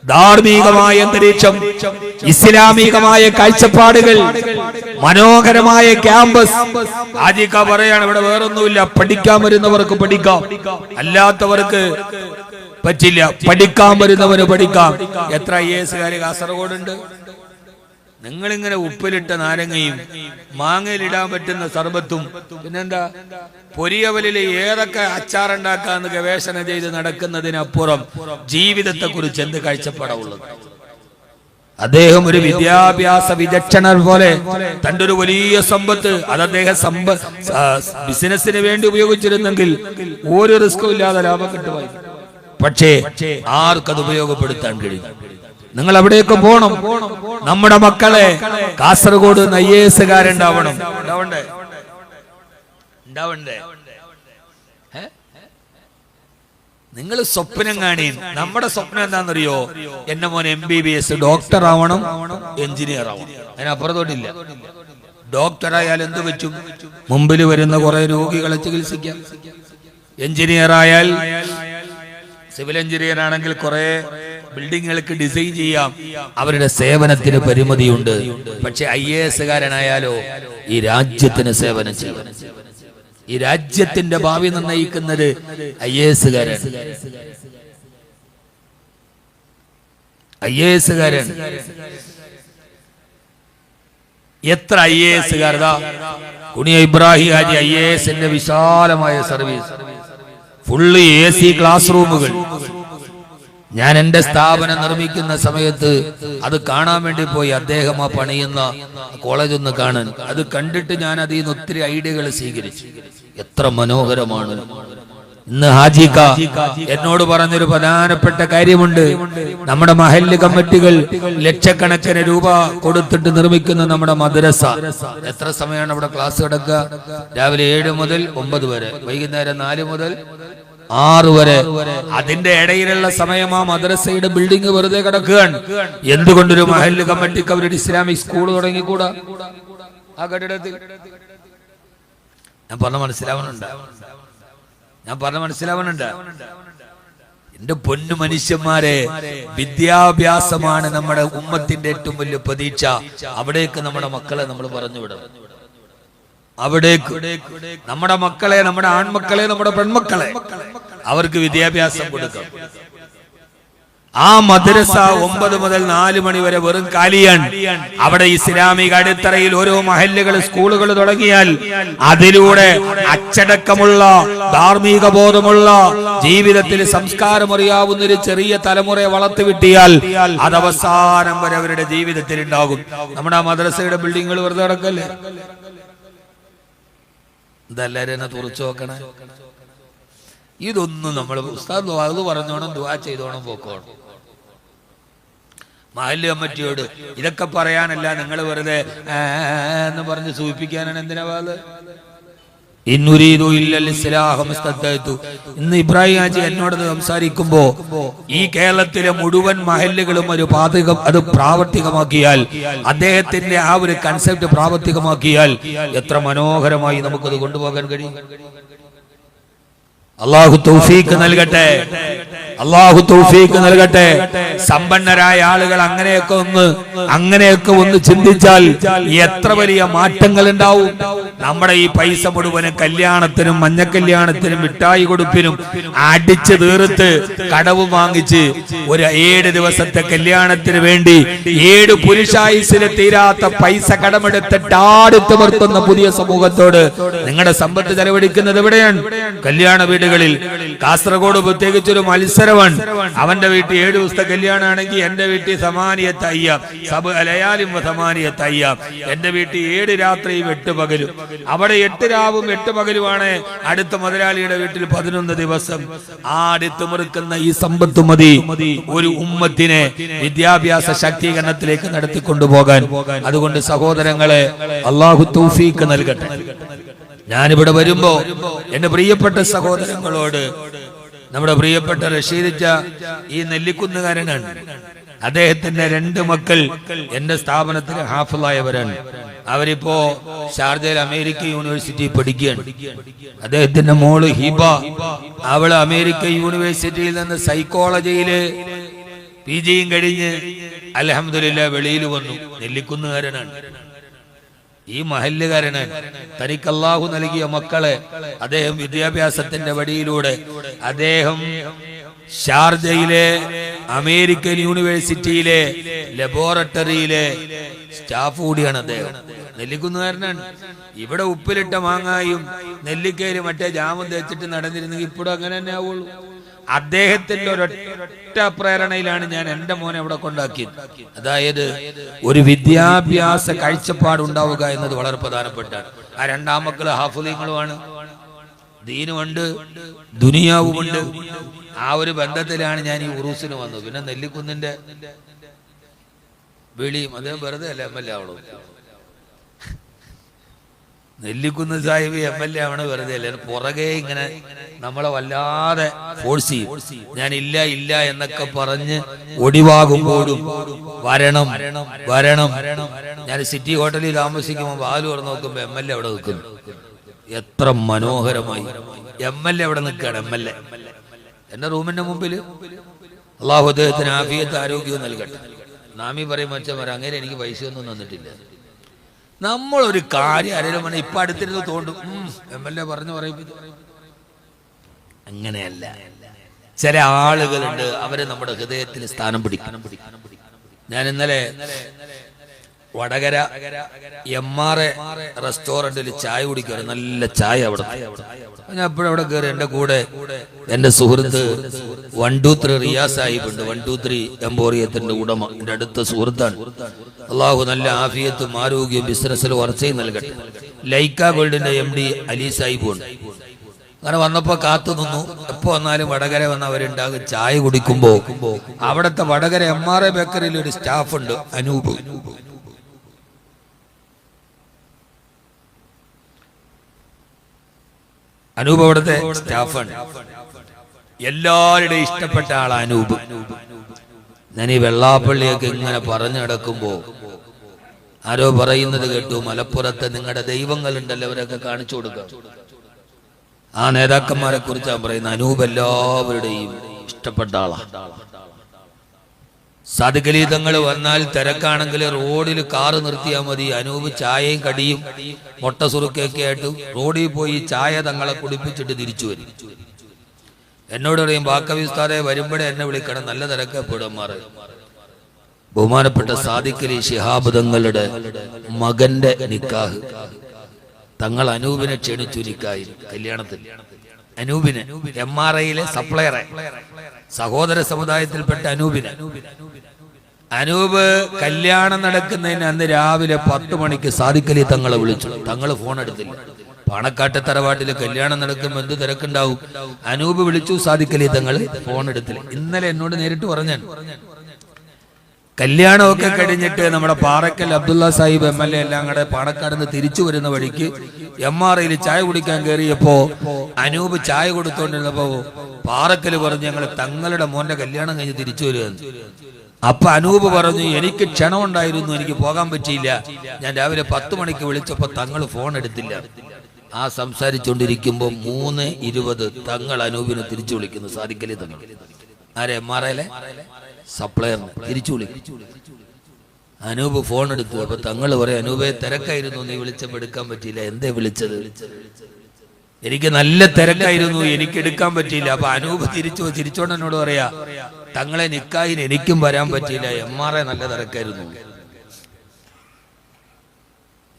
ധാർമ്മികമായ അന്തരീക്ഷം, ഇസ്ലാമികമായ കാഴ്ചപ്പാടുകൾ, മനോഹരമായ ക്യാമ്പസ്. ആജിക്ക പറയാണ്, ഇവിടെ വേറൊന്നുമില്ല, പഠിക്കാൻ വരുന്നവർക്ക് പഠിക്കാം, അല്ലാത്തവർക്ക് പറ്റില്ല. പഠിക്കാൻ വരുന്നവന് പഠിക്കാം. എത്ര IAS കാസർഗോഡ് ഉണ്ട്? നിങ്ങളിങ്ങനെ ഉപ്പിലിട്ട നാരങ്ങയും മാങ്ങയിലിടാൻ പറ്റുന്ന സർബത്തും പിന്നെന്താ പൊരിയവലിൽ ഏതൊക്കെ അച്ചാറുണ്ടാക്കാന്ന് ഗവേഷണം ചെയ്ത് നടക്കുന്നതിനപ്പുറം ജീവിതത്തെ കുറിച്ച് എന്ത് കാഴ്ചപ്പാടുള്ളത്? അദ്ദേഹം ഒരു വിദ്യാഭ്യാസ വിചക്ഷണർ പോലെ തന്റെ ഒരു വലിയ സമ്പത്ത് അത് അദ്ദേഹം ബിസിനസിന് വേണ്ടി ഉപയോഗിച്ചിരുന്നെങ്കിൽ ഒരു റിസ്കും ഇല്ലാതെ ലാഭം കിട്ടുമായി. പക്ഷേ ആർക്കത് ഉപയോഗപ്പെടുത്താൻ കഴിയും? നിങ്ങൾ അവിടേക്ക് പോണം. നമ്മുടെ മക്കളെ കാസർഗോഡ് IASകാരുണ്ടാവണം. ഉണ്ടാവണ്ടേ? നിങ്ങൾ സ്വപ്നം കാണി. നമ്മുടെ സ്വപ്നം എന്താണെന്നറിയോ? എന്റെ മോൻ MBBS ഡോക്ടർ ആവണം, എഞ്ചിനീയർ ആവണം. അതിനപ്പുറത്തോട്ടില്ല. ഡോക്ടറായാൽ എന്ത് പറ്റും? മുമ്പിൽ വരുന്ന കുറെ രോഗികളെ ചികിത്സിക്കാം. എഞ്ചിനീയർ ആയാൽ, സിവിൽ എഞ്ചിനീയർ ആണെങ്കിൽ കുറെ ബിൽഡിങ്ങുകൾക്ക് ഡിസൈൻ ചെയ്യാം, അവരുടെ സേവനത്തിന് പരിമിതിയുണ്ട്. പക്ഷെ IAS കാരനായാലോ ഈ രാജ്യത്തിന് സേവനം ചെയ്യും. ഈ രാജ്യത്തിന്റെ ഭാവി നിർണ്ണയിക്കുന്നത് IAS കാരൻ. IAS കാരൻ എത്ര IAS കാരതാ കുണിയ ഇബ്രാഹിം ഹാജി IASന്റെ വിശാലമായ സർവീസ്, ഫുള്ള് AC ക്ലാസ് റൂമുകൾ. ഞാൻ എന്റെ സ്ഥാപനം നിർമ്മിക്കുന്ന സമയത്ത് അത് കാണാൻ വേണ്ടി പോയി. അദ്ദേഹം ആ പണിയുന്ന കോളേജ് ഒന്ന് കാണാൻ, അത് കണ്ടിട്ട് ഞാൻ അതിൽ നിന്ന് ഒത്തിരി ഐഡിയകൾ സ്വീകരിച്ചു. എത്ര മനോഹരമാണ്. ഇന്ന് ഹാജിക്ക എന്നോട് പറഞ്ഞൊരു പ്രധാനപ്പെട്ട കാര്യമുണ്ട്. നമ്മുടെ മഹല്ല് കമ്മിറ്റികൾ ലക്ഷക്കണക്കിന് രൂപ കൊടുത്തിട്ട് നിർമ്മിക്കുന്ന നമ്മുടെ മദ്രസ, എത്ര സമയമാണ് അവിടെ ക്ലാസ് നടക്കുക? രാവിലെ 7 മുതൽ 9 വരെ, വൈകുന്നേരം 4 മുതൽ 6 വരെ. അതിന്റെ ഇടയിലുള്ള സമയം ആ മദ്രസയുടെ ബിൽഡിംഗ് വെറുതെ കിടക്കുകയാണ്. എന്തുകൊണ്ടൊരു മഹല്ല് കമ്മിറ്റിക്ക് അവരുടെ ഇസ്ലാമിക് സ്കൂൾ തുടങ്ങിക്കൂടാ ആ കെട്ടിടത്തിൽ? ഞാൻ പറഞ്ഞ മനസ്സിലാവുന്നുണ്ട്? എന്റെ പൊന്നു മനുഷ്യന്മാരെ, വിദ്യാഭ്യാസമാണ് നമ്മുടെ ഉമ്മത്തിന്റെ ഏറ്റവും വലിയ പ്രതീക്ഷ. അവിടേക്ക് നമ്മുടെ മക്കളെ നമ്മൾ പറഞ്ഞുവിടണം. അവിടേക്ക് നമ്മുടെ മക്കളെ, നമ്മുടെ ആൺമക്കളെ, നമ്മുടെ പെൺമക്കളെ, അവർക്ക് വിദ്യാഭ്യാസം കൊടുക്കാം. ആ മദ്രസ 9 മുതൽ 4 മണി വരെ വെറും കാലിയാണ്. അവിടെ ഇസ്ലാമിക അടിത്തറയിൽ ഓരോ മഹല്ലുകൾ, സ്കൂളുകൾ തുടങ്ങിയാൽ അതിലൂടെ അച്ചടക്കമുള്ള, ധാർമ്മിക ബോധമുള്ള, ജീവിതത്തിൽ സംസ്കാരമറിയാവുന്ന ഒരു ചെറിയ തലമുറയെ വളർത്തിവിട്ടിയാൽ അത് അവസാനം വരെ അവരുടെ ജീവിതത്തിൽ ഉണ്ടാകും. നമ്മുടെ ആ മദ്രസയുടെ ബിൽഡിങ്ങുകൾ വെറുതെ കിടക്കല്ലേ? ഇതെല്ലാരും എന്നെ തുറച്ചു നോക്കണേ. ഇതൊന്നും നമ്മൾ ഉസ്താദ് അത് പറഞ്ഞോണം, ദുആ ചെയ്തോണം, പോക്കോണം. മഹല്ല് കമ്മിറ്റിയോട് ഇതൊക്കെ പറയാനല്ല, നിങ്ങൾ വെറുതെ എന്ന് പറഞ്ഞ് സൂചിപ്പിക്കാനാണ്. എന്തിനാ വാത്? ഇന്ന് ഇബ്രാഹിം ഹാജി എന്നോട് സംസാരിക്കുമ്പോ ഈ കേരളത്തിലെ മുഴുവൻ മഹല്ലുകളും ഒരു അത് പ്രാവർത്തികമാക്കിയാൽ, അദ്ദേഹത്തിന്റെ ആ ഒരു കൺസെപ്റ്റ് പ്രാവർത്തികമാക്കിയാൽ എത്ര മനോഹരമായി നമുക്കത് കൊണ്ടുപോകാൻ കഴിയും. അല്ലാഹു തൗഫീഖ് നൽകട്ടെ, അല്ലാഹു തൗഫീഖ് നൽകട്ടെ. സമ്പന്നരായ ആളുകൾ അങ്ങനെയൊക്കെ ഒന്ന് ചിന്തിച്ചാൽ എത്ര വലിയ മാറ്റങ്ങൾ ഉണ്ടാവും. നമ്മുടെ ഈ പൈസ മുഴുവനും കല്യാണത്തിനും, മഞ്ഞക്കല്യാണത്തിനും, മിഠായി കൊടുപ്പിനും അടിച്ചു തീർത്ത് കടവ് വാങ്ങിച്ച് ഒരു 7 ദിവസത്തെ കല്യാണത്തിന് വേണ്ടി 7 പുരുഷായുസിൽ തീരാത്ത പൈസ കടമെടുത്തിട്ട് ആടിത്തുമർത്തുന്ന പുതിയ സമൂഹത്തോട് നിങ്ങളുടെ സമ്പത്ത് ചെലവഴിക്കുന്നത് എവിടെയാണ്? കല്യാണ വീടുകളിൽ. കാസർഗോഡ് പ്രത്യേകിച്ചൊരു മത്സരമാണ്. അവന്റെ വീട്ടിൽ 7 ദിവസത്തെ കല്യാണമാണെങ്കിൽ എന്റെ വീട്ടിൽ സമാനിയത്ത് അയ്യാം, സബ് അലയാലും സമാനിയത്ത് അയ്യാം. എന്റെ വീട്ടിൽ 7 രാത്രിയും 8 പകലും. അവിടെ 8 രാവും 8 പകലുമാണ്. അടുത്ത മുതലാളിയുടെ വീട്ടിൽ 11 ദിവസം. ആടിത്തുമറുക്കുന്ന ഈ സമ്പത്ത് മതി ഒരു ഉമ്മത്തിനെ വിദ്യാഭ്യാസ ശാക്തീകരണത്തിലേക്ക് നടത്തിക്കൊണ്ടുപോകാൻ. അതുകൊണ്ട് സഹോദരങ്ങളെ, അല്ലാഹു തൗഫീഖ് നൽകട്ടെ. ഞാനിവിടെ വരുമ്പോ എന്റെ പ്രിയപ്പെട്ട സഹോദരങ്ങളോട്, നമ്മുടെ പ്രിയപ്പെട്ട റഷീദ് ഈ നെല്ലിക്കുന്നുകാരനാണ്. അദ്ദേഹത്തിന്റെ 2 മക്കൾ എന്റെ സ്ഥാപനത്തിൽ ഹാഫിളായവരാണ്. അവരിപ്പോ ഷാർജയിൽ അമേരിക്ക യൂണിവേഴ്സിറ്റി പഠിക്കുകയാണ്. അദ്ദേഹത്തിന്റെ മോള് ഹിബ, അവള് അമേരിക്ക യൂണിവേഴ്സിറ്റിയിൽ നിന്ന് സൈക്കോളജിയില് PGയും കഴിഞ്ഞ് അൽഹംദുലില്ലാഹ് വെളിയിൽ വന്നു. നെല്ലിക്കുന്നുകാരനാണ്, ഈ മഹല്ലുകാരനാണ്. തനിക്ക് അല്ലാഹു നൽകിയ മക്കളെ അദ്ദേഹം വിദ്യാഭ്യാസത്തിന്റെ വഴിയിലൂടെ അദ്ദേഹം ഷാർജയിലെ അമേരിക്കൻ യൂണിവേഴ്സിറ്റിയിലെ ലബോറട്ടറിയിലെ സ്റ്റാഫ് കൂടിയാണ് അദ്ദേഹം. നെല്ലിക്കുന്നുകാരനാണ്. ഇവിടെ ഉപ്പിലിട്ട മാങ്ങായും നെല്ലിക്കയിലും മറ്റേ ജാമും തേച്ചിട്ട് നടന്നിരുന്നെങ്കിൽ ഇപ്പോഴും അങ്ങനെ തന്നെ ആവുള്ളൂ. അദ്ദേഹത്തിന്റെ ഒരൊറ്റ പ്രേരണയിലാണ് ഞാൻ എന്റെ മോനെ അവിടെ കൊണ്ടാക്കിയത്. അതായത് ഒരു വിദ്യാഭ്യാസ കാഴ്ചപ്പാട് ഉണ്ടാവുക എന്നത് വളരെ പ്രധാനപ്പെട്ടാണ്. ആ 2 മക്കള് ഹാഫിളീങ്ങളുമാണ്, ദീനുമുണ്ട്, ദുനിയാവുമുണ്ട്. ആ ഒരു ബന്ധത്തിലാണ് ഞാൻ ഈ ഉറൂസിന് വന്നത്. പിന്നെ നെല്ലിക്കുന്നിന്റെ വിളിയും അദ്ദേഹം വെറുതെ അല്ല MLA ആവണോ? നെല്ലിക്കുന്ന് സാഹിബ് MLA ആവണ വെറുതെ അല്ല, പുറകെ ഇങ്ങനെ നമ്മളെ വല്ലാതെ ഫോഴ്സ് ചെയ്യും. ഞാൻ ഇല്ല ഇല്ല എന്നൊക്കെ പറഞ്ഞ് ഒടിവാകുമ്പോഴും വരണം വരണം. ഞാൻ സിറ്റി ഹോട്ടലിൽ താമസിക്കുമ്പോൾ വാല് തുറന്ന് നോക്കുമ്പോ MLA അവിടെ നിൽക്കുന്നു. എത്ര മനോഹരമായി MLA അവിടെ നിൽക്കുകയാണ്. MLA എന്റെ റൂമിന്റെ മുമ്പിൽ അള്ളാഹു അദ്ദേഹത്തിന് ആഫിയത്ത് ആരോഗ്യവും നൽകട്ടെ. നാമി പറയും മച്ചന്മാർ അങ്ങനെ എനിക്ക് പൈസയൊന്നും തന്നിട്ടില്ല. നമ്മളൊരു കാര്യം ആരെങ്കിലും പറഞ്ഞാൽ ഇപ്പൊ അടുത്തിരുന്ന് തോണ്ടും, MLA പറഞ്ഞു പറയിപ്പിച്ചു. അങ്ങനെയല്ല, ചില ആളുകളുണ്ട് അവരെ നമ്മുടെ ഹൃദയത്തിൽ സ്ഥാനം പിടിക്കണം. ഞാൻ ഇന്നലെ വടകര MRA റെസ്റ്റോറന്റിൽ ചായ കുടിക്കാൻ, നല്ല ചായ അവിടെ. ഞാൻ എപ്പോഴും അവിടെ കയറി. എന്റെ കൂടെ എന്റെ സുഹൃത്ത് 123 റിയാസ് സാഹിബ് ഉണ്ട്. 123 എംപോറിയത്തിന്റെ ഉടമ, എന്റെ അടുത്ത സുഹൃത്താണ്. അള്ളാഹു നല്ല ആഫിയത്തും ആരോഗ്യവും ബിസിനസ്സിൽ വളർച്ചയും നൽകട്ടെ. ലൈക്ക ഗോൾഡിന്റെ MD അലി സാഹിബും ഉണ്ട്. അങ്ങനെ വന്നപ്പോ കാത്തു നിന്നു. എപ്പോ വന്നാലും വടകര വന്ന് അവരുണ്ടാകും. ചായ കുടിക്കുമ്പോ അവിടുത്തെ വടകര MRA ബേക്കറിയിൽ ഒരു സ്റ്റാഫ് ഉണ്ട്, അനൂപ്. അനൂപ് അവിടുത്തെ സ്റ്റാഫാണ്. എല്ലാവരുടെയും ഇഷ്ടപ്പെട്ട ആളാണ് അനൂപ്. ഞാൻ ഈ വെള്ളാപ്പള്ളിയൊക്കെ ഇങ്ങനെ പറഞ്ഞു നടക്കുമ്പോ ആരോ പറയുന്നത് കേട്ടു, മലപ്പുറത്തെ നിങ്ങളുടെ ദൈവങ്ങളുണ്ടല്ലോ അവരൊക്കെ കാണിച്ചു കൊടുക്കാം. ആ നേതാക്കന്മാരെ കുറിച്ചാണ് പറയുന്നത്. അനൂപ് എല്ലാവരുടെയും ഇഷ്ടപ്പെട്ട ആളാണ്. സാദിഖലി തങ്ങൾ വന്നാൽ തിരക്കാണെങ്കിൽ റോഡിൽ കാറ് നിർത്തിയാൽ മതി. അനൂപ് ചായയും കടിയും മുട്ട സുറുക്കൊക്കെ ആയിട്ട് റോഡിൽ പോയി ചായ തങ്ങളെ കുടിപ്പിച്ചിട്ട് തിരിച്ചു വരും. എന്നോട് പറയും, ബാക്കവിസ്താരെ വരുമ്പോഴേ എന്നെ വിളിക്കണം, നല്ല തിരക്കപ്പെടുമാറ്. ബഹുമാനപ്പെട്ട സാദിഖലി ശിഹാബ് തങ്ങളുടെ മകന്റെ നിക്കാഹ് തങ്ങൾ അനൂപിനെ ക്ഷണിച്ചു നിക്കാഹി കല്യാണത്തിന്. അനൂപിന് MRAയിലെ സപ്ലയറെ, സഹോദര സമുദായത്തിൽപ്പെട്ട അനൂപിന്. അനൂപ് കല്യാണം നടക്കുന്നതിന് അന്ന് രാവിലെ 10 മണിക്ക് സാദിഖലി തങ്ങളെ വിളിച്ചു. തങ്ങൾ ഫോൺ എടുത്തില്ല. പാണക്കാട്ടെ തറവാട്ടില് കല്യാണം നടക്കുമ്പോൾ എന്ത് തിരക്കുണ്ടാവും. അനൂപ് വിളിച്ചു, സാദിഖലി തങ്ങൾ ഫോൺ എടുത്തില്ല. ഇന്നലെ എന്നോട് നേരിട്ട് പറഞ്ഞാൻ. കല്യാണമൊക്കെ കഴിഞ്ഞിട്ട് നമ്മുടെ പാറക്കൽ അബ്ദുള്ള സാഹിബ് MLA എല്ലാം കൂടെ പാണക്കാട് നിന്ന് തിരിച്ചു വരുന്ന വഴിക്ക് MRAയിൽ ചായ കുടിക്കാൻ കയറിയപ്പോ അനൂപ് ചായ കൊടുത്തോണ്ടിരുന്നപ്പോ പാറക്കൽ പറഞ്ഞു, ഞങ്ങൾ തങ്ങളുടെ മോന്റെ കല്യാണം കഴിഞ്ഞ് തിരിച്ചു വരുമെന്ന്. അപ്പൊ അനൂപ് പറഞ്ഞു, എനിക്ക് ക്ഷണമുണ്ടായിരുന്നു, എനിക്ക് പോകാൻ പറ്റിയില്ല. ഞാൻ രാവിലെ 10 മണിക്ക് വിളിച്ചപ്പോ തങ്ങൾ ഫോൺ എടുത്തില്ല. ആ സംസാരിച്ചുകൊണ്ടിരിക്കുമ്പോ 3:20 തങ്ങൾ അനൂപിനെ തിരിച്ചു വിളിക്കുന്നു. സാദിഖലി തങ്ങൾ ആരെ MRAയിലെ സപ്ലയർ തിരിച്ചു വിളിക്കും. അനൂപ് ഫോൺ എടുത്തു. അപ്പൊ തങ്ങൾ പറയാം, അനൂപെ തിരക്കായിരുന്നു, നീ വിളിച്ചപ്പോ എടുക്കാൻ പറ്റിയില്ല. എന്തേ വിളിച്ചത്? എനിക്ക് നല്ല തിരക്കായിരുന്നു, എനിക്ക് എടുക്കാൻ പറ്റിയില്ല. അപ്പൊ അനൂപ് ചിരിച്ചോണ്ട് എന്നോട് പറയാ, തങ്ങളെ നിക്കാഹിന് എനിക്കും വരാൻ പറ്റിയില്ല, MRA നല്ല തിരക്കായിരുന്നു.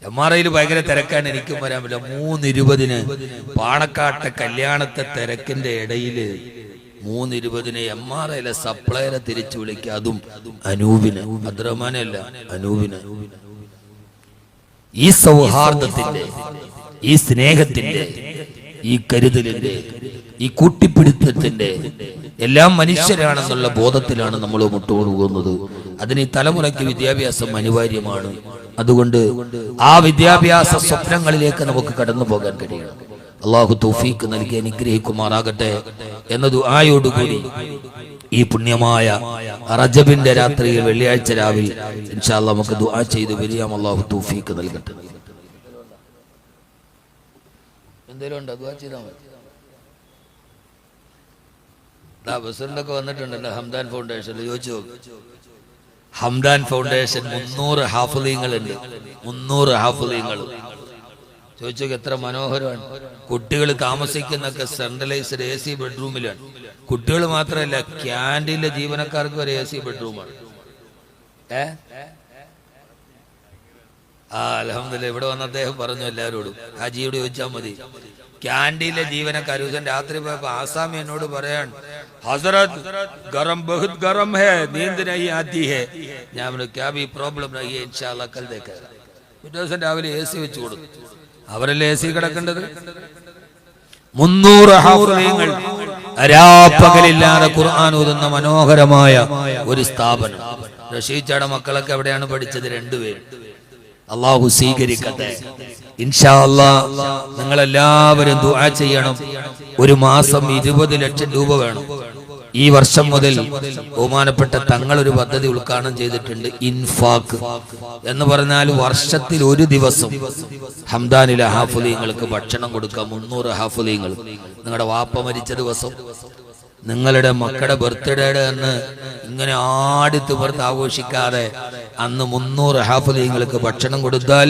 MRAയിൽ ഭയങ്കര തിരക്കാണ്, എനിക്കും വരാൻ പറ്റില്ല. 3:20 പാണക്കാട്ടെ കല്യാണത്തെ തിരക്കിന്റെ ഇടയില് 3:20 MRAയിലെ സപ്ലയറെ തിരിച്ചു വിളിക്കുക, അതും അനൂപിന്. അബ്ദുറഹ്മാനല്ല, അനൂപിന്. ഈ സൗഹാർദ്ദത്തിന്റെ, ഈ സ്നേഹത്തിന്റെ, ഈ കരുതലിന്റെ, ഈ കൂട്ടിപ്പിടുത്തത്തിന്റെ എല്ലാം മനുഷ്യരാണെന്നുള്ള ബോധത്തിലാണ് നമ്മൾ മുട്ടുകൊടുക്കുന്നത്. അതിന് ഈ തലമുറയ്ക്ക് വിദ്യാഭ്യാസം അനിവാര്യമാണ്. അതുകൊണ്ട് ആ വിദ്യാഭ്യാസ സ്വപ്നങ്ങളിലേക്ക് നമുക്ക് കടന്നു പോകാൻ കഴിയണം. അള്ളാഹു തൗഫീഖ് നൽകി അനുഗ്രഹിക്കുമാറാകട്ടെ എന്ന ദുആയോടുകൂടി ഈ പുണ്യമായ റജബിന്റെ രാത്രിയിൽ, വെള്ളിയാഴ്ച രാവിലെ ഇൻഷാ അല്ലാഹ് നമുക്ക് ദുആ ചെയ്ത് വരിയാം. അള്ളാഹു തൗഫീഖ് നൽകട്ടെ. എന്തെങ്കിലും ഉണ്ടോ? ദുആ ചെയ്താൽ മതി. ബസറിലൊക്കെ വന്നിട്ടുണ്ടല്ലോ ഹംദാൻ ഫൗണ്ടേഷനിൽ, ചോദിച്ചു നോക്ക്. Hamdan foundation 300 ഹാഫിളീങ്ങളുണ്ട്. 300 ഹാഫിളീങ്ങൾ ചോദിച്ചോക്ക്, എത്ര മനോഹരമാണ്. കുട്ടികൾ താമസിക്കുന്നൊക്കെ സെൻട്രലൈസ്ഡ് AC ബെഡ്റൂമിലാണ്. കുട്ടികൾ മാത്രമല്ല, ക്യാൻറ്റീനിലെ ജീവനക്കാർക്ക് വരെ AC ബെഡ്റൂമാണ്. അൽഹംദുലില്ലാഹ്. ഇവിടെ വന്ന അദ്ദേഹം പറഞ്ഞു എല്ലാവരോടും, ഹാജിയോട് ചോദിച്ചാൽ മതി. ക്യാൻറ്റീനിലെ ജീവനക്കാർ ദിവസം രാത്രി പോയപ്പോ ആസാമി എന്നോട് പറയാൻ, ഹസരത് ഗരം ബഹുത് ഗരം ഹേ, നീന്ത് നഹീ ആതി ഹേ. ഞാൻ പറഞ്ഞു, ക്യാ ഭീ പ്രോബ്ലം നഹീ ഹേ, ഇൻഷാ അല്ലാഹ് കൽ ദേഖേഗാ. പിറ്റേ ദിവസം രാവിലെ AC വെച്ച് കൊടുത്തു. അവരല്ലേ AC കിടക്കേണ്ടത്. 300 ഹാഫിളീങ്ങൾ രാപ്പകലില്ലാതെ ഖുർആൻ ഓതുന്ന മനോഹരമായ ഒരു സ്ഥാപനം. റഷീദ് മക്കളൊക്കെ എവിടെയാണ് പഠിച്ചത്? 2 പേര്. അള്ളാഹു സ്വീകരിക്കട്ടെ ഇൻഷാ അല്ലാഹ്. നിങ്ങൾ എല്ലാവരും ദുആ ചെയ്യണം. ഒരു മാസം 20 ലക്ഷം രൂപ വേണം. ഈ വർഷം മുതൽ ബഹുമാനപ്പെട്ട തങ്ങൾ ഒരു പദ്ധതി ഉദ്ഘാടനം ചെയ്തിട്ടുണ്ട്. ഇൻഫാഖ് എന്ന് പറഞ്ഞാൽ വർഷത്തിൽ ഒരു ദിവസം ഹംദാനിലെ ഹാഫിളീങ്ങൾക്ക് ഭക്ഷണം കൊടുക്കാം. 300 ഹാഫിളീങ്ങൾ. നിങ്ങളുടെ വാപ്പ മരിച്ച ദിവസം നിങ്ങളുടെ മക്കളുടെ ബർത്ത്ഡേയുടെ അന്ന് ഇങ്ങനെ ആടിത്ത് പുറത്ത് ആഘോഷിക്കാതെ അന്ന് 300 ഹാഫിളീങ്ങൾക്ക് ഭക്ഷണം കൊടുത്താൽ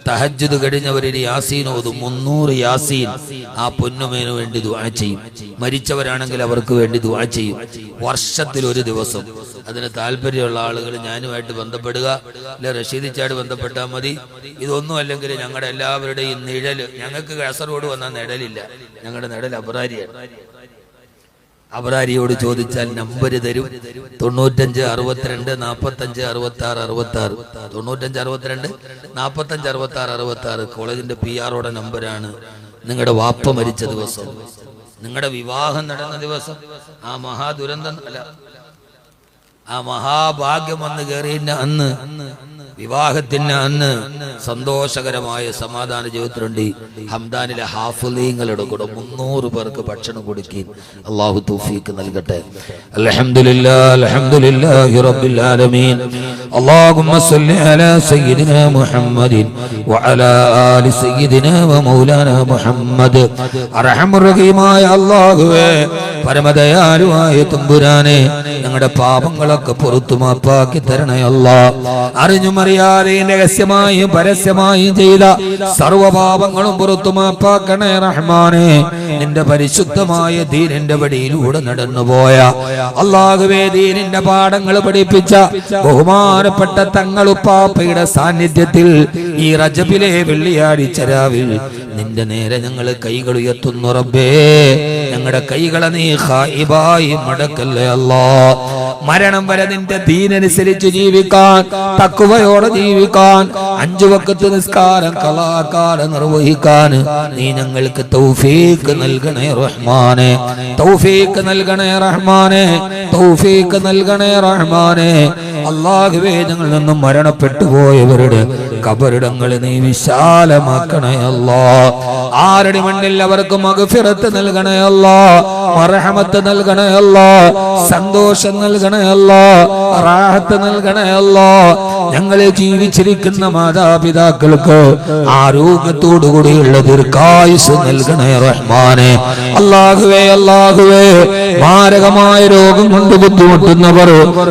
തഹജ്ജുദ് കഴിഞ്ഞവരൊരു യാസീൻ ഓതും. 300 യാസീൻ ആ പൊന്നുമേനു വേണ്ടി ദുആ ചെയ്യും. മരിച്ചവരാണെങ്കിൽ അവർക്ക് വേണ്ടി ദുആ ചെയ്യും. വർഷത്തിൽ ഒരു ദിവസം. അതിന് താല്പര്യമുള്ള ആളുകൾ ഞാനുമായിട്ട് ബന്ധപ്പെടുക, അല്ലെ റഷീദ് ചാട് ബന്ധപ്പെട്ടാൽ മതി. ഇതൊന്നും അല്ലെങ്കിൽ ഞങ്ങളുടെ എല്ലാവരുടെയും നിഴല്, ഞങ്ങൾക്ക് കാസർഗോഡ് വന്നാൽ നിഴലില്ല, ഞങ്ങളുടെ നിഴൽ അബ്രാരിയാണ്. അബ്രാരിയോട് ചോദിച്ചാൽ നമ്പർ തരും. 95 62 45 66 66 95 62 45 66 66 കോളേജിന്റെ PR-ഓടെ നമ്പരാണ്. നിങ്ങളുടെ വാപ്പ മരിച്ച ദിവസം, നിങ്ങളുടെ വിവാഹം നടന്ന ദിവസം, ആ മഹാദുരന്തം അല്ല, ആ മഹാഭാഗ്യം വന്ന് കയറിയ അന്ന്, വിവാഹത്തിന് അന്ന് സന്തോഷകരമായ സമാധാന ജീവിതത്തിലുണ്ട്. ഹംദാനിലെ ഹാഫിളീങ്ങളുടെ കൂടെ 300 പേർക്ക് ഭക്ഷണം കൊടുക്കുകയും അല്ലാഹു തൗഫീഖ് നൽകട്ടെ. അൽഹംദുലില്ലാഹ് അൽഹംദുലില്ലാഹി റബ്ബിൽ ആലമീൻ. അല്ലാഹുമ്മ സ്വല്ലി അലാ സയ്യിദിനാ മുഹമ്മദിൻ വഅലാ ആലി സയ്യിദിനാ വമൗലാനാ മുഹമ്മദ്. അർഹമർ റഹീമായ അല്ലാഹുവേ, പരമദയാലുവായ തമ്പുരാനെ, ഞങ്ങളുടെ പാപങ്ങളൊക്കെ പുറത്തു മാപ്പാക്കി തരണേ അല്ലാഹ്. അറിഞ്ഞും അറിയാതെയും രഹസ്യമായും പരസ്യമായും ചെയ്ത സർവ്വപാപങ്ങളും പുറത്തു മാപ്പാക്കണേ റഹ്മാനെ. നിന്റെ പരിശുദ്ധമായ ദീനിന്റെ വഴിയിലൂടെ നടന്നുപോയ അല്ലാഹുവേ, ദീനിന്റെ പാഠങ്ങൾ പഠിപ്പിച്ച ബഹുമാനപ്പെട്ട തങ്ങളുപ്പാപ്പയുടെ സാന്നിധ്യത്തിൽ ഈ റജബിലെ വെള്ളിയാഴ്ച രാവിൽ നിന്റെ നേരെ ഞങ്ങൾ കൈകൾ ഉയർത്തുന്നു റബ്ബേ. ഞങ്ങളുടെ കൈകളെ നീ ഖായിബായി മടക്കല്ലേ അല്ലാഹ്. മരണം വരെ നിന്റെ ദീനനുസരിച്ച് ജീവിക്കാൻ, തഖ്വയോടെ ജീവിക്കാൻ, 5 വഖത്ത് നിസ്കാരം ഖളാക്കാതെ നിർവഹിക്കാൻ നീ ഞങ്ങൾക്ക് തൗഫീഖ് നൽകണേ റഹ്മാനെ. തൗഫീഖ് നൽകണേ റഹ്മാനെ. തൗഫീഖ് നൽകണേ റഹ്മാനെ. അല്ലാഹുവേ, ഞങ്ങളിൽ നിന്നും മരണപ്പെട്ടു പോയവരുടെ ഖബറിടങ്ങൾ നീ വിശാലമാക്കണേ അല്ലാഹ്. ആരുടെ മണ്ണിൽ അവർക്ക് മഗ്ഫിറത്ത് നൽകണേ അല്ലാഹ്, മർഹമത്ത് നൽകണേ അല്ലാഹ്, സന്തോഷം നൽകണേ അല്ലാഹ്, റാഹത്ത് നൽകണേ അല്ലാഹ്. ഞങ്ങളെ ജീവിച്ചിരിക്കുന്ന മാതാപിതാക്കൾക്ക് ആരോഗ്യത്തോടുകൂടിയുള്ള ദീർഘായുസ് നൽകണേ റഹ്മാനെ. അല്ലാഹുവേ, അല്ലാഹുവേ, മാരകമായ രോഗം കൊണ്ട് ബുദ്ധിമുട്ടുന്നവർ,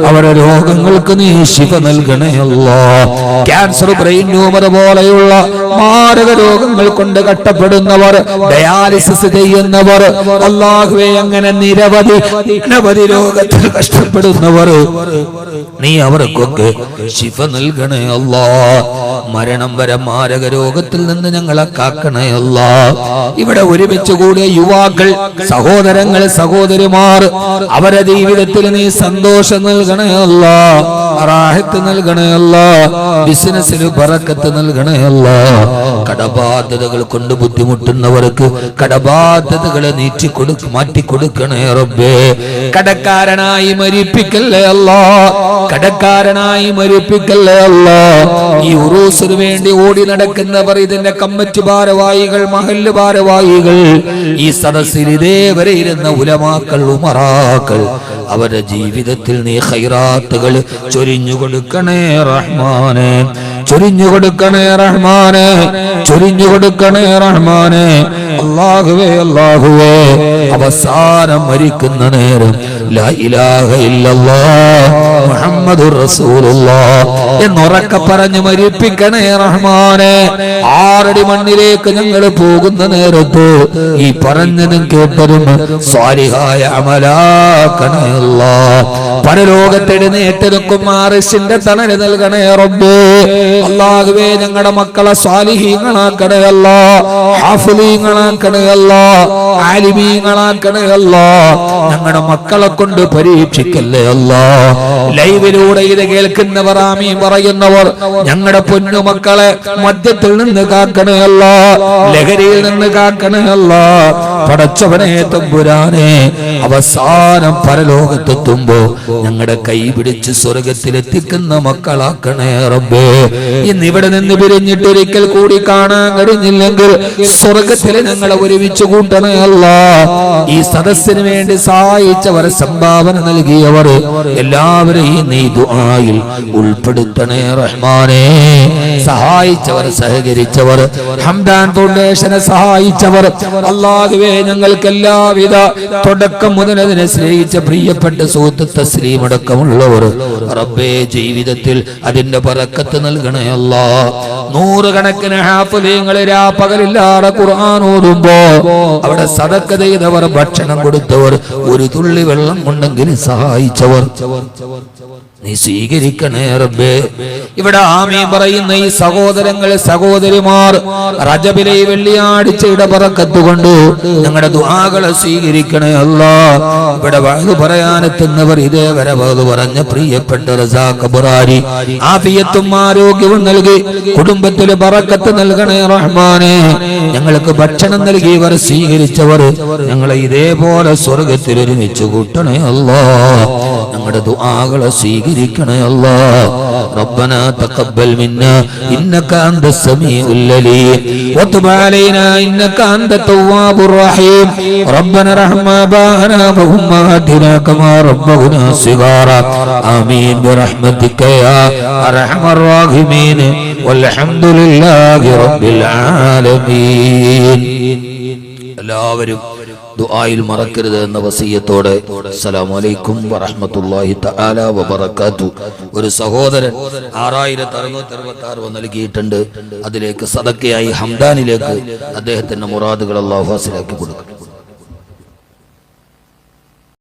അവരുടെ രോഗങ്ങൾക്ക് നീ ശിഫ നൽകണേ അല്ലാഹ്. ക്യാൻസർ, ബ്രെയിൻ ട്യൂമർ പോലെയുള്ള മാരക രോഗങ്ങൾ കൊണ്ട് കഷ്ടപ്പെടുന്നവർ, ഡയാലിസിസ് ചെയ്യുന്നവർ, അല്ലാഹുവേ, അങ്ങനെ നിരവധി രോഗത്തിൽ കഷ്ടപ്പെടുന്നവർ, നീ അവർക്കൊക്കെ ശിഫ നൽകണേ അല്ലാഹ്. മരണം വരെ മാരക രോഗത്തിൽ നിന്ന് ഞങ്ങളെ കാക്കണേ അല്ലാഹ്. ഇവിടെ ഒരുമിച്ച് കൂടിയ യുവാക്കൾ, സഹോദരങ്ങൾ, സഹോദരിമാർ, അവരുടെ ജീവിതത്തിൽ നീ സന്തോഷം നൽകണേ അല്ലാഹ്, റാഹത്ത് നൽകണേ അല്ലാഹ്, ബിസിനസ്സിൽ ബറക്കത്ത് നൽകണേ അല്ലാഹ്. കടബാധ്യതകൾ കൊണ്ട് ബുദ്ധിമുട്ടുന്നവർക്ക് കടബാധ്യതകളെ മാറ്റിക്കൊടുക്കണേ റബ്ബേ. കടക്കാരനായി മരിപ്പിക്കല്ലേ അല്ലാഹ്, കടക്കാരനായി മരിപ്പിക്കല്ലേ അല്ലാഹ്. ഈ ഉറൂസിന് വേണ്ടി ഓടി നടക്കുന്നവർ, ഇതിന്റെ കമ്മിറ്റി ഭാരവാഹികൾ, മഹല്ല് ഭാരവാഹികൾ, ഈ സദസ്സിൽ ഇതേവരെ ഇരുന്ന ഉലമാക്കൾ, ഉമറാക്കൾ, അവരുടെ ജീവിതത്തിൽ നീ ഖൈറാത്തുകൾ ചൊരിഞ്ഞു കൊടുക്കണേ റഹ്മാനെ. ചൊരിഞ്ഞു കൊടുക്കണേ റഹ്മാനെ. ചൊരിഞ്ഞു കൊടുക്കണേ റഹ്മാനെ. അല്ലാഹുവേ, അല്ലാഹുവേ, അവസാനം മരിക്കുന്ന നേരം ലാ ഇലാഹ ഇല്ലല്ലാഹ് മുഹമ്മദുർ റസൂലുള്ളാഹ് എന്നുറക്കെ പറഞ്ഞു മരിപ്പിക്കണേ റഹ്മാനെ. 6 അടി മണ്ണിലേക്ക് ഞങ്ങൾ പോകുന്ന നേരത്ത് ഈ പറഞ്ഞതും കേട്ടതും സ്വാലിഹായ അമലാക്കണേ അല്ലാഹ്. പരലോകത്തെഴുന്നേറ്റെടുക്കും അർശിന്റെ തണല് നൽകണേ റബ്ബേ. അല്ലാഹുവേ, ഞങ്ങളുടെ മക്കളെ സ്വാലിഹീങ്ങളാക്കണേ അല്ലാഹ്, ഹാഫിളീങ്ങളാക്കണേ അല്ലാഹ്, ആലിമീങ്ങളാക്കണേ അല്ലാഹ്. ഞങ്ങളുടെ മക്കളെ കൊണ്ട് പരീക്ഷിക്കല്ലേ അല്ലാഹ്. ലൈവിലൂടെ ഇത് കേൾക്കുന്നവർ, ആമീൻ പറയുന്നവർ, ഞങ്ങളുടെ പൊന്നുമക്കളെ മദ്യത്തിൽ നിന്ന് കാക്കണേ അല്ലാഹ്, ലഹരിയിൽ നിന്ന് കാക്കണേ അല്ലാഹ്. പടച്ചവനെ തമ്പുരാനെ, അവസാനം പരലോകത്തെത്തുമ്പോ ഞങ്ങളുടെ കൈ പിടിച്ച് സ്വർഗത്തിലെത്തിക്കുന്ന മക്കളാക്കണേ റബ്ബേ. ഇന്ന് ഇവിടെ നിന്ന് പിരിഞ്ഞിട്ട് ഒരിക്കൽ കൂടി കാണാൻ കഴിഞ്ഞില്ലെങ്കിൽ സ്വർഗത്തിൽ ഞങ്ങളെ ഒരുമിച്ച് കൂട്ടണേ അല്ലാഹ്. ഈ സദസ്സിന് വേണ്ടി സഹായിച്ചവർ, സംഭാവന നൽകിയവർ എല്ലാവരെയും നീ ദുആയിൽ ഉൾപ്പെടുത്തണേ റഹ്മാനേ. സഹായിച്ചവർ, സഹകരിച്ചവർ, ഹംദാൻ ഫൗണ്ടേഷനെ സഹായിച്ചവർ, അല്ലാഹുവേ, ഞങ്ങൾക്ക് എല്ലാവിധ തുടക്കം മുതൽ അതിനെ സ്നേഹിച്ച പ്രിയപ്പെട്ട സുഹൃത്ത് തസ്ലീം അടക്കമുള്ളവർ റബ്ബേ ജീവിതത്തിൽ അതിന്റെ ബറക്കത്ത് നൽകണേ അല്ലാഹ്. നൂറുകണക്കിന് ഹാഫിളീങ്ങളെ രാപ്പകലില്ലാതെ ഖുർആൻ ഓതുമ്പോ അവിടെ സദഖ ചെയ്തവർ, ഭക്ഷണം കൊടുത്തവർ, ഒരു തുള്ളി വെള്ളം കൊണ്ടെങ്കിൽ സഹായിച്ചവർ നീ സ്വീകരിക്കണേ റബ്ബേ. ഇവിടെ ആമീൻ പറയുന്ന ഈ സഹോദരങ്ങളെ സഹോദരിമാർ റജബിലെ വെള്ളിയാഴ്ചയുടെ ബറക്കത്ത് കൊണ്ട് ഞങ്ങളുടെ ദുആകളെ സ്വീകരിക്കണേ അല്ലാഹ്. ഇവിടെ വഅദ് പറയാനെത്തുന്നവർ ഇതേവരെ വഅദ് പറഞ്ഞ പ്രിയപ്പെട്ട റസാഖ് ബുറാരി ആഫിയത്തും ആരോഗ്യവും നൽകി കുടുംബത്തിലെ ബറക്കത്ത് നൽകണേ റഹ്മാനേ. ഞങ്ങൾക്ക് ഭക്ഷണം നൽകിയവർ സ്വീകരിച്ചവർ ഞങ്ങളെ ഇതേപോലെ സ്വർഗ്ഗത്തിൽ ഒരുമിച്ച് കൂട്ടണേ അല്ലാഹ്. ഞങ്ങളുടെ ദുആകളെ സ്വീകരിക്കണേ അല്ലാഹ്. റബ്ബനാ തഖബ്ബൽ മിന്നാ ഇന്നക അൻതസ് സമീഉൽ അലീം വതുബ് അലൈനാ ഇന്നക അൻതത് തവ്വാബുർ റഹീം. റബ്ബനാ റഹ്മാ ബാനാ വഉമ്മാതിനാ കമാ റബ്ബനാ സിഗാറാ. ആമീൻ ബിറഹ്മതിക യാ അർഹമർ റഹീമീൻ വൽഹംദുലില്ലാഹി റബ്ബിൽ ആലമീൻ. എല്ലാവരും ദുആയിൽ മറക്കരുത് എന്ന വസിയത്തോടെ അസ്സലാമു അലൈക്കും വറഹ്മത്തുള്ളാഹി തആല വബറകാതുഹു. ഒരു സഹോദരൻ 6666 നൽകിയിട്ടുണ്ട്. അതിലേക്ക് സദഖയായി ഹംദാനിലേക്ക് അദ്ദേഹത്തിന്റെ മുറാദുകൾ അല്ലാഹു ഹാസിലാക്കി കൊടുക്കട്ടെ.